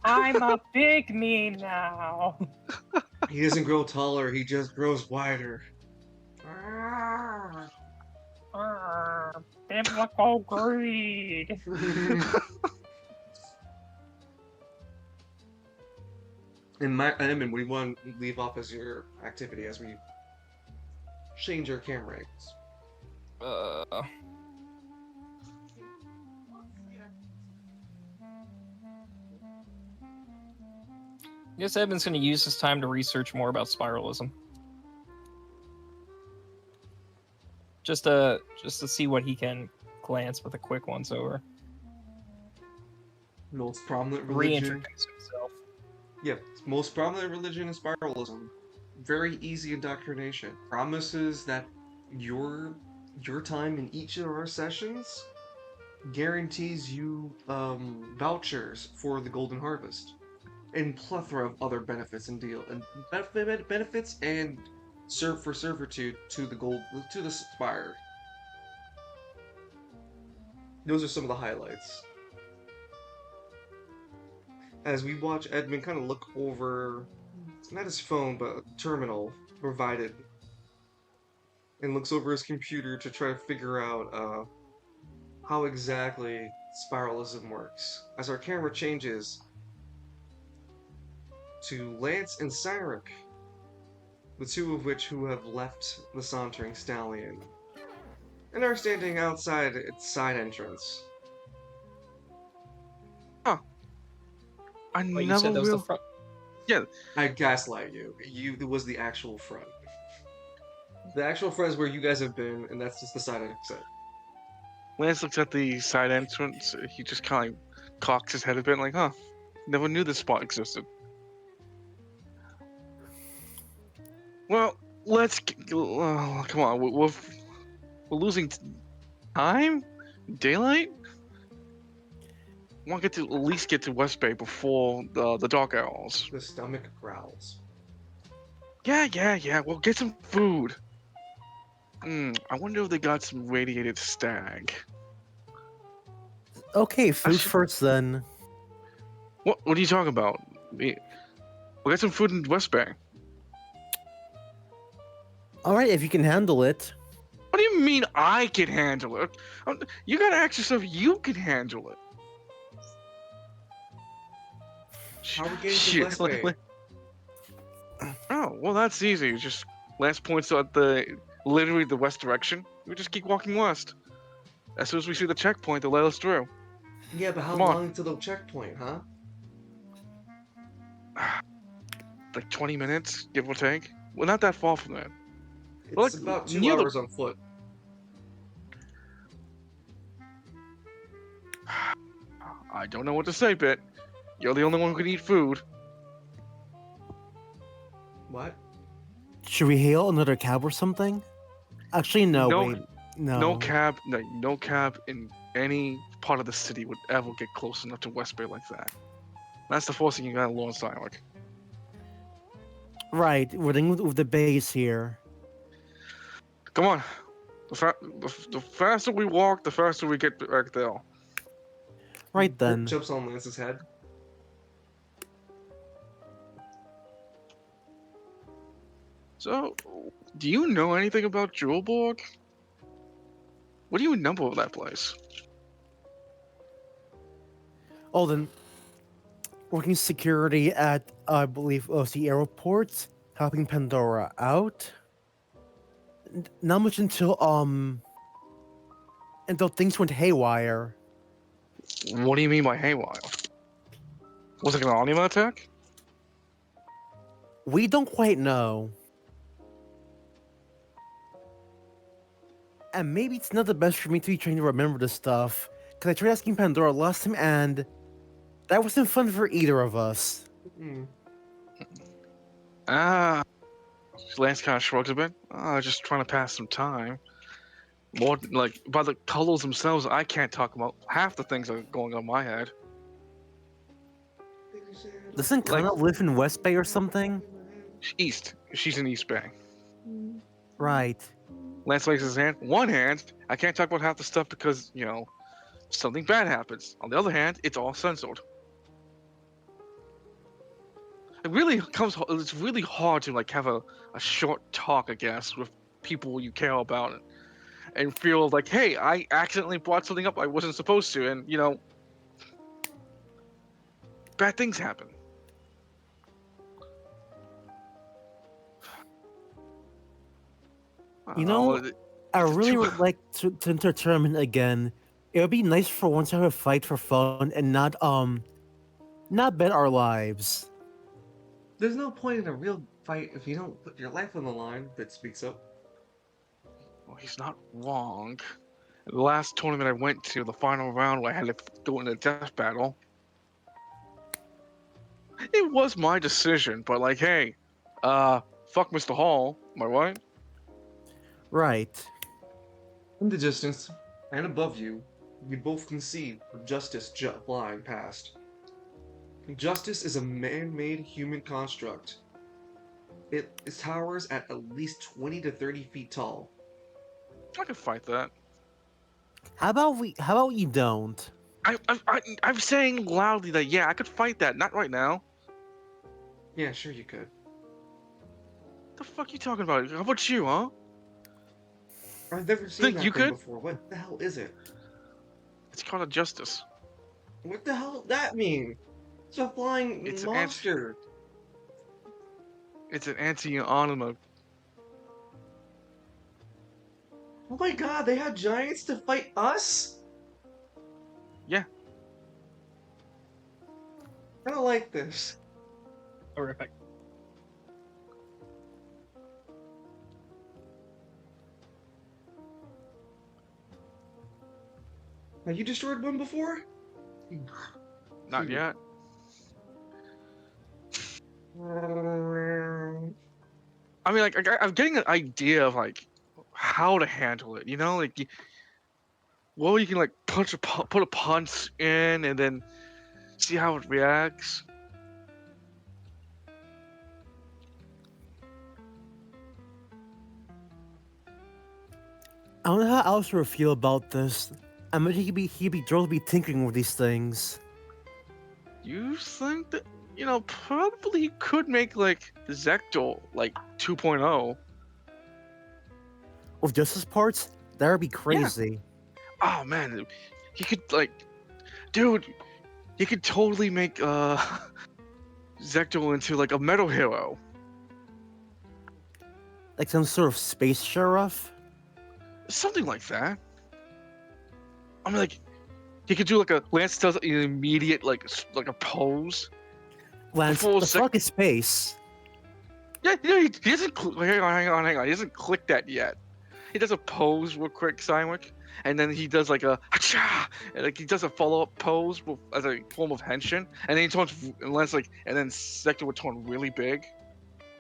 I'm a pygmy now.
He doesn't grow taller, he just grows wider.
Biblical greed.
And Edmund, what do you want to leave off as your activity as we change our camera angles?
I guess Edmund's going to use his time to research more about spiralism. Just to see what he can glance with a quick once over.
Most prominent religion.
Reintroduce himself.
Yeah, most prominent religion is spiralism. Very easy indoctrination. Promises that your time in each of our sessions guarantees you vouchers for the Golden Harvest, and plethora of other benefits and benefits and serve for servitude to the Spire. Those are some of the highlights. As we watch Edmund kind of look over, not his phone, but a terminal provided, and looks over his computer to try to figure out how exactly spiralism works. As our camera changes to Lance and Cyric, the two of which who have left the Sauntering Stallion, and are standing outside its side entrance.
Huh. I
Wait, you
never
said that was the
will.
front.
I gaslight you. It was the actual front. The actual front is where you guys have been, and that's just the side exit.
Lance looks at the side entrance. He just kind of cocks his head a bit, like, huh, never knew this spot existed. Well, come on, we're losing time? Daylight? I want to at least get to West Bay before the dark hours.
The stomach growls.
Yeah, we'll get some food. I wonder if they got some radiated stag.
Okay, food
should-
first then.
What are you talking about? We'll get some food in West Bay.
All right, if you can handle it.
What do you mean I can handle it? You gotta ask yourself if you can handle it.
How are we getting to
Shit,
West Bay?
Oh, well, that's easy. Just Lance points at literally the west direction. We just keep walking west. As soon as we see the checkpoint, they'll let us through.
Yeah, but how
Come on.
long to the checkpoint, huh?
Like 20 minutes, give or take. Well, not that far from that.
It's
Well,
about 2
near the-
hours on foot.
I don't know what to say, Bit. You're the only one who can eat food.
What?
Should we hail another cab or something? Actually, no.
No-
Wait, no.
No cab in any part of the city would ever get close enough to West Bay like that. That's the first thing you gotta learn, Cyric.
Right, we're dealing with the base here.
Come on. The faster we walk, the faster we get back there.
Right then.
Rip jumps on Lance's head.
So, do you know anything about Jewelborg? What do you know of that place?
Oh, then working security at, I believe, the airport, helping Pandora out. Not much until things went haywire.
What do you mean by haywire? Was it an anima attack?
We don't quite know. And maybe it's not the best for me to be trying to remember this stuff, because I tried asking Pandora last time, and that wasn't fun for either of us.
Mm.
Lance kind of shrugs a bit. Just trying to pass some time. More like by the colors themselves, I can't talk about half the things that are going on in my head.
Doesn't Kana live in West Bay or something?
East. She's in East Bay.
Right.
Lance raises his hand. One hand, I can't talk about half the stuff because, something bad happens. On the other hand, it's all censored. It's really hard to have a short talk, I guess, with people you care about and feel like, hey, I accidentally brought something up I wasn't supposed to, and, bad things happen.
I really would like to determine again. It would be nice for once to have a fight for fun and not bet our lives.
There's no point in a real fight if you don't put your life on the line, Bit speaks up.
Well, he's not wrong. The last tournament I went to, the final round where I had to do it in a death battle, it was my decision. But like, hey, fuck Mr. Hall, am I right?
Right.
In the distance, and above you, you both can see Justice flying past. Justice is a man-made human construct. It towers at least 20 to 30 feet tall.
I can fight that.
How about you don't?
I'm saying loudly that yeah, I could fight that. Not right now.
Yeah, sure you could.
The fuck you talking about? How about you, huh?
I've never seen
Think you
that thing
could?
before. What the hell is it?
It's called a justice.
What the hell does that mean? It's a flying
It's an
monster.
It's an anti-anima.
Oh my god, they had giants to fight us?
Yeah.
I don't like this.
Horrific.
Have you destroyed one before?
Not yet. I mean, like, I'm getting an idea of like how to handle it. You know, like, well, you can like put a punch in and then see how it reacts.
I don't know how Alistair would feel about this. I imagine he'd be thrilled to be tinkering with these things.
You think that probably could make like Zector like 2.0.
With Justice parts, that would be crazy.
Oh man, he could like, dude, he could totally make Zector into like a metal hero.
Like some sort of space sheriff.
Something like that. I mean, like, he could do like a Lance does an immediate like like a pose.
Lance,
Before
the fuck is space?
Yeah, he doesn't. Hang on. He doesn't click that yet. He does a pose real quick, Simon, and then he does like a Hacha! And like he does a follow-up pose as a form of henshin, and then he turns Lance like, and then Sector would turn really big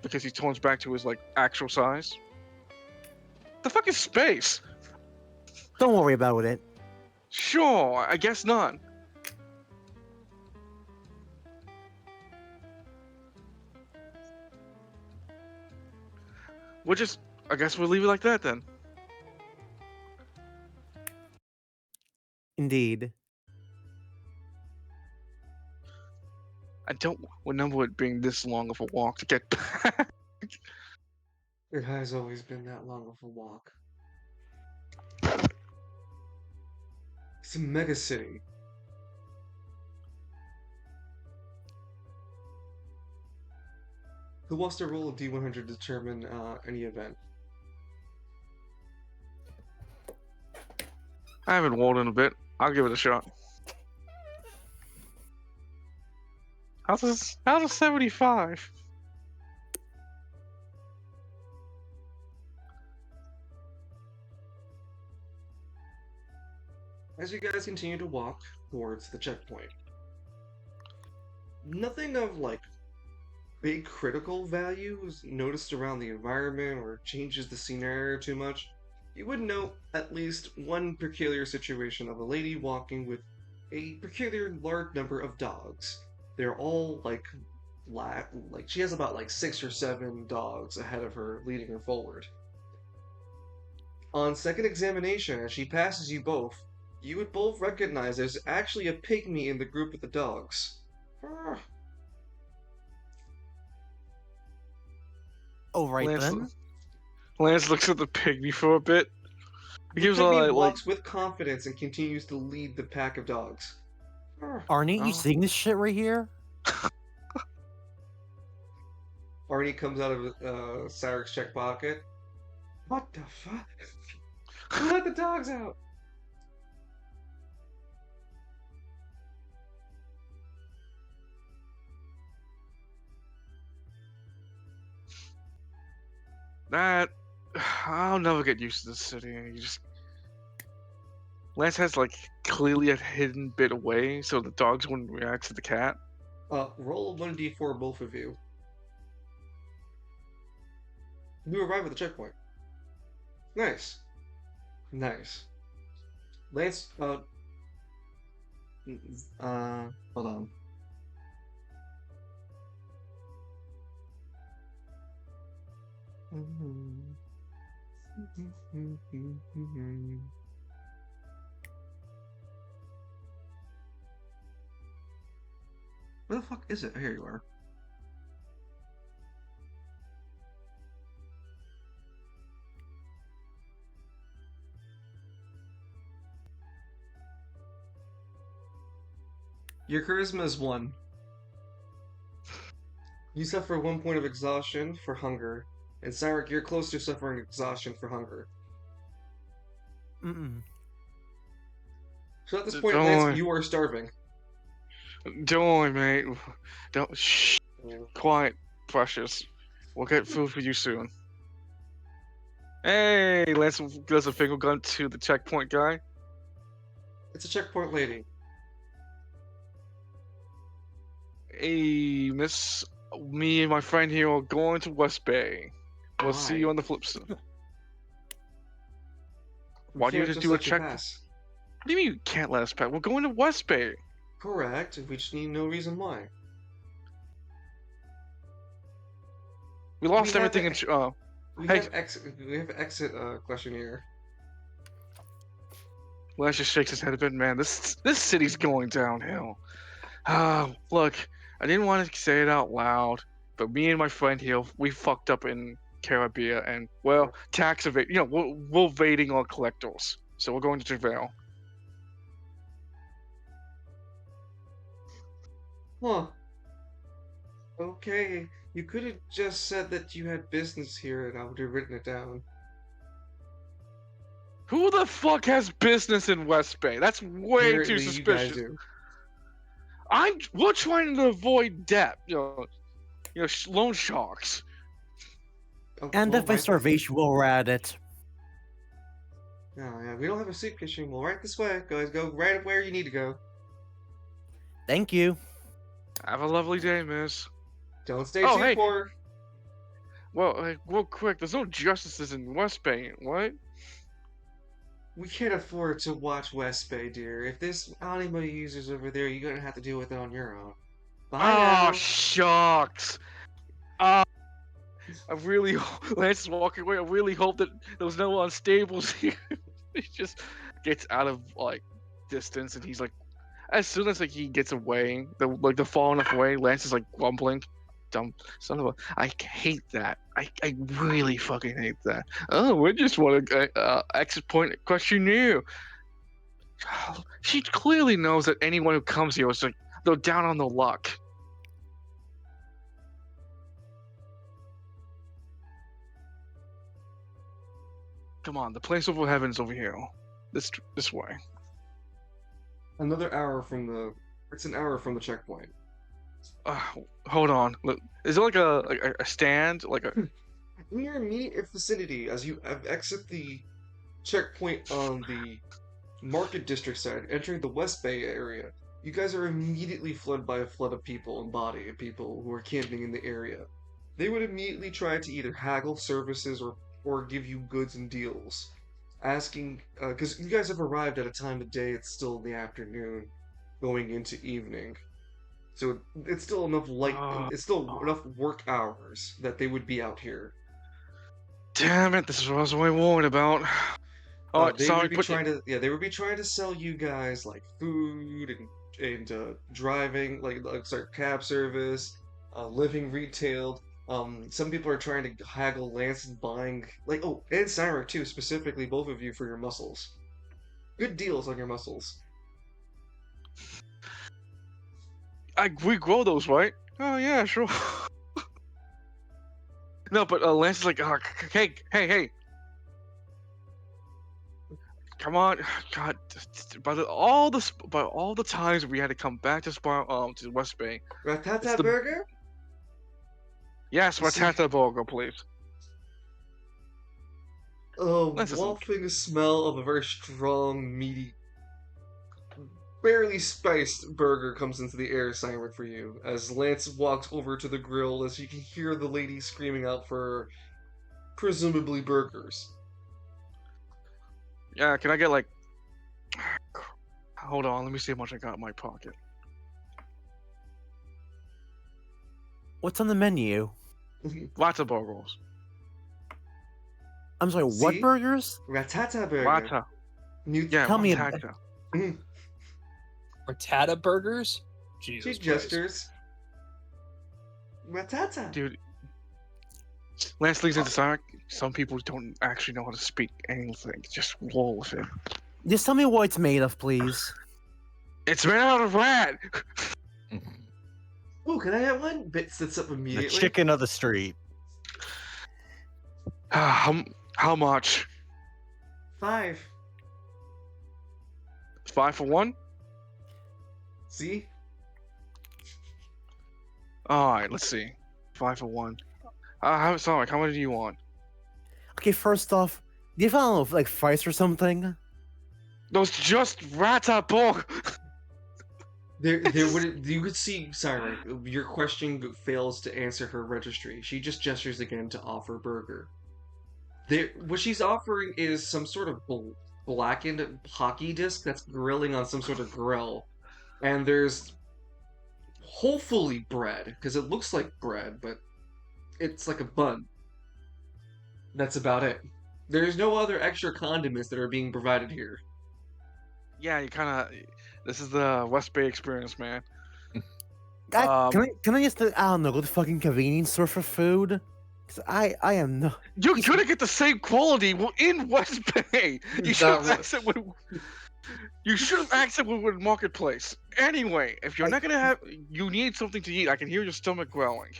because he turns back to his like actual size. The fuck is space?
Don't worry about it.
Sure, I guess not. I guess we'll leave it like that then.
Indeed.
I don't remember it being this long of a walk to get back.
It has always been that long of a walk. It's a mega city. Who wants to roll a D100 to determine any event?
I haven't rolled in a bit. I'll give it a shot. How's a 75?
As you guys continue to walk towards the checkpoint, nothing of like big critical value is noticed around the environment or changes the scenario too much. You would note at least one peculiar situation of a lady walking with a peculiar large number of dogs. They're all like she has about like 6 or 7 dogs ahead of her, leading her forward. On second examination, as she passes you both, you would both recognize there's actually a pygmy in the group of the dogs.
Oh, right
Lance,
then.
Lance looks at the pygmy for a bit. He
The
gives a
pygmy
like,
walks with confidence and continues to lead the pack of dogs.
Arnie,
Oh.
you seeing this shit right here?
Arnie comes out of Sarek's check pocket. What the fuck? Let the dogs out!
that I'll never get used to this city. Lance has like clearly a hidden bit away, so the dogs wouldn't react to the cat.
Roll a 1d4, both of you. You arrive at the checkpoint. Nice. Nice. Lance, hold on. Where the fuck is it? Here you are. Your charisma is 1. You suffer 1 point of exhaustion for hunger. And Cyril, you're close to suffering exhaustion for hunger.
Mm-mm.
So at this point,
Don't
Lance,
worry.
you are starving.
Don't worry, mate. Don't shh. Quiet, precious. We'll get food for you soon. Hey, Lance does a finger gun to the checkpoint guy.
It's a checkpoint lady.
Hey, miss. Me and my friend here are going to West Bay. We'll see you
Why?
on the flip side.
We
Why do you
can't
just do a
let you
check?
pass.
What do you mean you can't let us pass? We're going to West Bay.
Correct. We just need no reason why.
We lost
We have
everything
a-
in.
We
Hey.
have exit questionnaire.
Lance just shakes his head a bit. Man, this city's going downhill. Look, I didn't want to say it out loud, but me and my friend here, we fucked up in Caribbean, and well, tax evade. You know, we're evading our collectors, so we're going to jail.
Huh. Okay. You could have just said that you had business here and I would have written it down.
Who the fuck has business in West Bay? That's way too
Apparently you guys
suspicious.
do.
We're trying to avoid debt. Loan sharks.
Oh,
And
well,
if by
right then.
starvation, we're at it.
Yeah, we don't have a secret machine. Well, right this way, guys. Go right where you need to go.
Thank you.
Have a lovely day, miss.
Don't stay
Oh,
too
hey.
poor.
Well, real quick, there's no justices in West Bay, what?
We can't afford to watch West Bay, dear. If there's anybody users over there, you're gonna have to deal with it on your own. Bye
Oh,
now.
shucks. I really, Lance is walking away. I really hope that there was no unstables here. He just gets out of like distance, and he's like, as soon as like he gets away, the far enough away, Lance is like grumbling, "Dumb son of a, I hate that. I really fucking hate that. Oh, we just want to exit point questionnaire. She clearly knows that anyone who comes here is like they're down on their luck." Come on, the place over heaven's over here. This way.
Another hour from the. It's an hour from the checkpoint.
Uh, Hold on. Look, is there like a stand? Like a.
In your immediate vicinity, as you exit the checkpoint on the Market District side, entering the West Bay area, you guys are immediately flooded by a flood of people and body of people who are camping in the area. They would immediately try to either haggle services or give you goods and deals, asking because you guys have arrived at a time of day. It's still in the afternoon, going into evening, so it's still enough light. It's still enough work hours that they would be out here.
Damn it! This is what I was only worried about. Oh,
They
sorry.
would be trying to they would be trying to sell you guys like food and driving sorry, cab service, living retail. Some people are trying to haggle Lance and buying and Syra too, specifically both of you for your muscles. Good deals on your muscles.
We grow those, right? Oh yeah, sure. No, but Lance is like, hey. Come on, God! By all the times we had to come back to West Bay.
Ratata burger?
Yes, Ratata burger, please.
Oh,
Lance isn't-
wafting a smell of a very strong, meaty barely spiced burger comes into the air, Simon, for you as Lance walks over to the grill as you can hear the lady screaming out for presumably burgers.
Yeah, can I get like? Hold on, let me see how much I got in my pocket.
What's on the menu?
Lots of burgers.
I'm sorry, what
See?
burgers?
Ratata burger.
Rata.
New
Yeah,
Tell me
Ratata.
Frittata burgers?
She
Jesus Christ.
gestures. Ratata.
Dude. Lance leads into silence. Some people don't actually know how to speak anything. Just roll with it.
Just tell me what it's made of, please.
It's made out of rat.
Oh, can I have one? Bit sits up
The
immediately.
chicken of the street.
How much?
5.
5 for 1?
See?
Alright, let's see. 5 for 1. Sorry, how much do you want?
Okay, first off, do you have, I don't know, like fries or something?
Those just rata pork.
There would you could see. Sorry, your question fails to answer her registry. She just gestures again to offer burger. What she's offering is some sort of blackened hockey disc that's grilling on some sort of grill, and there's hopefully bread because it looks like bread, but it's like a bun. That's about it. There's no other extra condiments that are being provided here.
Yeah, you kind of. This is the West Bay experience, man.
Can I just, I don't know, go to the fucking convenience store for food? Because I am no.
You're gonna get the same quality in West Bay. You should have
Not-
asked it with. You should have asked it with Marketplace. Anyway, if you're not gonna have, you need something to eat. I can hear your stomach growling.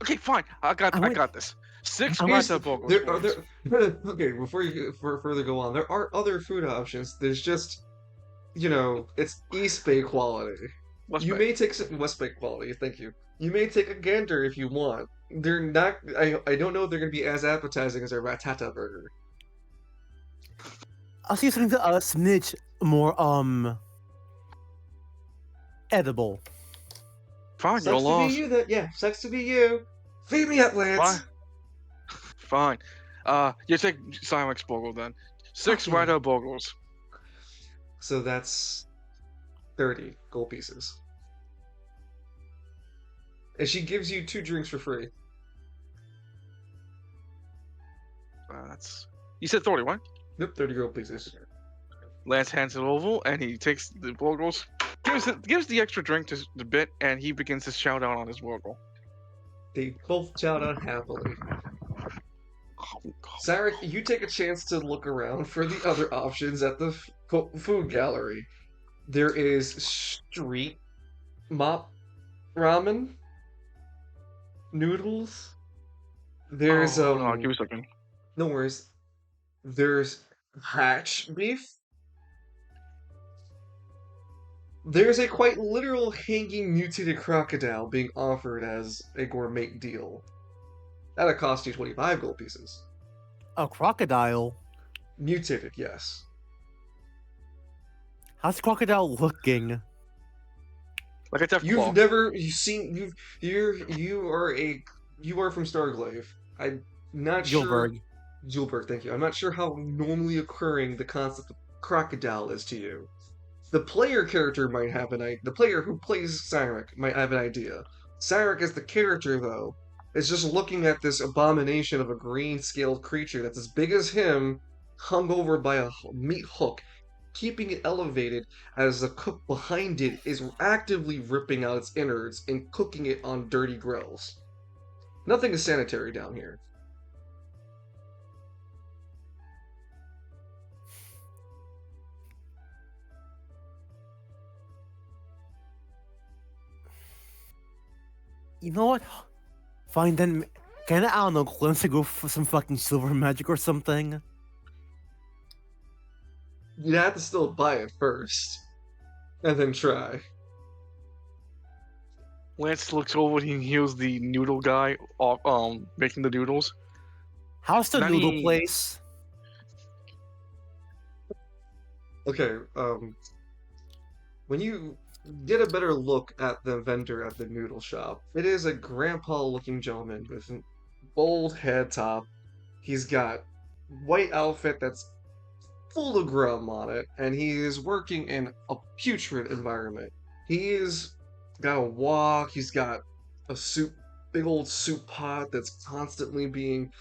Okay, fine. I got this. 6 pizza burgers.
Okay, before you further go on, there are other food options. There's just, it's East Bay quality.
West
You
Bay.
may take some West Bay quality, thank you. You may take a gander if you want. They're not. I don't know if they're going to be as appetizing as a Ratata burger.
I'll see something to smidge more edible.
Fine, you're
Sucks to
lost.
be you. Sucks to be you. Feed me up, Lance.
Fine. You take Silex burger then. 6
Fuck you.
Rata burgers.
So that's 30 gold pieces. And she gives you 2 drinks for free.
That's. You said 30, right?
Nope, 30 gold pieces.
Lance hands it over, and he takes the burgers, gives the extra drink to the bit, and he begins to shout out on his burger.
They both shout out happily. Sarek, you take a chance to look around for the other options at the food gallery. There is street mop ramen, noodles. There's
hold on, give me a second.
no worries. There's hatch beef. There's a quite literal hanging mutated crocodile being offered as a gourmet deal. That'll cost you 25 gold pieces.
A crocodile?
Mutated, yes.
How's the crocodile looking?
Like a death
You
claw.
are from Starglaive. I'm not sure.
Gilberg.
Julberg, thank you. I'm not sure how normally occurring the concept of crocodile is to you. The player character might have the player who plays Cyrek might have an idea. Cyrek as the character, though, is just looking at this abomination of a green-scaled creature that's as big as him, hung over by a meat hook, keeping it elevated as the cook behind it is actively ripping out its innards and cooking it on dirty grills. Nothing is sanitary down here.
You know what? Fine then. Can I don't know, glimpse to go for some fucking silver magic or something?
You'd have to still buy it first, and then try.
Lance looks over and he hears the noodle guy making the noodles.
How's the noodle
Nani-
place?
Okay, when you get a better look at the vendor at the noodle shop, it is a grandpa-looking gentleman with an bold head top. He's got white outfit that's full of grum on it, and he is working in a putrid environment. He's got a wok, he's got a big old soup pot that's constantly being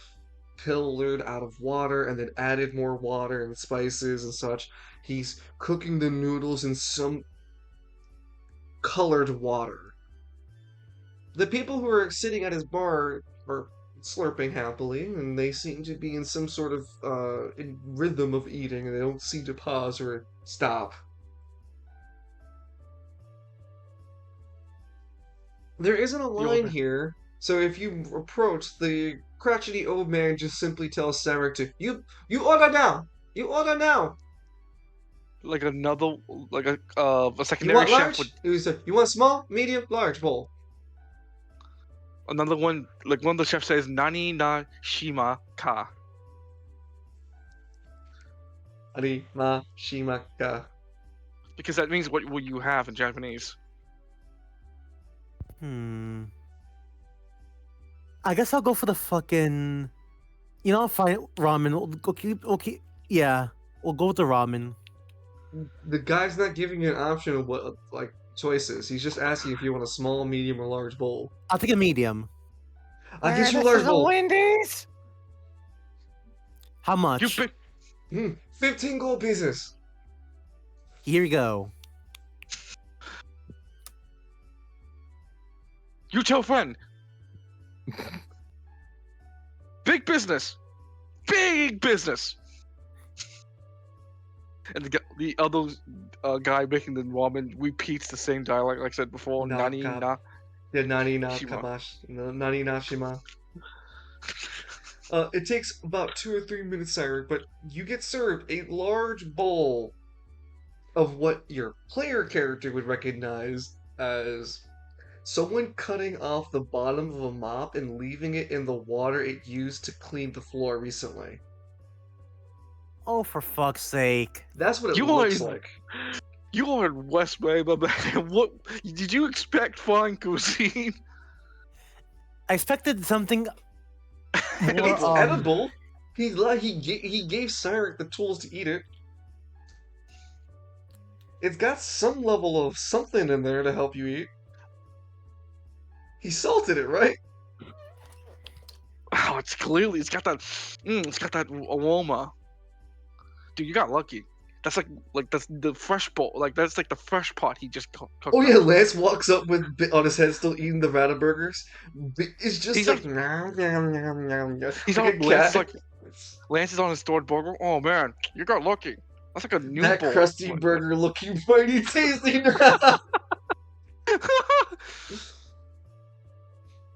pillared out of water and then added more water and spices and such. He's cooking the noodles in some colored water. The people who are sitting at his bar are slurping happily, and they seem to be in some sort of in rhythm of eating, and they don't seem to pause or stop. There isn't a
You
line
order
here, so if you approach, the crotchety old man just simply tells Sarek to you order now, you order now.
like another like a
You
secondary
want
chef with
large? He said, you want small, medium, large bowl.
another one. Like one of the chefs says, "Nani na shima ka,"
Ari ma shimaka.
because that means what will you have in Japanese.
I guess I'll go for the fucking. You know, fine, ramen. We'll keep. Yeah, we'll go with the ramen.
The guy's not giving you an option of what like choices. He's just asking if you want a small, medium, or large bowl.
I'll take a medium.
I'll get you a
This
large
is a
bowl.
Wendy's.
How much?
You pick.
15 gold pieces.
Here we go.
You tell friend. Big business. Big business. And the other guy making the ramen repeats the same dialogue like I said before.
Na
Nani
ka-
na.
Yeah, nani na
Shima.
kamash. Nani na shima. It takes about 2 or 3 minutes, Cyrus, but you get served a large bowl of what your player character would recognize as someone cutting off the bottom of a mop and leaving it in the water it used to clean the floor recently.
Oh, for fuck's sake!
That's what it
You
looks
are-
like.
You are in West Bay, my man. What did you expect? Fine cuisine.
I expected something more.
It's edible. He gave Cyrus the tools to eat it. It's got some level of something in there to help you eat. He salted it, right?
Oh, it's clearly it's got that aroma. Dude, you got lucky. That's like that's the fresh bowl. Like that's like the fresh pot he just cooked.
Oh yeah,
up.
Lance walks up with on his head still eating the Vada burgers. It's just
He's
like
like-
nom, nom, nom, nom, nom,
He's
like
on
a
Lance,
cat.
Lance is on his stored burger. Oh man, you got lucky. That's like a new
That
bowl.
crusty burger looking mighty tasty.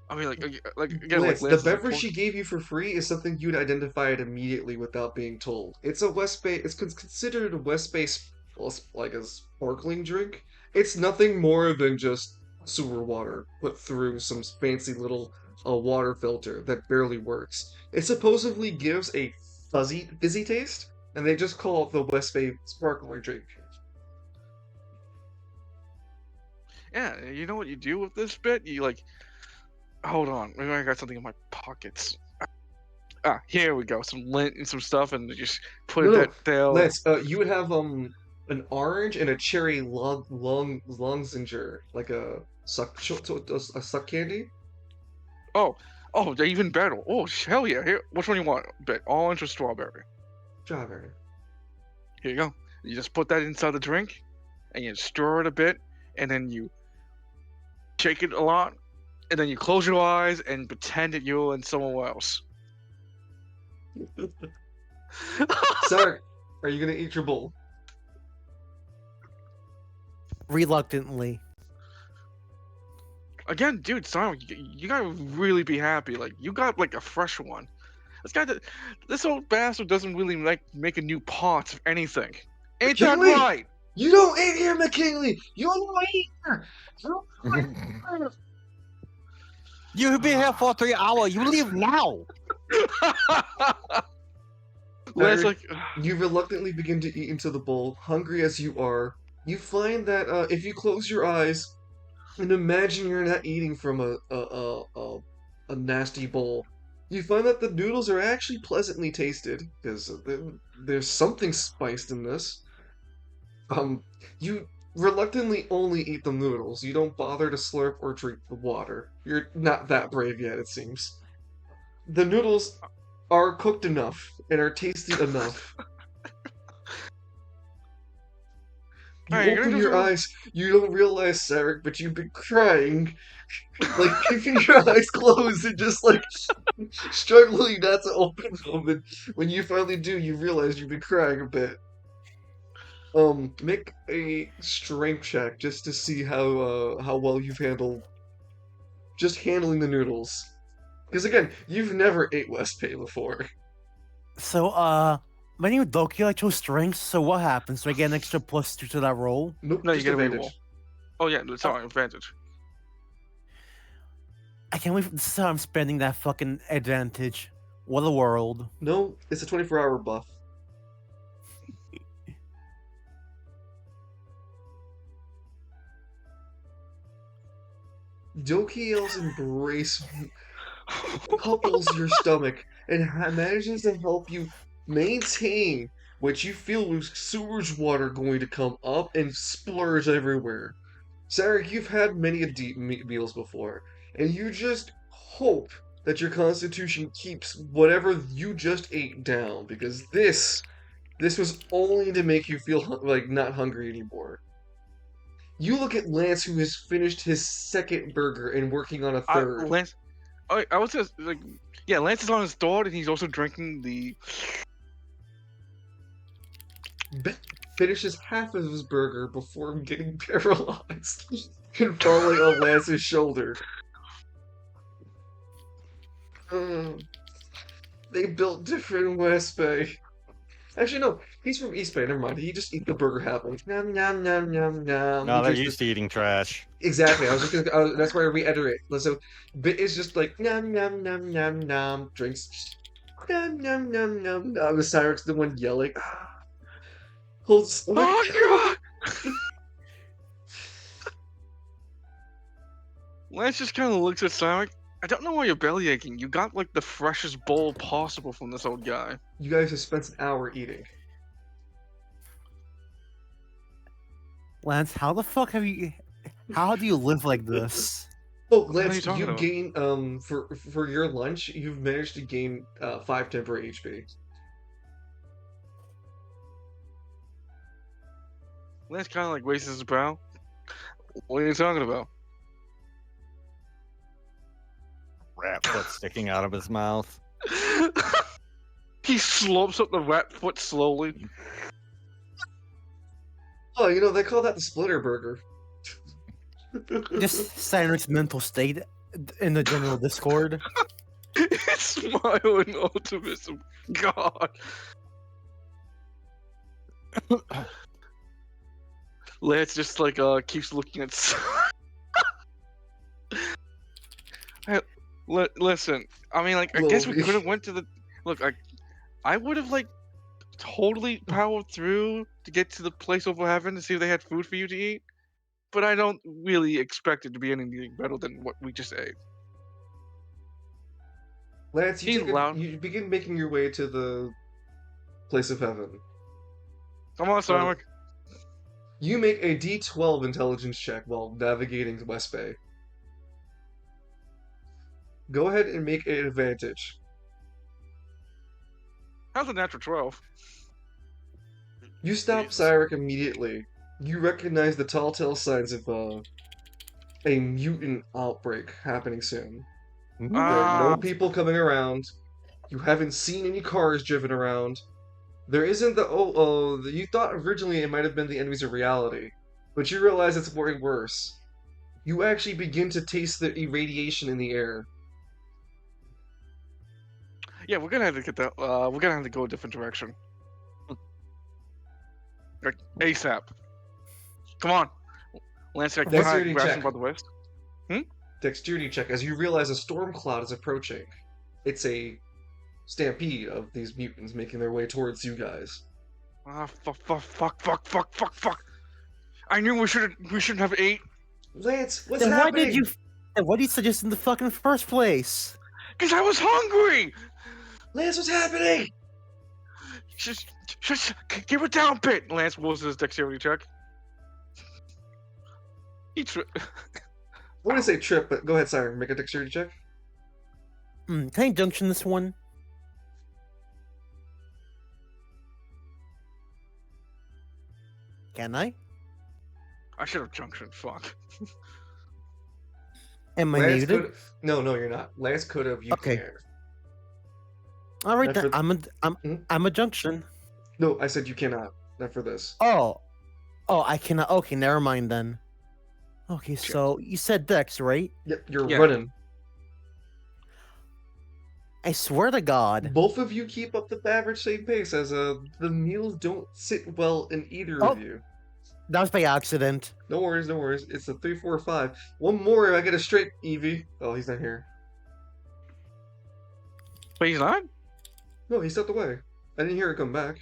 I mean, like again,
Lance,
like
the
Lance is
beverage she gave you for free is something you'd identify it immediately without being told. It's a West Bay. It's considered a West Bay, like a sparkling drink. It's nothing more than just sewer water put through some fancy little water filter that barely works. It supposedly gives a fizzy taste, and they just call it the West Bay sparkling drink.
Yeah, you know what you do with this bit? You like, hold on, maybe I got something in my pockets. Ah, here we go. Some lint and some stuff, and just put
No,
it there.
Lance, you would have an orange and a cherry Longsinger, like a suck candy.
Oh, they're even better. Oh, hell yeah! Here, which one you want? Bit orange or strawberry?
Strawberry.
Here you go. You just put that inside the drink, and you stir it a bit, and then you shake it a lot, and then you close your eyes and pretend that you're in somewhere else.
Sark, are you gonna eat your bowl?
Reluctantly.
Again, dude, Simon, you gotta really be happy. Like, you got like a fresh one. This old bastard doesn't really make a new pot of anything. Ain't that
McKinley!
right?
You don't eat here, McKinley. You don't eat here.
You've been here for 3 hours. You leave now.
Lance
Tyler,
like,
you reluctantly begin to eat into the bowl, hungry as you are. You find that if you close your eyes and imagine you're not eating from a nasty bowl, you find that the noodles are actually pleasantly tasted because there's something spiced in this. Um, you reluctantly only eat the noodles. You don't bother to slurp or drink the water. You're not that brave yet, it seems. The noodles are cooked enough and are tasty enough. You
alright, you're
open
gonna
your
do
eyes, you don't realize, Sarek, but you've been crying. Like, keeping your eyes closed and just, like, struggling not to open them. And when you finally do, you realize you've been crying a bit. Make a strength check just to see how well you've handled just handling the noodles. Because again, you've never ate West Pay before.
So, my name is Doki. I chose strengths. So what happens? Do I get an extra +2 to that roll?
Nope,
No, you
just
get a reroll.
advantage.
Oh yeah, it's our advantage.
I can't wait. This is how I'm spending that fucking advantage. What a world.
No, it's a 24-hour buff. Dokiel's embrace couples your stomach and manages to help you maintain what you feel was sewage water going to come up and splurge everywhere. Sarah, you've had many a deep meals before, and you just hope that your constitution keeps whatever you just ate down, because this was only to make you feel like not hungry anymore. You look at Lance, who has finished his second burger and working on a third.
Lance, I was just like, yeah, Lance is on his third, and he's also drinking the.
Finishes half of his burger before getting paralyzed and falling on Lance's shoulder. They built different in West Bay. Actually, no, he's from East Bay. Never mind. He just eat the burger happily. Nom nom nom nom nom.
No,
He
they're
just-
used to eating trash.
Exactly. I was just gonna. That's why I reiterate. So, bit is just like nom nom nom nom nom. Drinks. Nom nom nom nom nom. The Cyrex, the one yelling. Holds.
Oh god! Lance just kind of looks at Sonic. I don't know why you're belly aching. You got like the freshest bowl possible from this old guy.
You guys have spent an hour eating.
Lance, how the fuck have you? How do you live like this?
Oh,
are you
Lance,
talking
you
about?
gain for your lunch, you've managed to gain 5 temporary HP.
Lance kind of like raises his brow. What are you talking about?
Rat foot sticking out of his mouth.
He slopes up the rat foot slowly.
Oh, you know, they call that the splitter burger.
Just Cyric's mental state in the general Discord.
Smile and optimism. God. Lance just like keeps looking at. Listen, I mean, like, I guess we
Slowly.
could have went to the. Look, I would have like totally powered through to get to the place over heaven to see if they had food for you to eat, but I don't really expect it to be anything better than what we just ate.
Lance,
He's loud.
you begin making your way to the place of heaven.
Come on, Sonic.
You make a D12 intelligence check while navigating West Bay. Go ahead and make an advantage.
How's a natural 12?
You stop
Jesus.
Cyric immediately. You recognize the telltale signs of a mutant outbreak happening soon. There are no people coming around. You haven't seen any cars driven around. There isn't the you thought originally it might have been the enemies of reality, but you realize it's way worse. You actually begin to taste the irradiation in the air.
Yeah, we're gonna have to get that. We're gonna have to go a different direction. Like ASAP. Come on, Lance. Like,
Dexterity
grabs him
check.
by the waist.
Dexterity check as you realize a storm cloud is approaching. It's a stampede of these mutants making their way towards you guys.
Ah, fuck. I knew we shouldn't have ate.
Lance, what's
Then
happening?
why did you suggest in the fucking first place?
Because I was hungry!
Lance, what's happening?
Just give it down, Pit! Lance rolls his dexterity check. He
I want to say trip, but go ahead, Siren. Make a dexterity check.
Can I junction this one? Can I?
I should have junction. Fuck.
Am I
Lance
muted?
could. No, you're not. Lance could have. You
Okay.
can't.
All right,
Not
then
for-
I'm a junction.
No, I said you cannot. Not for this.
Oh, I cannot. Okay, never mind then. Okay, so you said Dex, right?
Yep, you're
Yeah.
running.
I swear to God.
Both of you keep up the average same pace, as the meals don't sit well in either
Oh.
of you.
That was by accident.
No worries. It's a 3, 4, 5. One more, I get a straight Evie. Oh, he's not here.
But he's not?
No, he stepped away. I didn't hear it come back.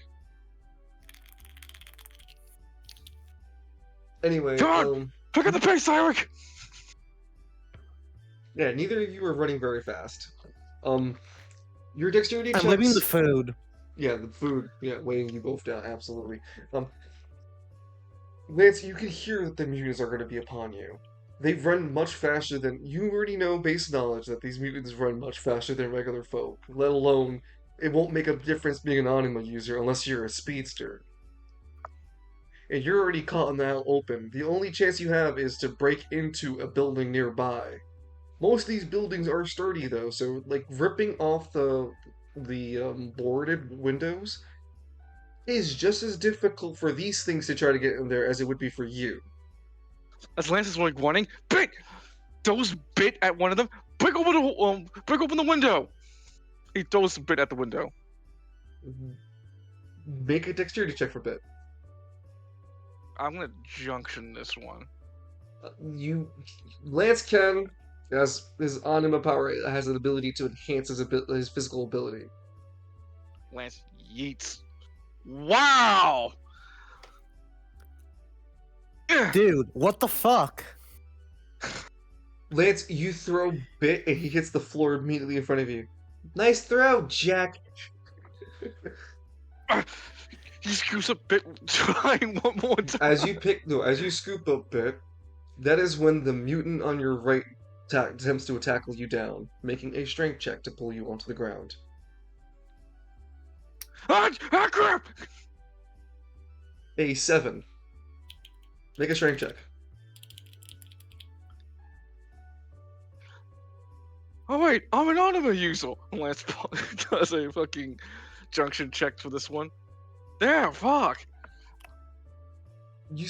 Anyway,
Come Pick up the pace, Cyric!
yeah, neither of you are running very fast. Your dexterity
I'm
checks.
leaving the food.
Yeah, the food. Yeah, weighing you both down. Absolutely. Lance, you can hear that the mutants are going to be upon you. They run much faster than you already know. Base knowledge that these mutants run much faster than regular folk. Let alone, it won't make a difference being an anima user unless you're a speedster. And you're already caught in the out open. The only chance you have is to break into a building nearby. Most of these buildings are sturdy though, so like ripping off the boarded windows is just as difficult for these things to try to get in there as it would be for you.
As Lance is like running, Bit! Throws Bit at one of them. Break open the window! He throws Bit at the window.
Make a dexterity check for Bit.
I'm gonna junction this one.
Lance can, as his anima power has an ability to enhance his physical ability.
Lance yeets. Wow!
Dude, what the fuck?
Lance, you throw Bit and he hits the floor immediately in front of you. Nice throw, Jack.
He scoops a Bit, trying one more time.
As you scoop up Bit, that is when the mutant on your right attempts to tackle you down, making a strength check to pull you onto the ground.
Ah, crap!
A 7. Make a strength check.
Oh wait, I'm an anima user. Lance does a fucking junction check for this one. There, fuck.
You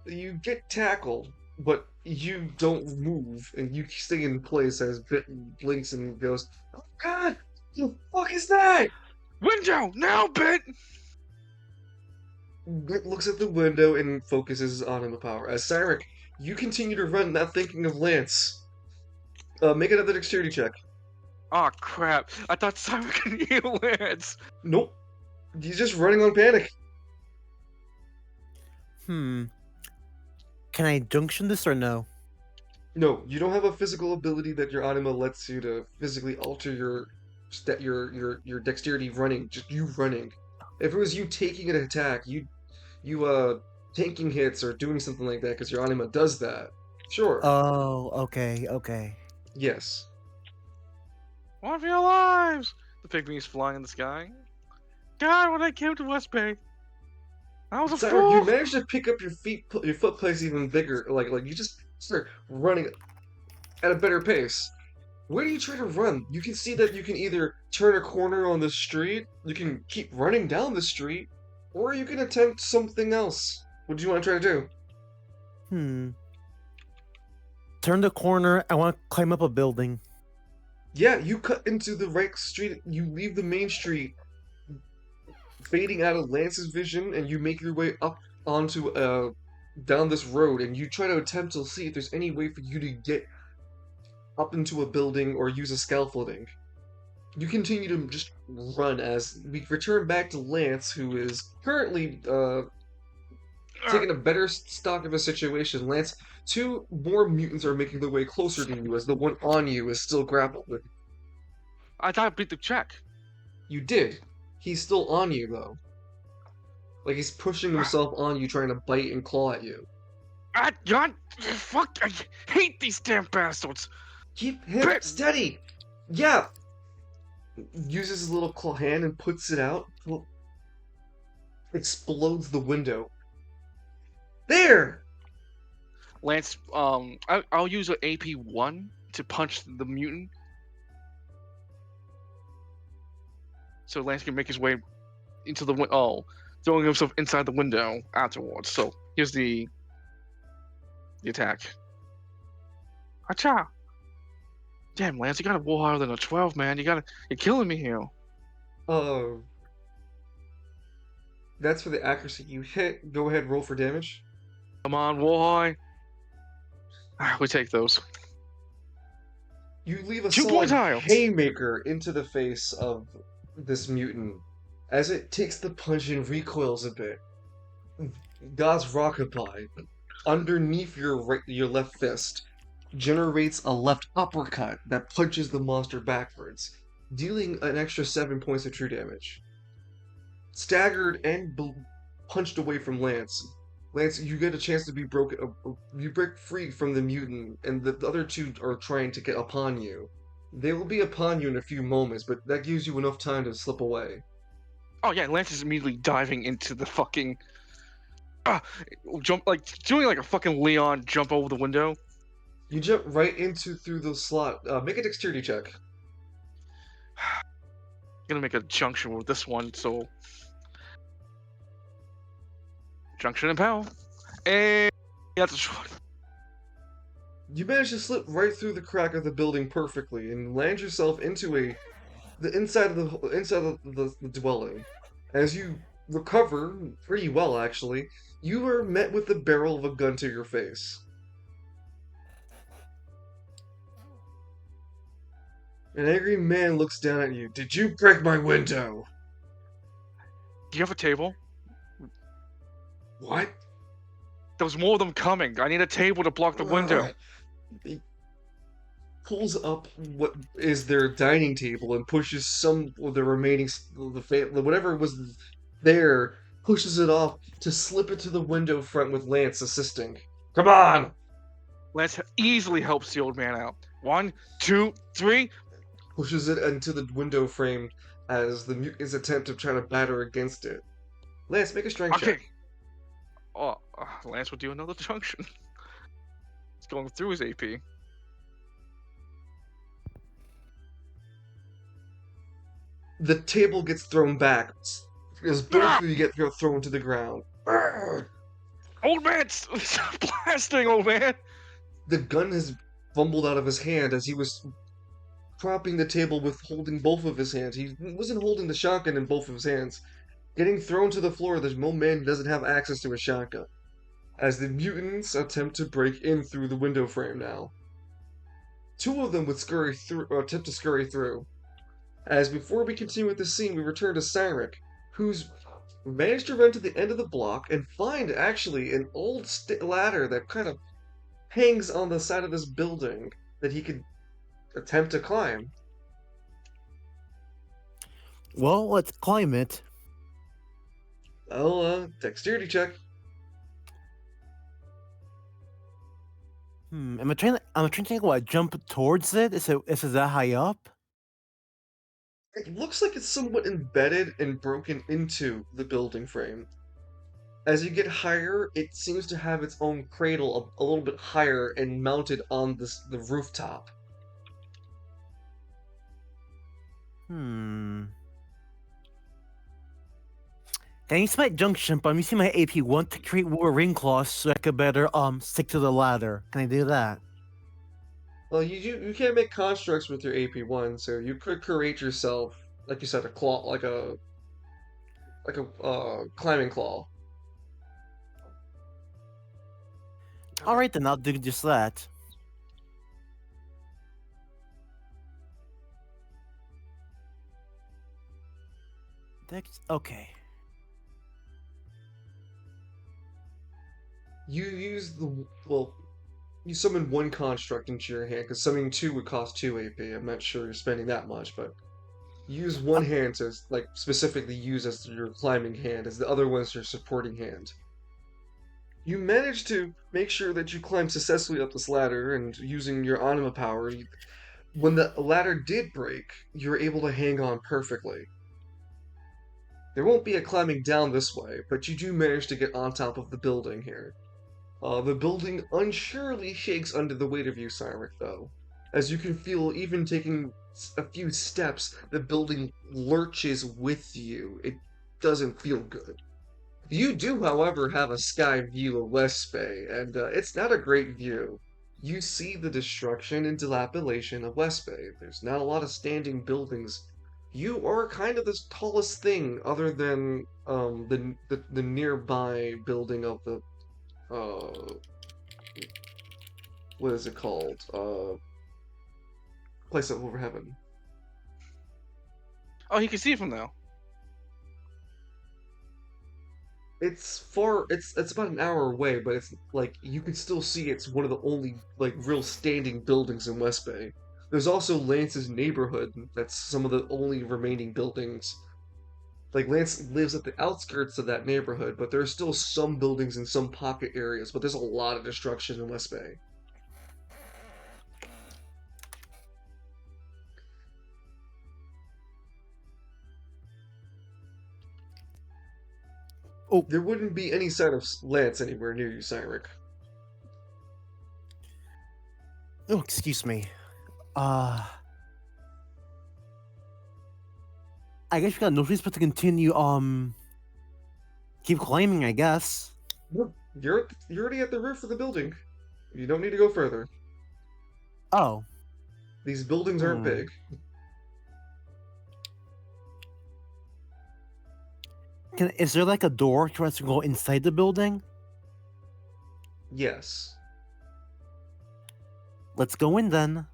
you get tackled, but you don't move, and you stay in place as Bit blinks and goes, "Oh God, the fuck is that?"
Window now, Bit.
Bit looks at the window and focuses his anima power. As Cyric, you continue to run, not thinking of Lance. Make another dexterity check.
Oh crap! I thought Simon could heal Lance.
Nope. He's just running on panic.
Can I junction this or no?
No, you don't have a physical ability that your anima lets you to physically alter your dexterity running. Just you running. If it was you taking an attack, you tanking hits or doing something like that because your anima does that. Sure.
Oh, okay.
Yes.
One for your lives! The pygmies flying in the sky. God, when I came to West Bay, I was a
Cyric,
fool!
you managed to pick up your foot place even bigger. Like you just start running at a better pace. Where do you try to run? You can see that you can either turn a corner on the street, you can keep running down the street, or you can attempt something else. What do you want to try to do?
Turn the corner. I want to climb up a building.
Yeah, you cut into the right street, you leave the main street, fading out of Lance's vision, and you make your way up onto down this road, and you try to attempt to see if there's any way for you to get up into a building or use a scaffolding. You continue to just run as we return back to Lance, who is currently taking a better stock of a situation. Lance, two more mutants are making their way closer to you as the one on you is still grappled.
I thought I beat the check.
You did. He's still on you, though. Like he's pushing himself on you, trying to bite and claw at you.
God, fuck! I hate these damn bastards.
Keep him steady! Yeah! Uses his little claw hand and puts it out. Explodes the window. There!
Lance, I'll use an AP1 to punch the mutant. So Lance can make his way into the window, throwing himself inside the window afterwards. So here's the attack. Acha! Damn, Lance, you got a war harder than a 12, man. You're killing me here.
Oh. That's for the accuracy. You hit. Go ahead, roll for damage.
Come on, Warhigh. We take those.
You leave a
2
solid
tiles.
haymaker into the face of this mutant as it takes the punch and recoils a bit. God's rockabye underneath your left fist generates a left uppercut that punches the monster backwards, dealing an extra 7 points of true damage. Staggered and punched away from Lance. Lance, you get a chance to be broken. You break free from the mutant, and the other two are trying to get upon you. They will be upon you in a few moments, but that gives you enough time to slip away.
Oh yeah, Lance is immediately diving into the fucking jump, like doing like a fucking Leon jump over the window.
You jump right through the slot. Make a dexterity check.
Gonna make a junction with this one, so junction and power, and that's a shot.
You manage to slip right through the crack of the building perfectly and land yourself into the inside of the dwelling. As you recover pretty well, actually, you are met with the barrel of a gun to your face. An angry man looks down at you. Did you break my window?
Do you have a table?
What?
There was more of them coming. I need a table to block the window.
He pulls up what is their dining table and pushes some of the remaining, whatever was there, pushes it off to slip it to the window front with Lance assisting. Come on!
Lance easily helps the old man out. 1, 2, 3.
Pushes it into the window frame as the mutant's attempt to try to batter against it. Lance, make a strength check.
Oh, Lance will do another junction. It's going through his AP.
The table gets thrown back as both of you get thrown to the ground.
Old man's blasting, old man!
The gun has fumbled out of his hand as he was propping the table with holding both of his hands. He wasn't holding the shotgun in both of his hands. Getting thrown to the floor, there's no man who doesn't have access to a shotgun. As the mutants attempt to break in through the window frame now. 2 of them would attempt to scurry through. As before we continue with the scene, we return to Cyric, who's managed to run to the end of the block and find actually an old ladder that kind of hangs on the side of this building that he could attempt to climb.
Well, let's climb it.
Dexterity check.
I'm trying to think what jump towards it. Is it that high up?
It looks like it's somewhat embedded and broken into the building frame. As you get higher, it seems to have its own cradle a little bit higher and mounted on the rooftop.
Can I use my junction, but I'm using my AP1 to create more ring claws so I could better stick to the ladder. Can I do that?
Well, you can't make constructs with your AP1, so you could create yourself, like you said, a claw, like a climbing claw.
All right, then I'll do just that. 6. Okay.
You use you summon one construct into your hand, because summoning two would cost 2 AP. I'm not sure you're spending that much, but use one hand to like specifically use as your climbing hand, as the other one is your supporting hand. You manage to make sure that you climb successfully up this ladder, and using your anima power, when the ladder did break, you're able to hang on perfectly. There won't be a climbing down this way, but you do manage to get on top of the building here. The building unsurely shakes under the weight of you, Cyric, though. As you can feel, even taking a few steps, the building lurches with you. It doesn't feel good. You do, however, have a sky view of West Bay, and it's not a great view. You see the destruction and dilapidation of West Bay. There's not a lot of standing buildings. You are kind of the tallest thing, other than the nearby building of the uh what is it called? Place up over heaven.
Oh, he can see it from now.
It's far. It's about an hour away, but it's like you can still see it's one of the only like real standing buildings in West Bay. There's also Lance's neighborhood. That's some of the only remaining buildings. Like Lance lives at the outskirts of that neighborhood, but there are still some buildings in some pocket areas. But there's a lot of destruction in West Bay.
Oh.
There wouldn't be any sign of Lance anywhere near you, Cyric.
Oh, excuse me. I guess we got no choice but to continue, keep climbing, I guess.
You're already at the roof of the building. You don't need to go further.
Oh.
These buildings aren't big.
Is there like a door for us to go inside the building?
Yes.
Let's go in then.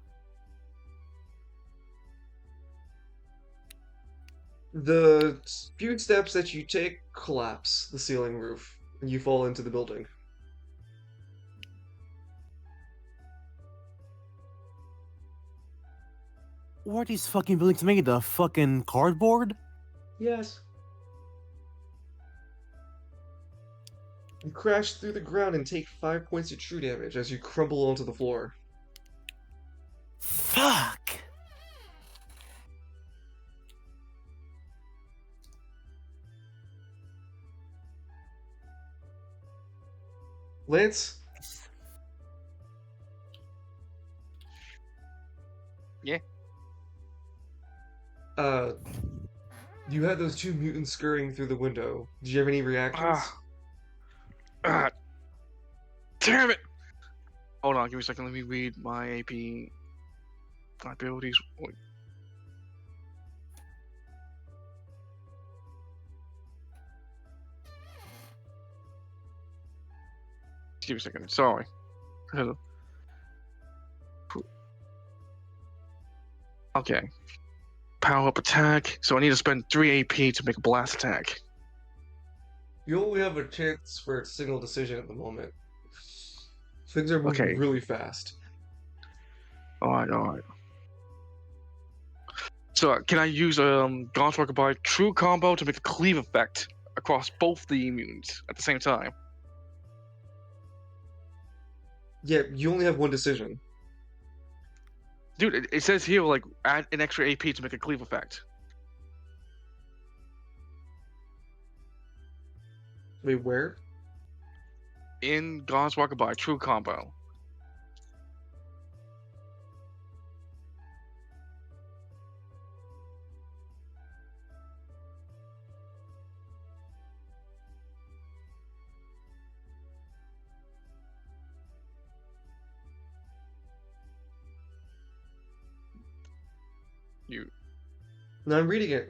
The few steps that you take collapse the ceiling roof, and you fall into the building.
What are these fucking buildings made of? Fucking cardboard?
Yes. You crash through the ground and take 5 points of true damage as you crumble onto the floor.
Fuck!
Lance?
Yeah?
You had those two mutants scurrying through the window. Did you have any reactions?
Damn it! Hold on, give me a second. Let me read my AP abilities. Wait. Give me a second. Sorry. Hello. Okay. Power up attack. So I need to spend 3 AP to make a blast attack.
You only have a chance for a single decision at the moment. Things are moving
Okay.
really fast.
Alright. So can I use Gaunt's Rocket by True Combo to make a cleave effect across both the immunes at the same time?
Yeah, you only have one decision.
Dude, it says here like add an extra AP to make a cleave effect.
Wait, where?
In Gaunt's Rocket by True Combo.
No, I'm reading it.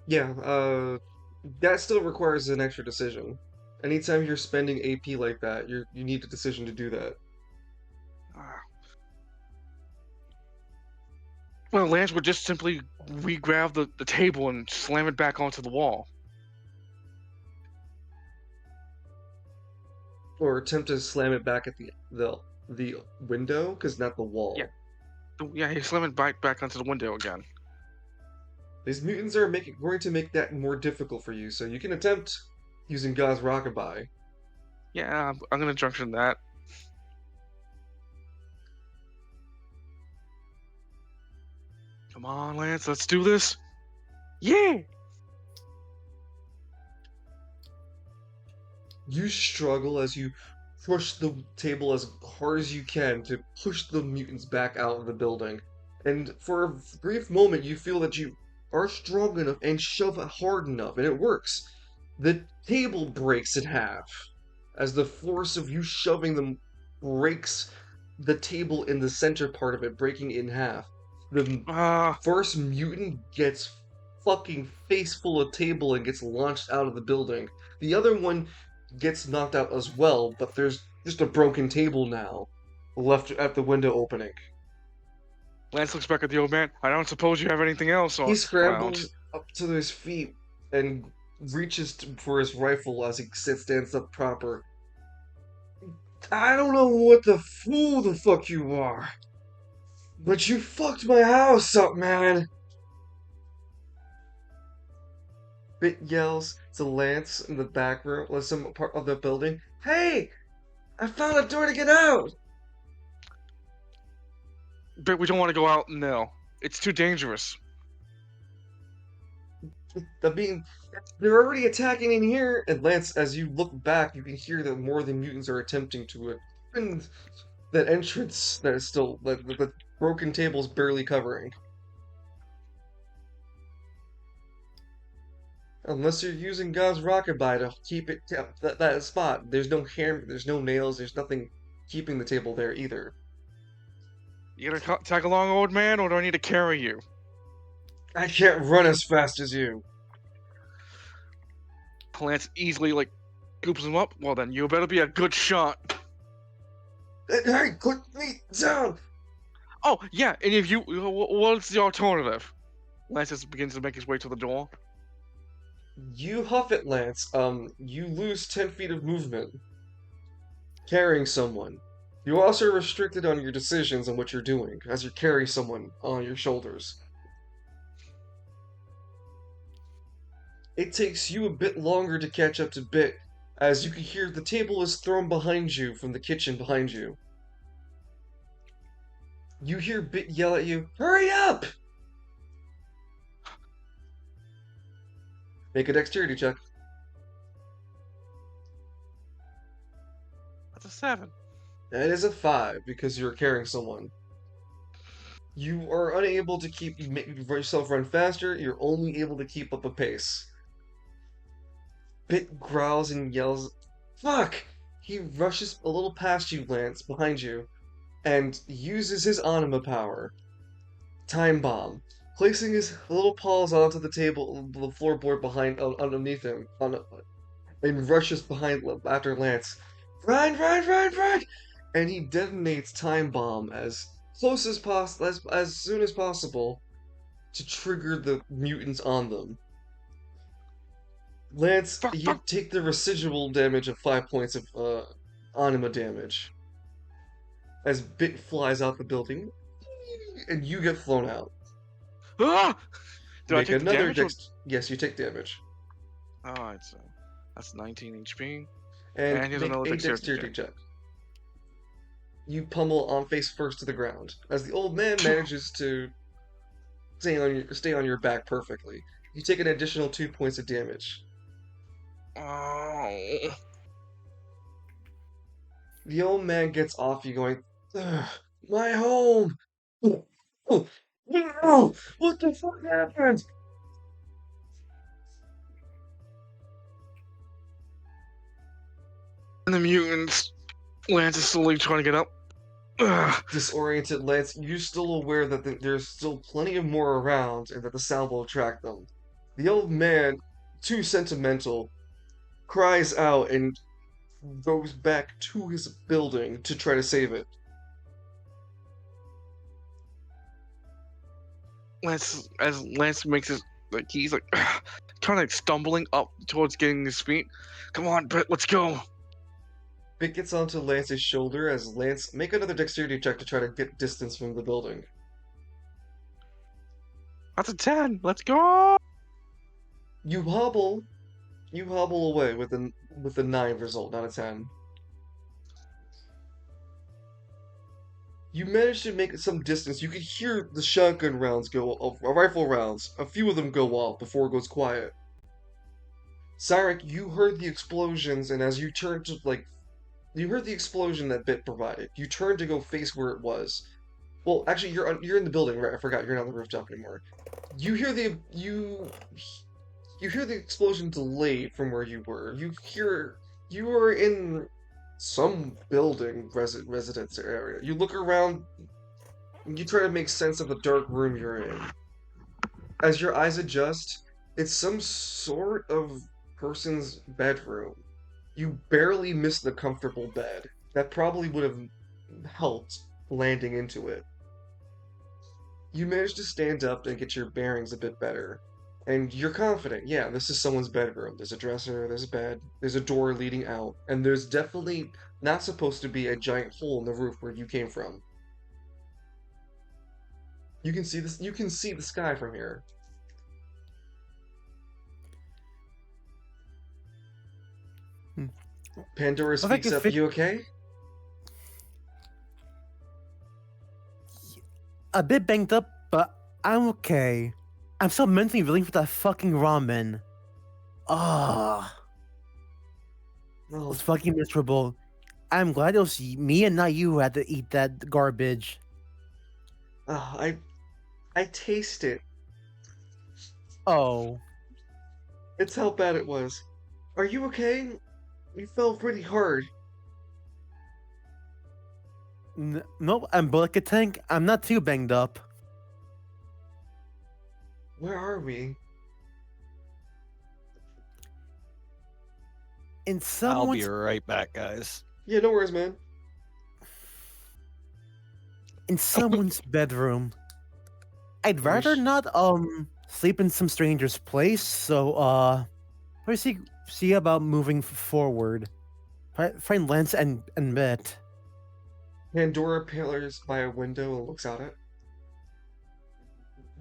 Yeah, that still requires an extra decision. Anytime you're spending AP like that, you need a decision to do that.
Ah. Well, Lance would just simply re-grab the table and slam it back onto the wall.
Or attempt to slam it back at the window, because not the wall.
Yeah. Yeah, he slam it back onto the window again.
These mutants are going to make that more difficult for you, so you can attempt using God's Rockabye.
Yeah, I'm gonna junction that. Come on, Lance, let's do this. Yeah.
You struggle as you push the table as hard as you can to push the mutants back out of the building. And for a brief moment, you feel that you are strong enough and shove it hard enough, and it works. The table breaks in half as the force of you shoving them breaks the table in the center part of it, breaking in half. The first mutant gets fucking face full of table and gets launched out of the building. The other one gets knocked out as well, but there's just a broken table now left at the window opening.
Lance looks back at the old man. I don't suppose you have anything else on.
He scrambles up to his feet and reaches for his rifle as he stands up proper. I don't know what the fool the fuck you are, but you fucked my house up, man. Bit yells to Lance in the back room, or some part of the building. Hey! I found a door to get out!
But we don't want to go out now. It's too dangerous.
They're already attacking in here, and Lance, as you look back, you can hear that more of the mutants are attempting to open that entrance that is still, the broken table's barely covering. Unless you're using God's Rockabye to keep it that spot. There's no hair, there's no nails, there's nothing keeping the table there either.
You gonna tag along, old man, or do I need to carry you?
I can't run as fast as you.
Lance easily, scoops him up. Well then, you better be a good shot.
Hey, put me down!
Oh, yeah, and if you... What's the alternative? Lance just begins to make his way to the door.
You huff it, Lance. You lose 10 feet of movement. Carrying someone. You're also restricted on your decisions on what you're doing, as you carry someone on your shoulders. It takes you a bit longer to catch up to Bit, as you can hear the table is thrown behind you from the kitchen behind you. You hear Bit yell at you, "Hurry up!" Make a dexterity check.
That's a 7.
That is a 5, because you're carrying someone. You are unable to make yourself run faster, you're only able to keep up a pace. Bit growls and yells, "Fuck!" He rushes a little past you, Lance, behind you, and uses his anima power. Time Bomb. Placing his little paws onto the table, the floorboard underneath him, and rushes behind after Lance. Run, run, run, run! And he detonates Time Bomb as close as soon as possible to trigger the mutants on them. Lance, you take the residual damage of 5 points of anima damage as Bit flies out the building, and you get flown out.
Ah! Do
Make
I take
another
damage?
Yes, you take damage.
Alright, so that's 19 HP.
And
here's
make
another
a dexterity check. You pummel on face first to the ground, as the old man manages to stay on your back perfectly. You take an additional 2 points of damage.
Oh.
The old man gets off you going, "Ugh, my home! Oh, no! What the fuck happened?"
And the mutants. Lance is slowly trying to get up. Ugh.
Disoriented Lance, you're still aware that there's still plenty of more around and that the sound will attract them. The old man, too sentimental, cries out and goes back to his building to try to save it.
Lance makes his like he's like kind of stumbling up towards getting his feet. Come on, Britt, let's go.
Bit gets onto Lance's shoulder as Lance make another dexterity check to try to get distance from the building.
That's a 10. Let's go.
You hobble away with a 9 result, not a 10. You manage to make some distance. You can hear the shotgun rounds rifle rounds. A few of them go off before it goes quiet. Cyrek, you heard the explosions, and as you turned to, you heard the explosion that Bit provided. You turned to go face where it was. Well, actually, you're in the building, right? I forgot you're not on the rooftop anymore. You hear the explosion delayed from where you were. You were in some building residence area. You look around. You try to make sense of the dark room you're in. As your eyes adjust, it's some sort of person's bedroom. You barely miss the comfortable bed. That probably would have helped landing into it. You manage to stand up and get your bearings a bit better. And you're confident, yeah, this is someone's bedroom. There's a dresser, there's a bed, there's a door leading out, and there's definitely not supposed to be a giant hole in the roof where you came from. You can see the sky from here. Pandora speaks up, you okay?
A bit banged up, but I'm okay. I'm so mentally reeling for that fucking ramen. Ah,
Well,
it's fucking miserable. I'm glad it was me and not you who had to eat that garbage.
I taste it.
Oh,
It's how bad it was. Are you okay? You fell pretty hard.
nope, I'm bullet a tank. I'm not too banged up.
Where are we?
In
I'll be
someone's
right back, guys.
Yeah, no worries, man.
in someone's bedroom. I'd
Wish-
rather not sleep in some stranger's place. So let's see about moving forward. Find Lance and Bet.
Pandora pillars by a window and looks out it.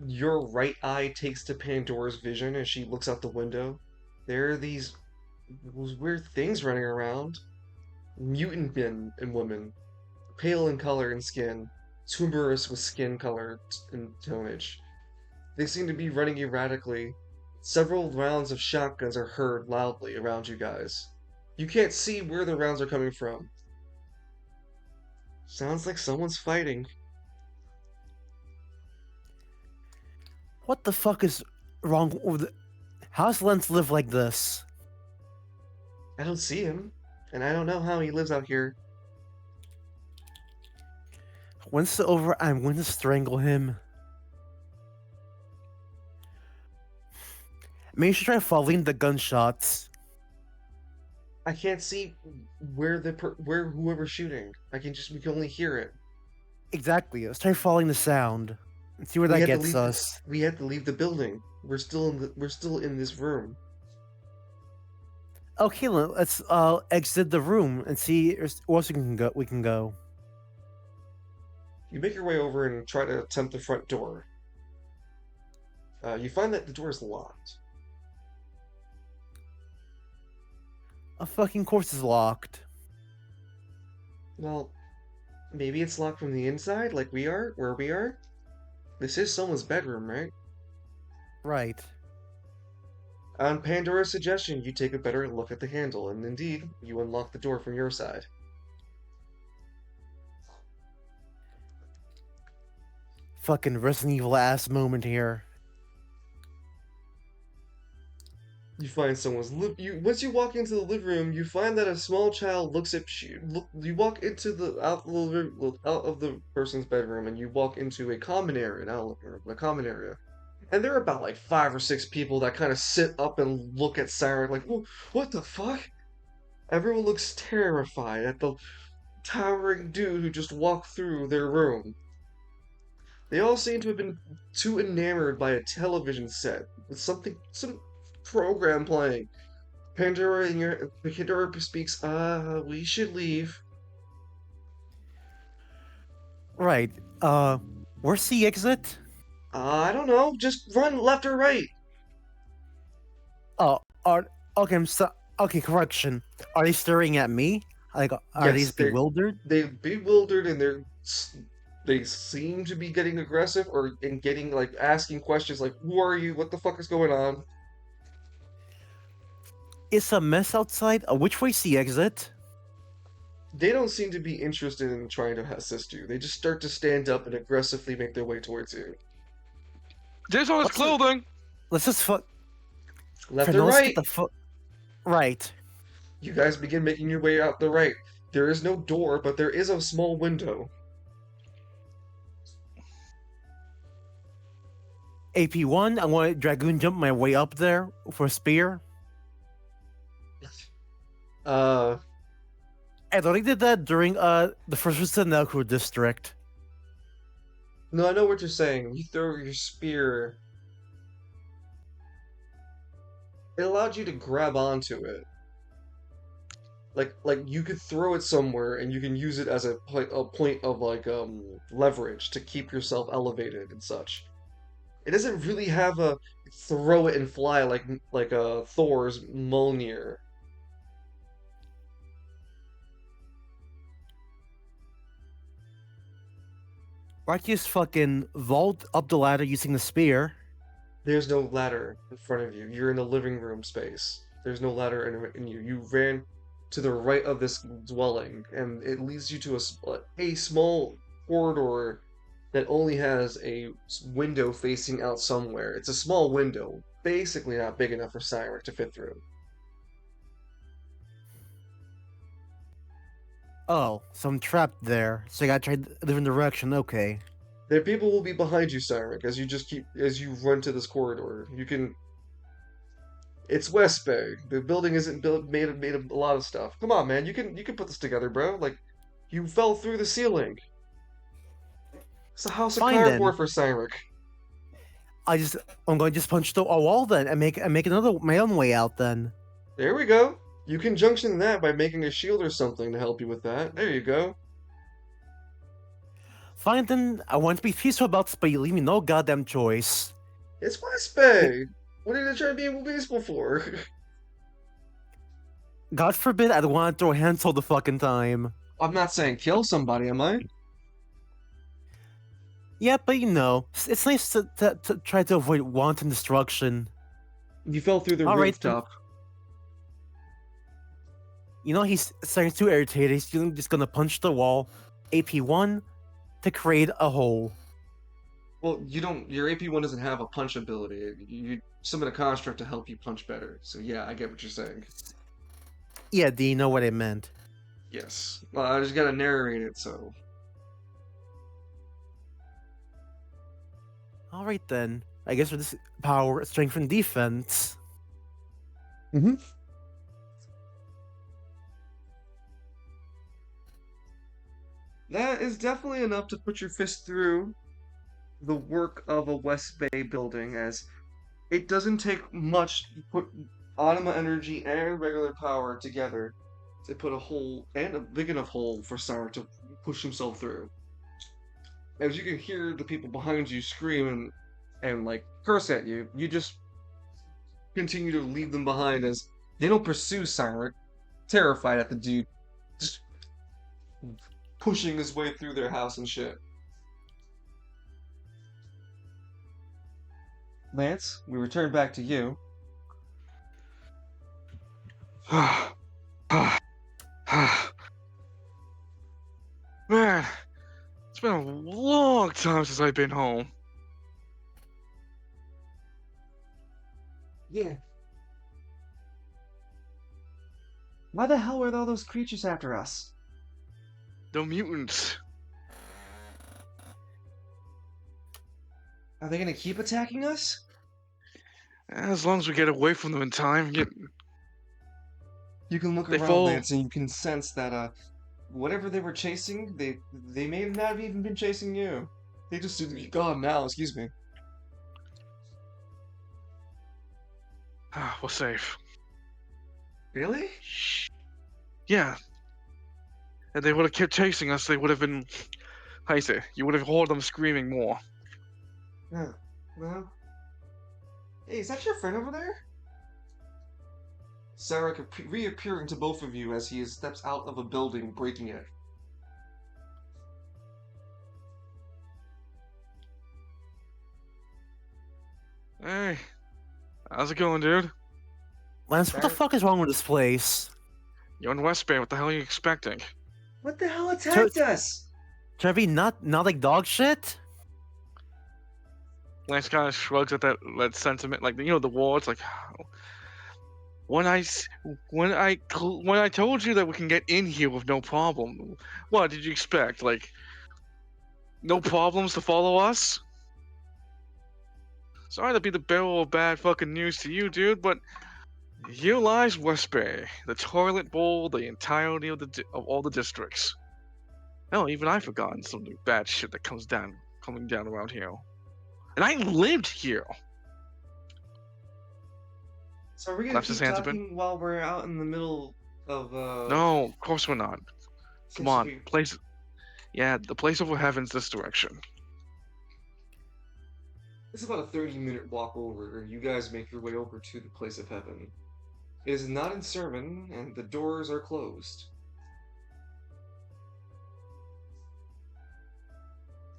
Your right eye takes to Pandora's vision as she looks out the window. There are these weird things running around. Mutant men and women. Pale in color and skin. Tumorous with skin color and tonnage. They seem to be running erratically. Several rounds of shotguns are heard loudly around you guys. You can't see where the rounds are coming from. Sounds like someone's fighting.
What the fuck is wrong with how's Lance live like this?
I don't see him, and I don't know how he lives out here.
When it's over, I'm going to strangle him. Maybe you should try following the gunshots.
I can't see where where whoever's shooting. We can only hear it.
Exactly. Let's try following the sound and see where
We
that
had to
gets
leave
us.
We had to leave the building. We're still in this room.
Okay, let's exit the room and see where else we can go.
You make your way over and try to attempt the front door. You find that the door is locked.
A fucking course is locked.
Well, maybe it's locked from the inside, like where we are? This is someone's bedroom, right?
Right.
On Pandora's suggestion, you take a better look at the handle, and indeed, you unlock the door from your side.
Fucking Resident Evil ass moment here.
You find someone's once you walk into the living room, you find that a small child looks at you. You walk into out of the person's bedroom, and you walk into a common area, a common area, and there are about like 5 or 6 people that kind of sit up and look at Sarah like, "What the fuck?" Everyone looks terrified at the towering dude who just walked through their room. They all seem to have been too enamored by a television set with some program playing. Pandora speaks, we should leave.
Right. Where's the exit?
I don't know, just run left or right.
Oh, okay. Okay. Correction. Are they staring at me? Like, are
Yes,
they bewildered?
they're bewildered and they seem to be getting aggressive and getting like asking questions like, "Who are you? What the fuck is going on?"
It's a mess outside. Which way's the exit?
They don't seem to be interested in trying to assist you. They just start to stand up and aggressively make their way towards you.
There's all his
What's the-
clothing.
Let's just
Left or right.
Get the foot. Right.
You guys begin making your way out the right. There is no door, but there is a small window.
AP1. I want to dragoon jump my way up there for a spear.
Uh,
I thought I did that during the first Senelku district.
no, I know what you're saying. You throw your spear. It allowed you to grab onto it. Like you could throw it somewhere and you can use it as a point of like leverage to keep yourself elevated and such. It doesn't really have a throw it and fly like Thor's Mjolnir.
Or I can just fucking vault up the ladder using the spear.
There's no ladder in front of you. You're in a living room space. There's no ladder in you. You ran to the right of this dwelling, and it leads you to a small corridor that only has a window facing out somewhere. It's a small window, basically not big enough for Cyrus to fit through.
Oh, so I'm trapped there. So I gotta try a different direction. Okay.
There people will be behind you, Cyrus, as you run to this corridor. You can. It's West Bay. The building isn't made of a lot of stuff. Come on, man. You can put this together, bro. Like, you fell through the ceiling. It's a house of
Fine,
cardboard
then.
for Cyrus.
I'm going to just punch the wall then and make my own way out then.
There we go. You can junction that by making a shield or something to help you with that. There you go.
Fine then. I want to be peaceful about this, but you leave me no goddamn choice.
It's West Bay. What are you trying to be peaceful for?
God forbid I don't want to throw hands all the fucking time.
I'm not saying kill somebody, am I?
Yeah, but you know, it's nice to try to avoid wanton destruction.
You fell through the
All right, then.
rooftop.
You know, he's starting too irritated. He's just gonna punch the wall. AP1 to create a hole.
Well, you don't. Your AP1 doesn't have a punch ability. You summon a construct to help you punch better. So yeah, I get what you're saying.
Yeah, do you know what I meant?
Yes. Well, I just gotta narrate it, so.
Alright then. I guess with this power, strength, and defense.
Mm-hmm. That is definitely enough to put your fist through the work of a West Bay building, as it doesn't take much to put Anima energy and regular power together to put a hole, and a big enough hole for Sarah to push himself through. As you can hear the people behind you scream and like curse at you, you just continue to leave them behind as they don't pursue Cyrus, terrified at the dude just pushing his way through their house and shit. Lance, we return back to you.
Man, it's been a long time since I've been home.
Yeah. Why the hell were all those creatures after us?
The mutants.
Are they gonna keep attacking us?
As long as we get away from them in time,
You can look
They
around,
fall-
Lance, and you can sense that whatever they were chasing, they may not have even been chasing you. He just seems to be gone now, excuse me.
We're safe.
Really?
Yeah. And they would have kept chasing us, they would have been... How you say? You would have heard them screaming more.
Yeah. Well. Hey, is that your friend over there? Sarek reappearing to both of you as he steps out of a building, breaking it.
Hey. How's it going, dude?
Lance, what the
Sarek?
fuck is wrong with this place?
You're in West Bay, what the hell are you expecting?
What the hell attacked us?
Trevi, not like dog shit?
Lance kind of shrugs at that sentiment, like, the war, it's like... When I told you that we can get in here with no problem, what did you expect? Like, no problems to follow us? Sorry to be the bearer of bad fucking news to you, dude, but here lies West Bay, the toilet bowl, the entirety of all the districts. Hell, even I've forgotten some of the bad shit that coming down around here. And I lived here.
So are we gonna
Left
keep
his hands
talking while we're out in the middle of
No, of course we're not. Come on,
we...
the place over heaven's this direction.
It's about a 30-minute walk over, and you guys make your way over to the place of heaven. It is not in sermon, and the doors are closed.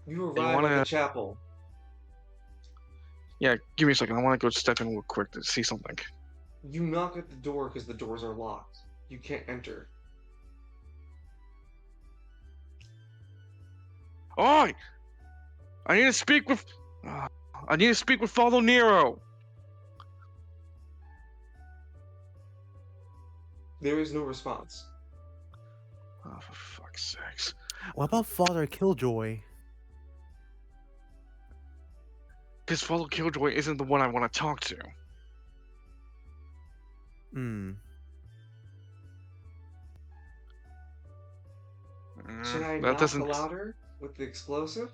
You arrive at the chapel.
Yeah, give me a second. I want to go step in real quick to see something.
You knock at the door because the doors are locked. You can't enter.
Oi! I need to speak with Father Nero.
There is no response.
Oh, for fuck's sakes!
What about Father Killjoy?
Because Father Killjoy isn't the one I want to talk to.
Should I
That
knock
doesn't.
louder with the explosive?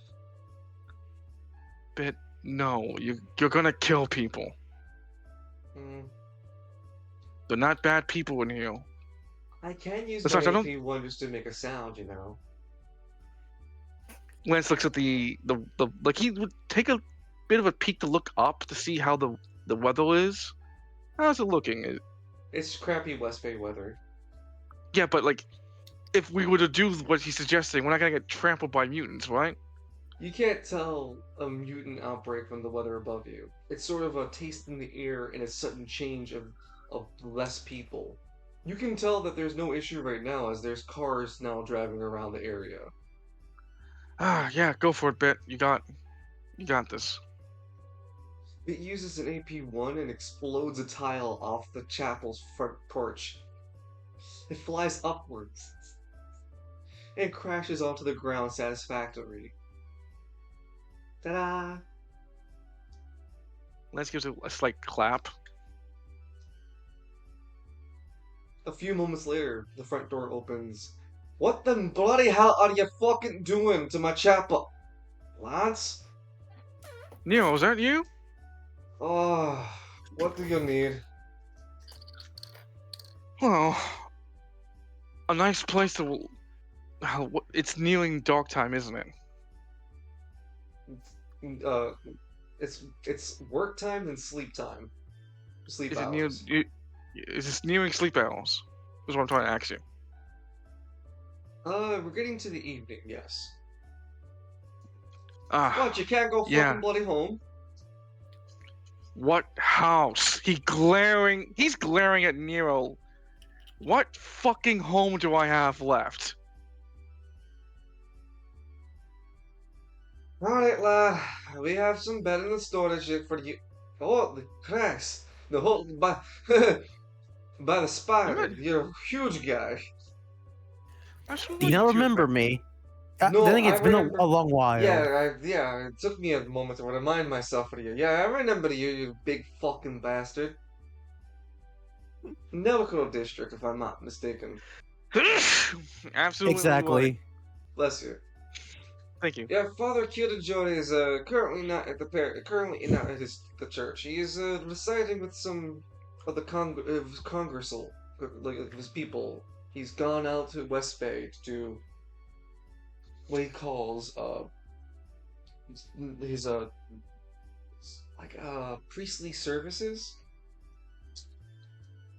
No, you're gonna kill people.
Hmm.
They're not bad people in here.
I can use
Besides,
my
I don't-
AP1 just to make a sound, you know.
Lance looks at the like he would take a bit of a peek to look up to see how the weather is. How's it looking?
It's crappy West Bay weather.
Yeah, but like, if we were to do what he's suggesting, we're not gonna get trampled by mutants, right?
You can't tell a mutant outbreak from the weather above you. It's sort of a taste in the air and a sudden change of less people. You can tell that there's no issue right now as there's cars now driving around the area.
Yeah, go for it, Bit. You got this.
It uses an AP1 and explodes a tile off the chapel's front porch. It flies upwards and crashes onto the ground satisfactorily. Ta-da!
Lance gives a slight clap.
A few moments later, the front door opens. What the bloody hell are you fucking doing to my chapel? Lance?
Nero, is that you?
Oh, what do you need?
Well, a nice place to. It's nearing dark time, isn't it?
It's work time and sleep time. Sleep
Is
hours.
Is this nearing sleep hours? Is what I'm trying to ask you.
We're getting to the evening, yes.
Ah,
What, you can't go fucking
yeah.
bloody home?
What house? He's glaring at Nero. What fucking home do I have left?
Alright, lad. We have some bed in the storage here for you. Oh, the Christ. The whole... By, by the spider. You're a huge guy.
Do you not remember me?
No,
I think it's
I
been
remember-
a long while.
Yeah, it took me a moment to remind myself of you. Yeah, I remember you, you big fucking bastard. Nellico District, if I'm not mistaken.
Absolutely.
Exactly.
Bless you.
Thank you.
Yeah, Father Kyotojoy is currently not at the church. He is residing with some of the of his congresal, like of his people. He's gone out to West Bay to do what he calls his like priestly services.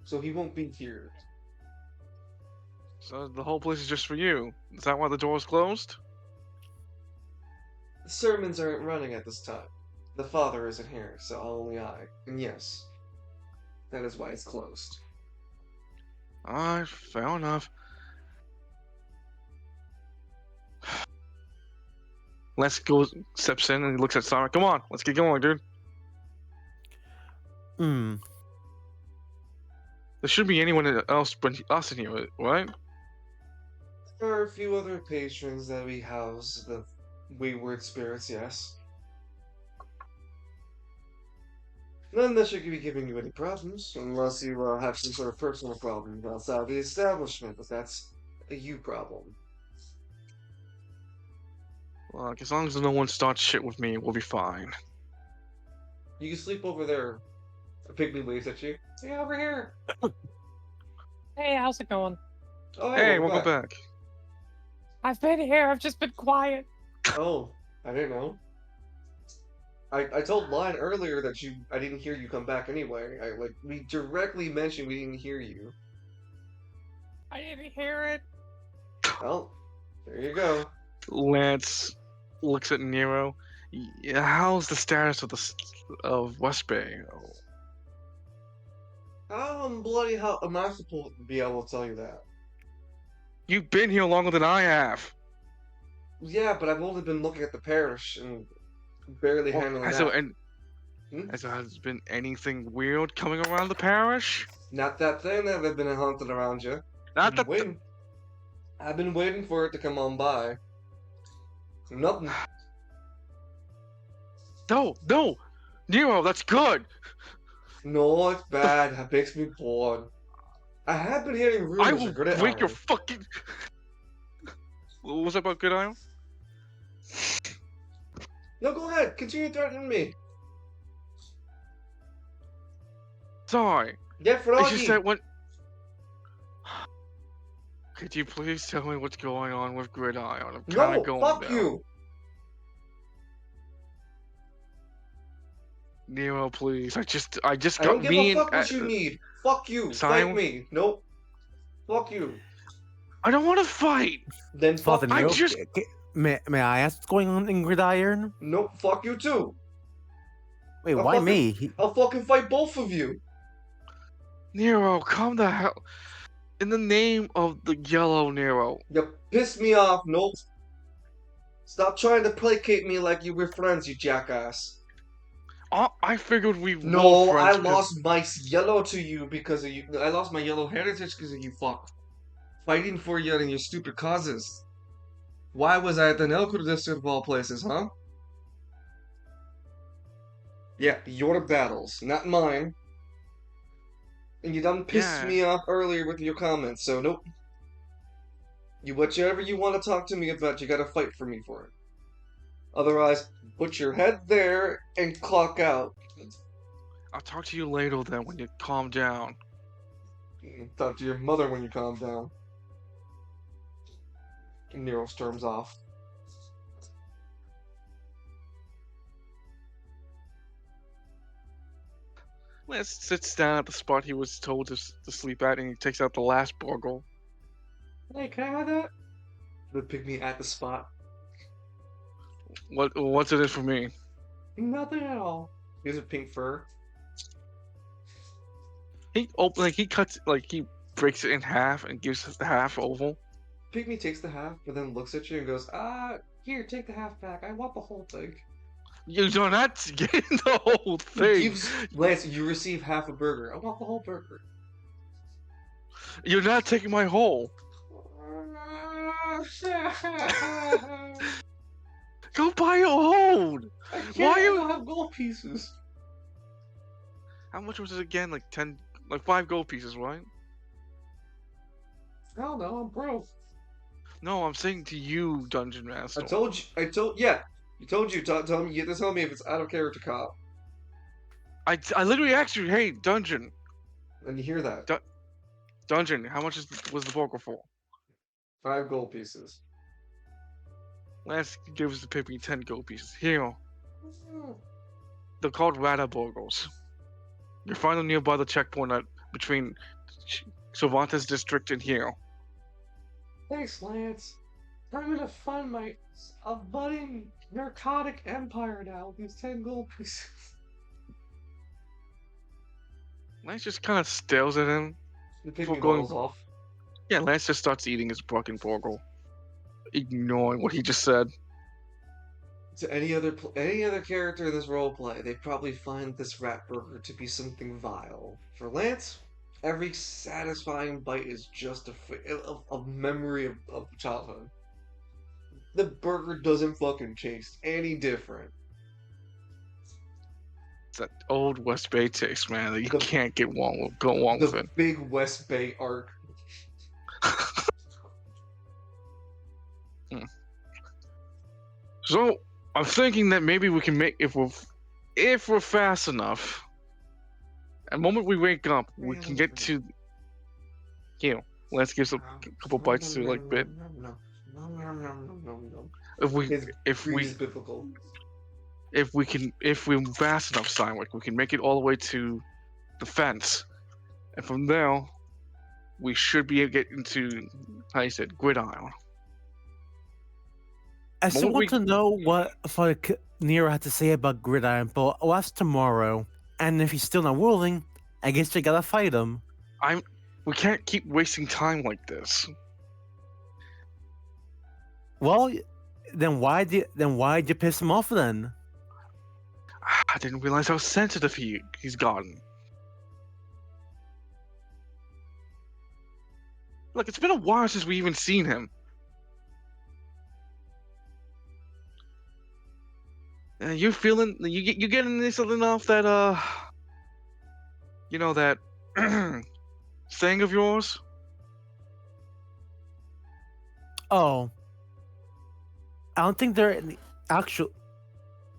So he won't be here.
So the whole place is just for you. Is that why the door's closed?
The sermons aren't running at this time. The father isn't here, so only I. And yes, that is why it's closed.
Alright, fair enough. Les goes, steps in and he looks at Sara. Come on, let's get going, dude.
Hmm.
There shouldn't be anyone else but us in here, right?
There are a few other patrons that we house, the wayward spirits, yes. None that should be giving you any problems, unless you have some sort of personal problem outside the establishment, but that's a you problem.
Well, as long as no one starts shit with me, we'll be fine.
You can sleep over there. A pygmy waves at you. Hey, over here!
Hey, how's it going?
Oh,
Hey,
welcome
welcome back.
I've been here. I've just been quiet.
Oh, I didn't know. I told Lion earlier that I didn't hear you come back anyway. We directly mentioned we didn't hear you.
I didn't hear it.
Well, there you go.
Lance looks at Nero. Yeah, how's the status of West Bay?
How bloody hell am I supposed to be able to tell you that?
You've been here longer than I have.
Yeah, but I've only been looking at the parish and barely handling
Has
that.
there been anything weird coming around the parish?
Not that thing that I've been hunting around you.
Not that.
I've been waiting for it to come on by. Nothing.
No, Nero, that's good.
No, it's bad. It makes me bored. I have been hearing rumors
I
of good
will
at
break your
iron.
fucking. What was that about Good Iron?
No, go ahead. Continue threatening me.
Sorry.
Get
It's just
froggy.
that when. Could you please tell me what's going on with Gridiron? I'm kind
No,
of going
fuck
down.
you.
Nero, please. I just
I
got
don't give
me
a
and
fuck what you need. Fuck you. Fight
Simon.
me. Nope. Fuck you.
I don't want to fight.
Then fuck
Father
I
you.
Nero,
just-
may I ask what's going on in Gridiron?
Nope. Fuck you too.
Wait,
I'll
why
fucking-
me?
I'll fucking fight both of you.
Nero, calm the hell. In the name of the yellow Nero.
You piss me off. Nope. Stop trying to placate me like you were friends, you jackass.
I figured we
No,
were
I
friends.
lost my yellow to you because of you. I lost my yellow heritage because of you fuck. Fighting for you and your stupid causes. Why was I at the Nelkur district of all places, huh? Yeah, your battles, not mine. And you done pissed
Yeah.
me off earlier with your comments, so nope. You whatever you want to talk to me about, you gotta fight for me for it. Otherwise, put your head there and clock out.
I'll talk to you later then when you calm down.
Talk to your mother when you calm down. Nero storms off.
Lance sits down at the spot he was told to sleep at and he takes out the last burgle.
Hey, can I have that? The pygmy at the spot.
What's it in for me?
Nothing at all. He has a pink fur.
He breaks it in half and gives us the half oval.
Pygmy takes the half, but then looks at you and goes, here, take the half back. I want the whole thing.
You're not getting the whole thing.
Lance, you receive half a burger. I want the whole burger.
You're not taking my whole. Go buy your own.
I can't,
Why
I
you-
don't have gold pieces.
How much was it again? Like 5 gold pieces, right?
I don't know, I'm broke.
No, I'm saying to you, Dungeon Master.
You told you, tell me, you have to tell me if it's out of character cop.
I literally asked you, hey, Dungeon,
And you hear that.
Dungeon, how much was the burger for?
5 gold pieces.
Lance gives the Pygmy 10 gold pieces. Here, they're called Rata burgers. You find them nearby the checkpoint between Cervantes District and here.
Thanks, Lance. I'm gonna fund a budding narcotic empire now with these 10 gold pieces.
Lance just kind of stares at him.
The
Before
pygmy
going-
falls off.
Yeah, Lance just starts eating his fucking burger, ignoring what he just said.
To any other character in this roleplay, they'd probably find this rat burger to be something vile. For Lance, every satisfying bite is just a memory of childhood. The burger doesn't fucking taste any different.
It's that old West Bay taste, man, that you
The-
can't go wrong with
The
it.
big West Bay arc.
So I'm thinking that maybe we can make if we're fast enough. The moment we wake up, we can get to. Here, let's give some couple bites to like bit. If we
His
if
greed
we
is biblical.
if we're fast enough, Sidewick, we can make it all the way to the fence, and from there, we should be able to get into how you said gridiron.
I still
Moment
want to know what Father Nero had to say about Gridiron, but I'll ask tomorrow. And if he's still not willing, I guess you gotta fight him.
We can't keep wasting time like this.
Well, then why'd you piss him off then?
I didn't realize how sensitive he's gotten. Look, it's been a while since we even seen him. You feeling you getting this enough that you know that thing of yours?
Oh, I don't think they're in the actual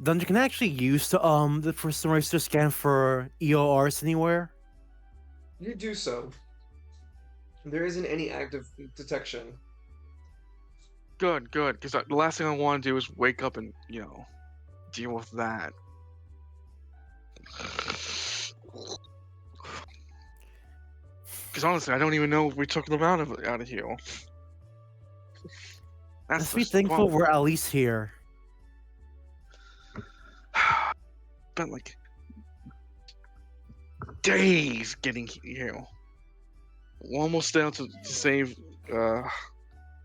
dungeon can actually use the first to scan for EORs anywhere.
You do so. There isn't any active detection.
Good, because the last thing I want to do is wake up and deal with that. Because honestly, I don't even know if we took them out of here.
Let's
That's
be
the
thankful
problem.
we're at least here.
Spent like days getting here. We're almost down to save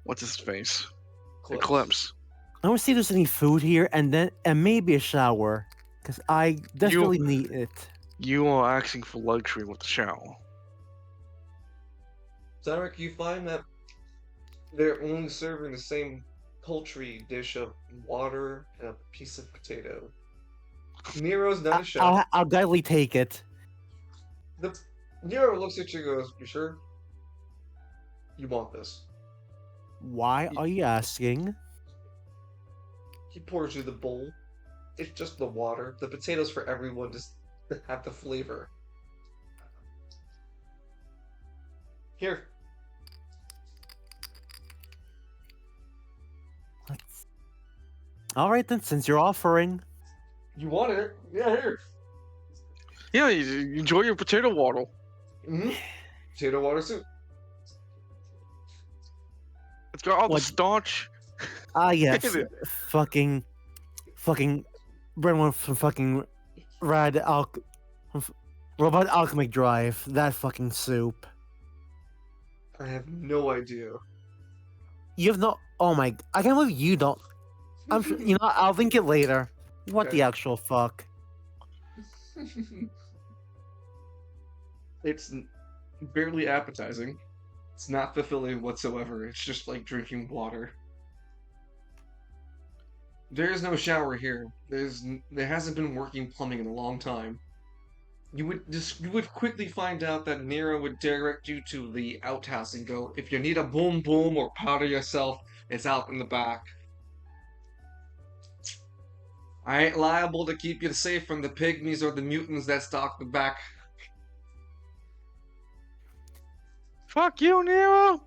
what's his face? Eclipse.
I want to see if there's any food here, and maybe a shower, because I desperately need it.
You are asking for luxury with the shower.
Zarek, you find that they're only serving the same poultry dish of water and a piece of potato. Nero's not a chef.
I'll gladly take it.
Nero looks at you and goes, "You sure? You want this?"
Why are you asking?
He pours you the bowl. It's just the water. The potatoes for everyone just have the flavor. Here.
All right then, since you're offering.
You want it? Yeah, here.
Yeah, you enjoy your potato waddle.
Mm-hmm. Potato water soup.
It's got all
What?
the starch.
Ah yes,
in it.
fucking, bring one from fucking Robot Alchemic Drive. That fucking soup.
I have no idea.
You have no. Oh my! I can't believe you don't. I'm sure. You know, I'll link it later. What
Okay.
the actual fuck?
It's barely appetizing. It's not fulfilling whatsoever. It's just like drinking water. There is no shower here. There hasn't been working plumbing in a long time. you would quickly find out that Nero would direct you to the outhouse and go, if you need a boom boom or powder yourself, it's out in the back. I ain't liable to keep you safe from the pygmies or the mutants that stalk the back.
Fuck you, Nero!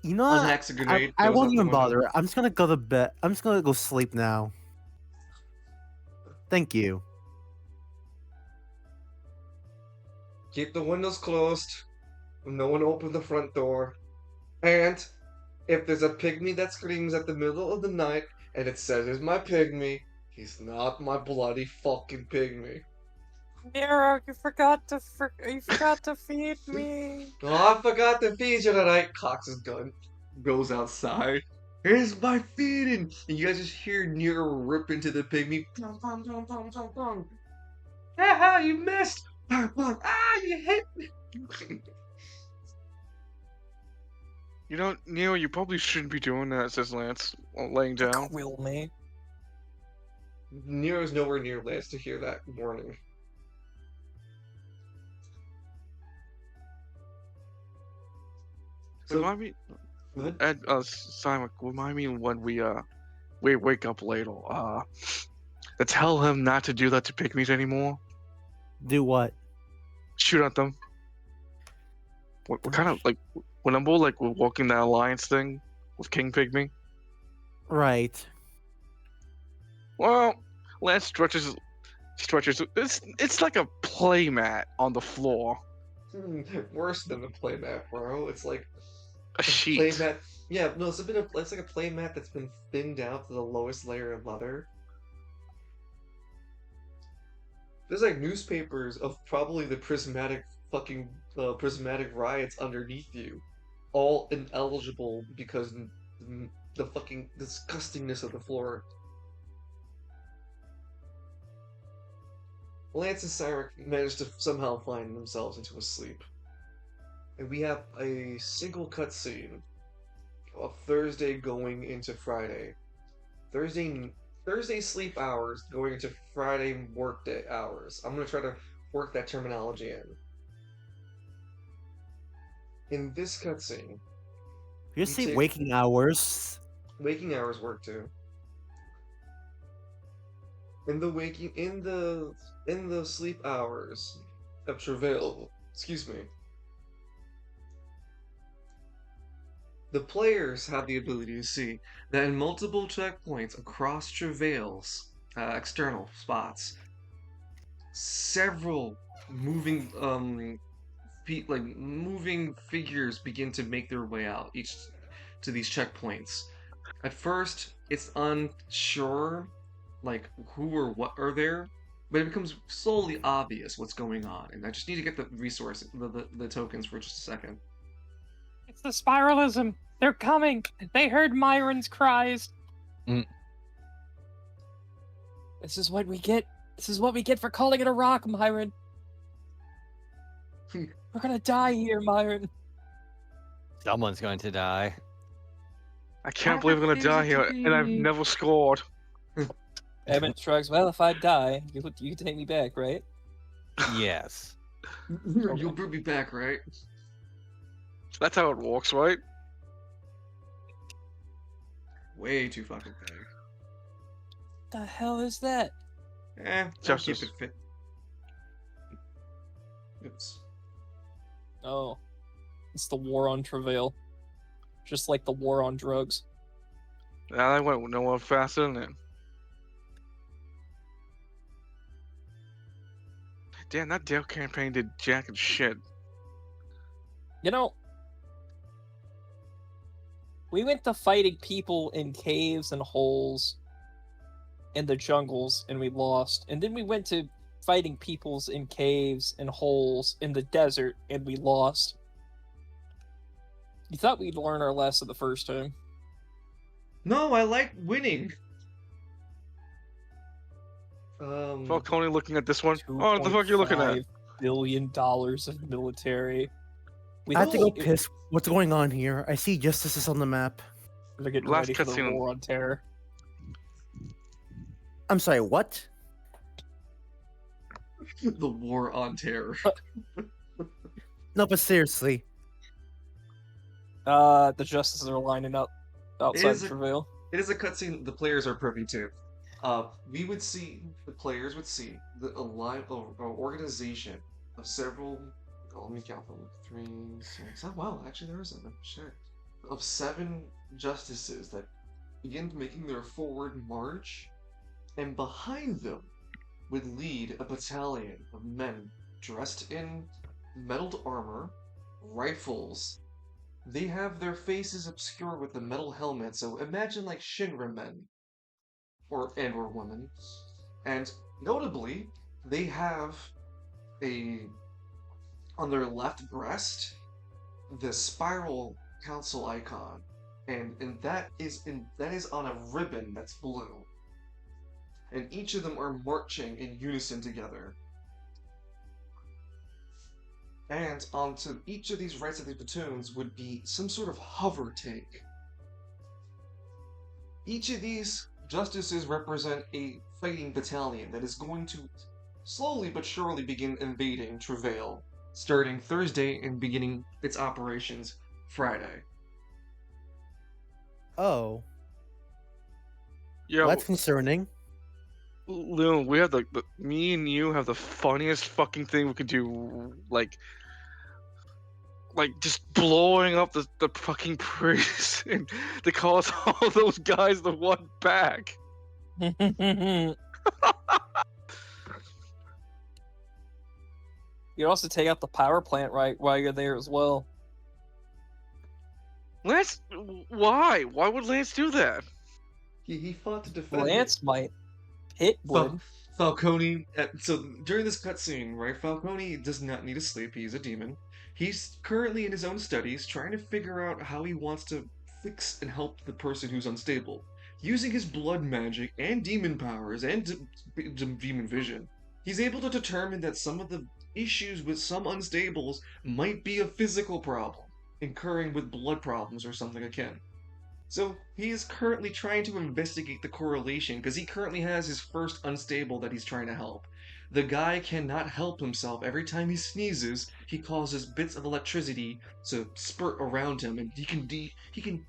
You know what?
Unhacks a grenade,
I
goes
won't
out the
even
window.
bother. I'm just gonna go to bed. I'm just gonna go sleep now. Thank you.
Keep the windows closed. No one open the front door. And if there's a pygmy that screams at the middle of the night and it says it's my pygmy, he's not my bloody fucking pygmy.
Nero, you forgot to feed me.
Oh, I forgot to feed you tonight. Cocks his gun. Goes outside. Here's my feeding! And you guys just hear Nero rip into the pygmy. Pum, pum, pum, pum, pum, pum. Ah, you missed! Pum, pum. Ah, you hit me!
You know, Nero, you probably shouldn't be doing that, says Lance, while laying down.
Quill me.
Nero's nowhere near Lance to hear that warning. So,
Remind me,
what?
Simon, remind me when we wake up later, to tell him not to do that to pygmies anymore.
Do what?
Shoot at them. We're kind of like, remember like we're walking that alliance thing with King Pygmy?
Right.
Well, Lance stretches. It's like a playmat on the floor.
Worse than a playmat, bro. It's like
A sheet.
playmat. Yeah, no, it's like a playmat that's been thinned out to the lowest layer of leather. There's like newspapers of probably the prismatic riots underneath you, all ineligible because the fucking disgustingness of the floor. Lance and Cyric managed to somehow find themselves into a sleep. And we have a single cutscene of Thursday going into Friday. Thursday sleep hours going into Friday workday hours. I'm gonna try to work that terminology in. In this cutscene,
You say
take-
waking hours.
waking hours work too. In the sleep hours of travail, excuse me. The players have the ability to see that in multiple checkpoints across travails, external spots, several moving moving figures begin to make their way out each to these checkpoints. At first, it's unsure like who or what are there, but it becomes slowly obvious what's going on. And I just need to get the resource, the tokens for just a second.
It's the spiralism. They're coming. They heard Myron's cries.
This is what we get. This is what we get for calling it a rock, Myron. We're gonna die here, Myron.
Someone's going to die.
I can't believe I'm gonna die here, and I've never scored.
Emmett shrugs. Well, if I die, you can take me back, right?
Yes.
You'll bring me back, right?
That's how it works, right?
Way too fucking big.
The hell is that?
I'll
Justice.
keep it fit. Oops.
Oh, it's the war on travail, just like the war on drugs.
Yeah, I went nowhere faster than it. Damn, that Dale campaign did jack and shit.
You know, we went to fighting people in caves and holes in the jungles, and we lost. And then we went to fighting peoples in caves and holes in the desert, and we lost. You thought we'd learn our lesson the first time.
No, I like winning.
Falcone looking at this one. Oh, what the fuck are you looking at?
$2.5 billion of military. We
I have to go
thought-
piss. What's going on here? I see Justice is on the map.
They're getting
Last
ready for the
cutscene.
war on terror.
I'm sorry, what?
The war on terror.
No, but seriously,
The justices are lining up outside
is
the
a-
Travail.
It is a cutscene the players are privy to. The players would see a organization of several. Oh, let me count them. 3, 6. Oh, wow, actually, there is 7. Shit. Of 7 justices that begin making their forward march, and behind them would lead a battalion of men dressed in metaled armor, rifles. They have their faces obscured with the metal helmet, so imagine like Shinra men or women. And notably, they have a on their left breast the spiral council icon, and that is on a ribbon that's blue. And each of them are marching in unison together. And onto each of these rights of these platoons would be some sort of hover tank. Each of these justices represent a fighting battalion that is going to slowly but surely begin invading Travail, starting Thursday and beginning its operations Friday.
oh,
Yo,
that's concerning.
Loon, we have me and you have the funniest fucking thing we could do, like just blowing up the fucking priest and to cause all those guys to run back.
You also take out the power plant right while you're there as well.
Lance, why? Why would Lance do that?
He fought to defend it.
Lance might. Hit would.
Falcone. So during this cutscene, right? Falcone does not need to sleep. He's a demon. He's currently in his own studies, trying to figure out how he wants to fix and help the person who's unstable, using his blood magic and demon powers and demon vision. He's able to determine that some of the issues with some unstables might be a physical problem, incurring with blood problems or something akin. So he is currently trying to investigate the correlation because he currently has his first unstable that he's trying to help. The guy cannot help himself. Every time he sneezes, he causes bits of electricity to spurt around him, and he can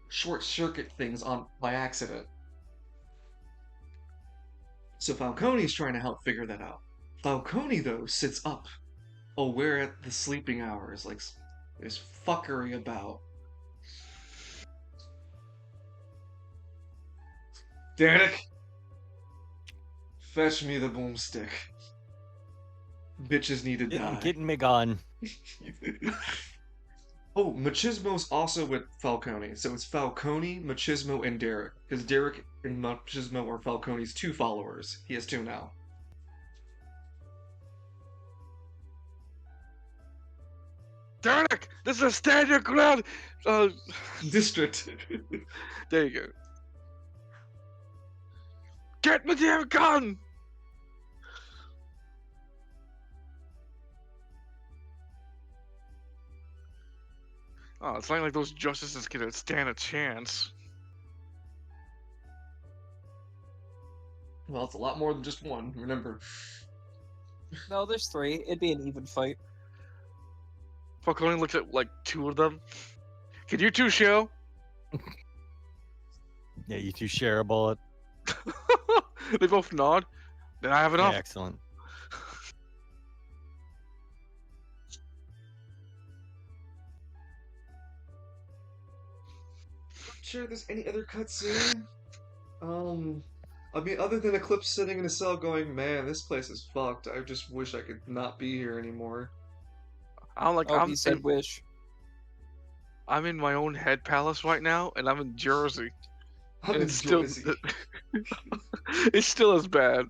short circuit things on by accident. So Falcone's trying to help figure that out. Falcone though sits up, aware at the sleeping hours, like there's fuckery about. Danik, fetch me the boomstick. Bitches need to die.
Getting me gun.
Oh, Machismo's also with Falcone, so it's Falcone, Machismo, and Derek. Because Derek and Machismo are Falcone's 2 followers. He has 2 now.
Derek, this is a stand your ground.
District.
There you go. Get my damn gun! Oh, it's not like those justices can stand a chance.
Well, it's a lot more than just one, remember.
No, there's 3. It'd be an even fight.
Falcone looks at like 2 of them. Can you 2 share?
Yeah, you two share a bullet.
They both nod. Then I have
Yeah,
enough.
excellent.
Not sure there's any other cutscene. I mean, other than Eclipse sitting in a cell going, man, this place is fucked. I just wish I could not be here anymore.
Oh, he said wish.
I'm in my own head palace right now, and I'm in Jersey.
I'm
And
in
it's still,
Jersey.
it's still as bad.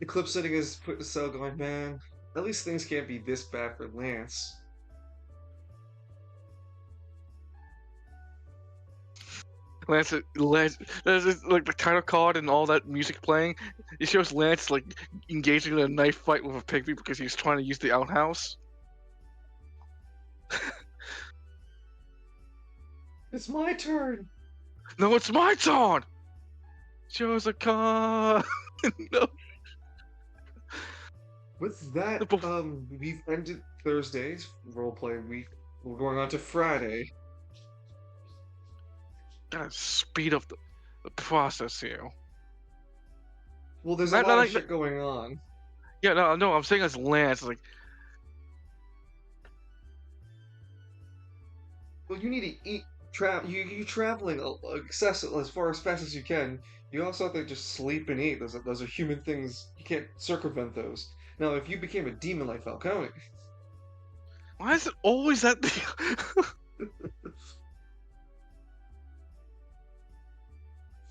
Eclipse sitting is put in a cell going, man, at least things can't be this bad for Lance.
Lance, there's like the title card and all that music playing. It shows Lance like engaging in a knife fight with a pygmy because he's trying to use the outhouse.
It's my turn!
No, it's my turn. Shows a car. No.
With that, we've ended Thursday's roleplay week. We're going on to Friday.
Gotta speed up the process here.
Well, there's a lot of shit going on.
Yeah, no, I'm saying as Lance, like,
Well, you need to eat. You traveling as far as fast as you can. You also have to just sleep and eat. Those are human things. You can't circumvent those. Now, if you became a demon like Falcone,
why is it always that?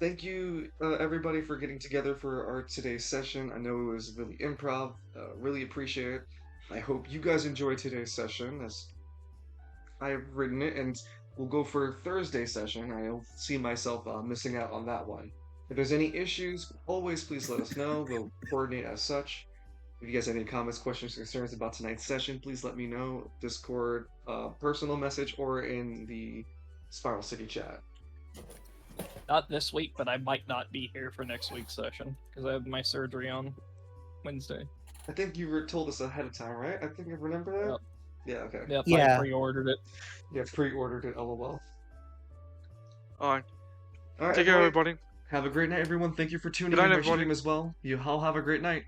thank you, everybody, for getting together for our today's session. I know it was really improv. Really appreciate it. I hope you guys enjoyed today's session as I've written it, and we'll go for Thursday session. I'll see myself missing out on that one. If there's any issues, always please let us know. We'll coordinate as such. If you guys have any comments, questions, concerns about tonight's session, please let me know. Discord, personal message, or in the Spiral City chat.
Not this week, but I might not be here for next week's session because I have my surgery on Wednesday.
I think you were told us ahead of time, right? I think I remember that.
Yep.
Yeah. Okay.
Yep.
Yeah.
I pre-ordered it.
Yeah, pre-ordered it. LOL.
Alright,
All right.
take care, everybody.
Have a great night, everyone. Thank you for tuning
Good night,
in my
everybody.
stream as well. You all have a great night.